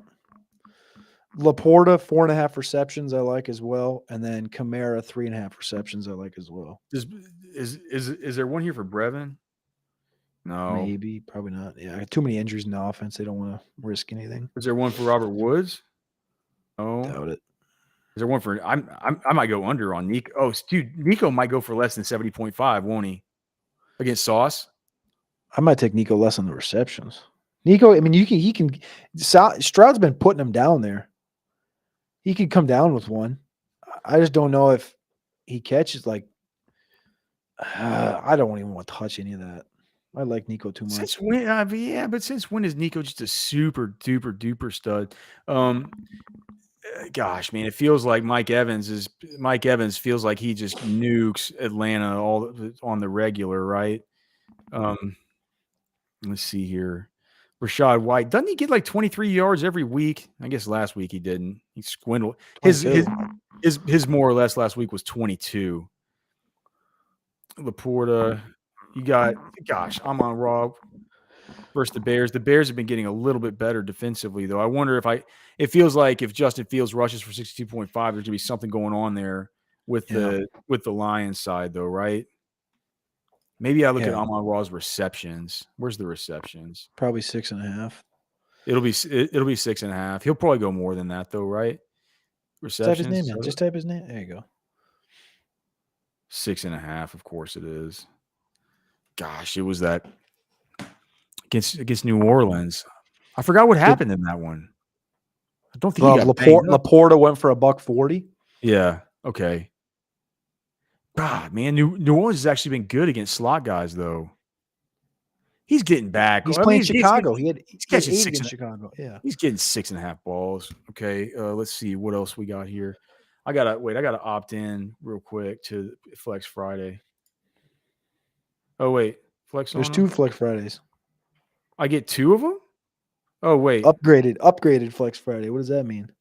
Laporta, 4.5 receptions I like as well. And then Kamara, 3.5 receptions I like as well. Is there one here for Brevin? No. Maybe, probably not. Yeah, too many injuries in the offense. They don't want to risk anything. Is there one for Robert Woods? Oh, Doubt it. is there one for I might go under on Nico. Oh, dude, Nico might go for less than 70.5, won't he? Against Sauce? I might take Nico less on the receptions. Nico, I mean, he can. Stroud's been putting him down there. He could come down with one. I just don't know if he catches like. I don't even want to touch any of that. I like Nico too much. Since when? But since when is Nico just a super duper stud? Gosh, man, it feels like Mike Evans feels like he just nukes Atlanta all on the regular, right? Let's see here. Rashad White, doesn't he get like 23 yards every week? I guess last week he didn't. He squindled. His more or less last week was 22. Laporta, you got, gosh, I'm on Raw versus the Bears. The Bears have been getting a little bit better defensively, though. I wonder it feels like if Justin Fields rushes for 62.5, there's going to be something going on there with the Lions side, though, right? Maybe I look at Amon Ra's receptions. Where's the receptions? Probably 6.5. It'll be 6.5. He'll probably go more than that, though, right? Receptions. Type his name in. Just type his name. There you go. 6.5. Of course it is. Gosh, it was that against New Orleans. I forgot what happened in that one. I don't think he got Laporta went for $140. Yeah. Okay. God, man, New Orleans has actually been good against slot guys, though. He's getting back. He's playing Chicago. He's catching 8 6 in Chicago. Yeah. He's getting 6.5 balls. Okay. Let's see what else we got here. I gotta opt in real quick to Flex Friday. Oh wait, There's 2 Flex Fridays. I get 2 of them? Oh wait. Upgraded Flex Friday. What does that mean?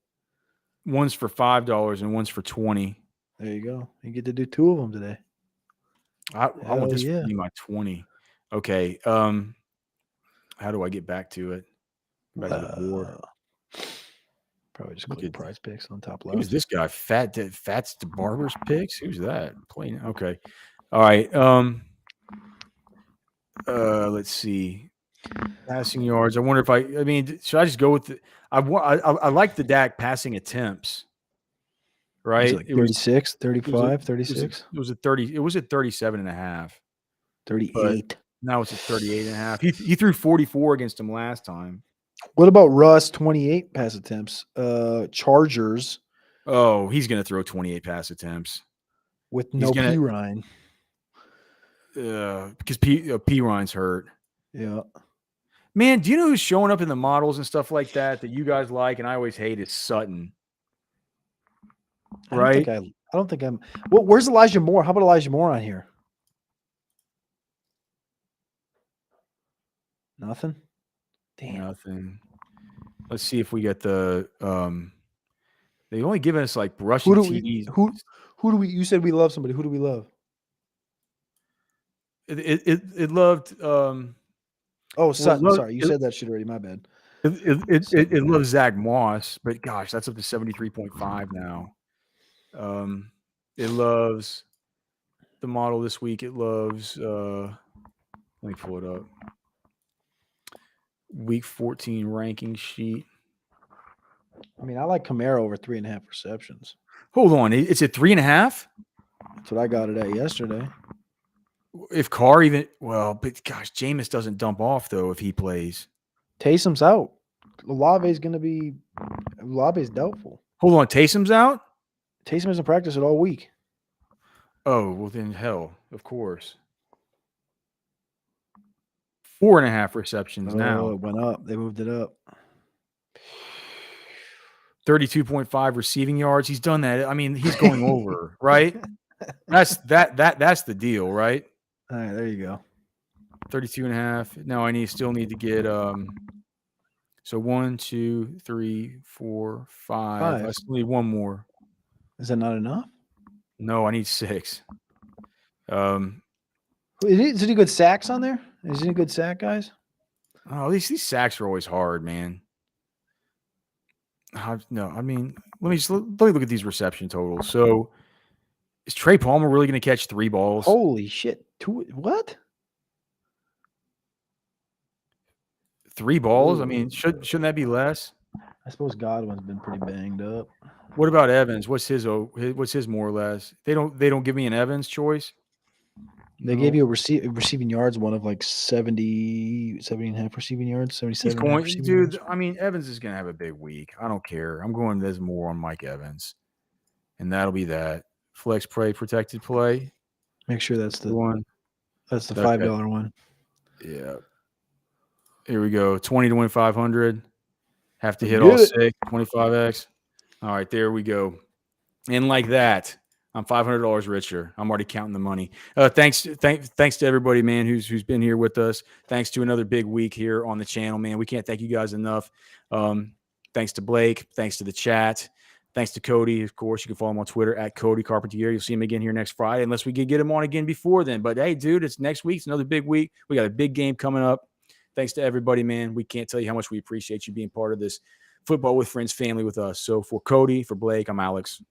One's for $5 and one's for $20. There you go. You get to do 2 of them today. I want this to be my 20. Okay. How do I get back to it? Back to the board. Probably just click Prize Picks on top left. Who's this guy? Fats the Barber's Picks? Who's that? Playing. Okay. All right. Let's see. Passing yards. I wonder if I mean, should I just go with the I like the Dak passing attempts. Right? Like 36, 35, 36. It was at 30. It was at 37.5. 38. Now it's at 38.5. He threw 44 against him last time. What about Russ? 28 pass attempts. Chargers. Oh, he's going to throw 28 pass attempts with no P Ryan. Because P Ryan's hurt. Yeah. Man, do you know who's showing up in the models and stuff like that you guys like and I always hate is Sutton. Right? I don't think I'm. Well, where's Elijah Moore? How about Elijah Moore on here? Nothing. Damn. Nothing. Let's see if we get the. They only given us like rushing TDs. Who do we? You said we love somebody. Who do we love? It loved. Oh, Sutton. Sorry, you said that shit already. My bad. It loves Zach Moss, but gosh, that's up to 73.5 now. It loves the model this week. It loves. Let me pull it up. Week 14 ranking sheet. I mean, I like Kamara over 3.5 receptions. Hold on, it's at 3.5. That's what I got it at yesterday. If Carr but gosh, Jameis doesn't dump off though if he plays. Taysom's out. Olave's doubtful. Hold on, Taysom's out? Taysom hasn't practiced it all week. Oh, well then hell, of course. 4.5 receptions now. It went up. They moved it up. 32.5 receiving yards. He's done that. I mean, he's going over, right? That's the deal, right? All right, there you go. 32.5. Now I still need to get so 1, 2, 3, 4, 5. I still need one more. Is that not enough? No, I need 6. Is any good sacks on there? Is any good sack guys? Oh, these sacks are always hard, man. No, I mean, let me look at these reception totals. So, is Trey Palmer really going to catch 3 balls? Holy shit! What? 3 balls? I Ooh. mean, shouldn't that be less? I suppose Godwin's been pretty banged up. What about Evans? What's his more or less? They don't give me an Evans choice. They gave you a receiving yards one of like 70 and a half receiving yards, 77 He's and a half going, receiving dude. yards. I mean, Evans is going to have a big week. I don't care. I'm going. There's more on Mike Evans, and that'll be that flex play, protected play. Make sure that's the one. That's the Okay. $5 one. Yeah. Here we go. 20 to win 500. Have to hit all 6. 25x. All right, there we go. And like that, I'm $500 richer. I'm already counting the money. Thanks to everybody, man, who's been here with us. Thanks to another big week here on the channel, man. We can't thank you guys enough. Thanks to Blake. Thanks to the chat. Thanks to Cody. Of course, you can follow him on Twitter at Cody Carpentier. You'll see him again here next Friday, unless we could get him on again before then. But hey, dude, it's next week. It's another big week. We got a big game coming up. Thanks to everybody, man. We can't tell you how much we appreciate you being part of this Football with Friends family with us. So for Cody, for Blake, I'm Alex.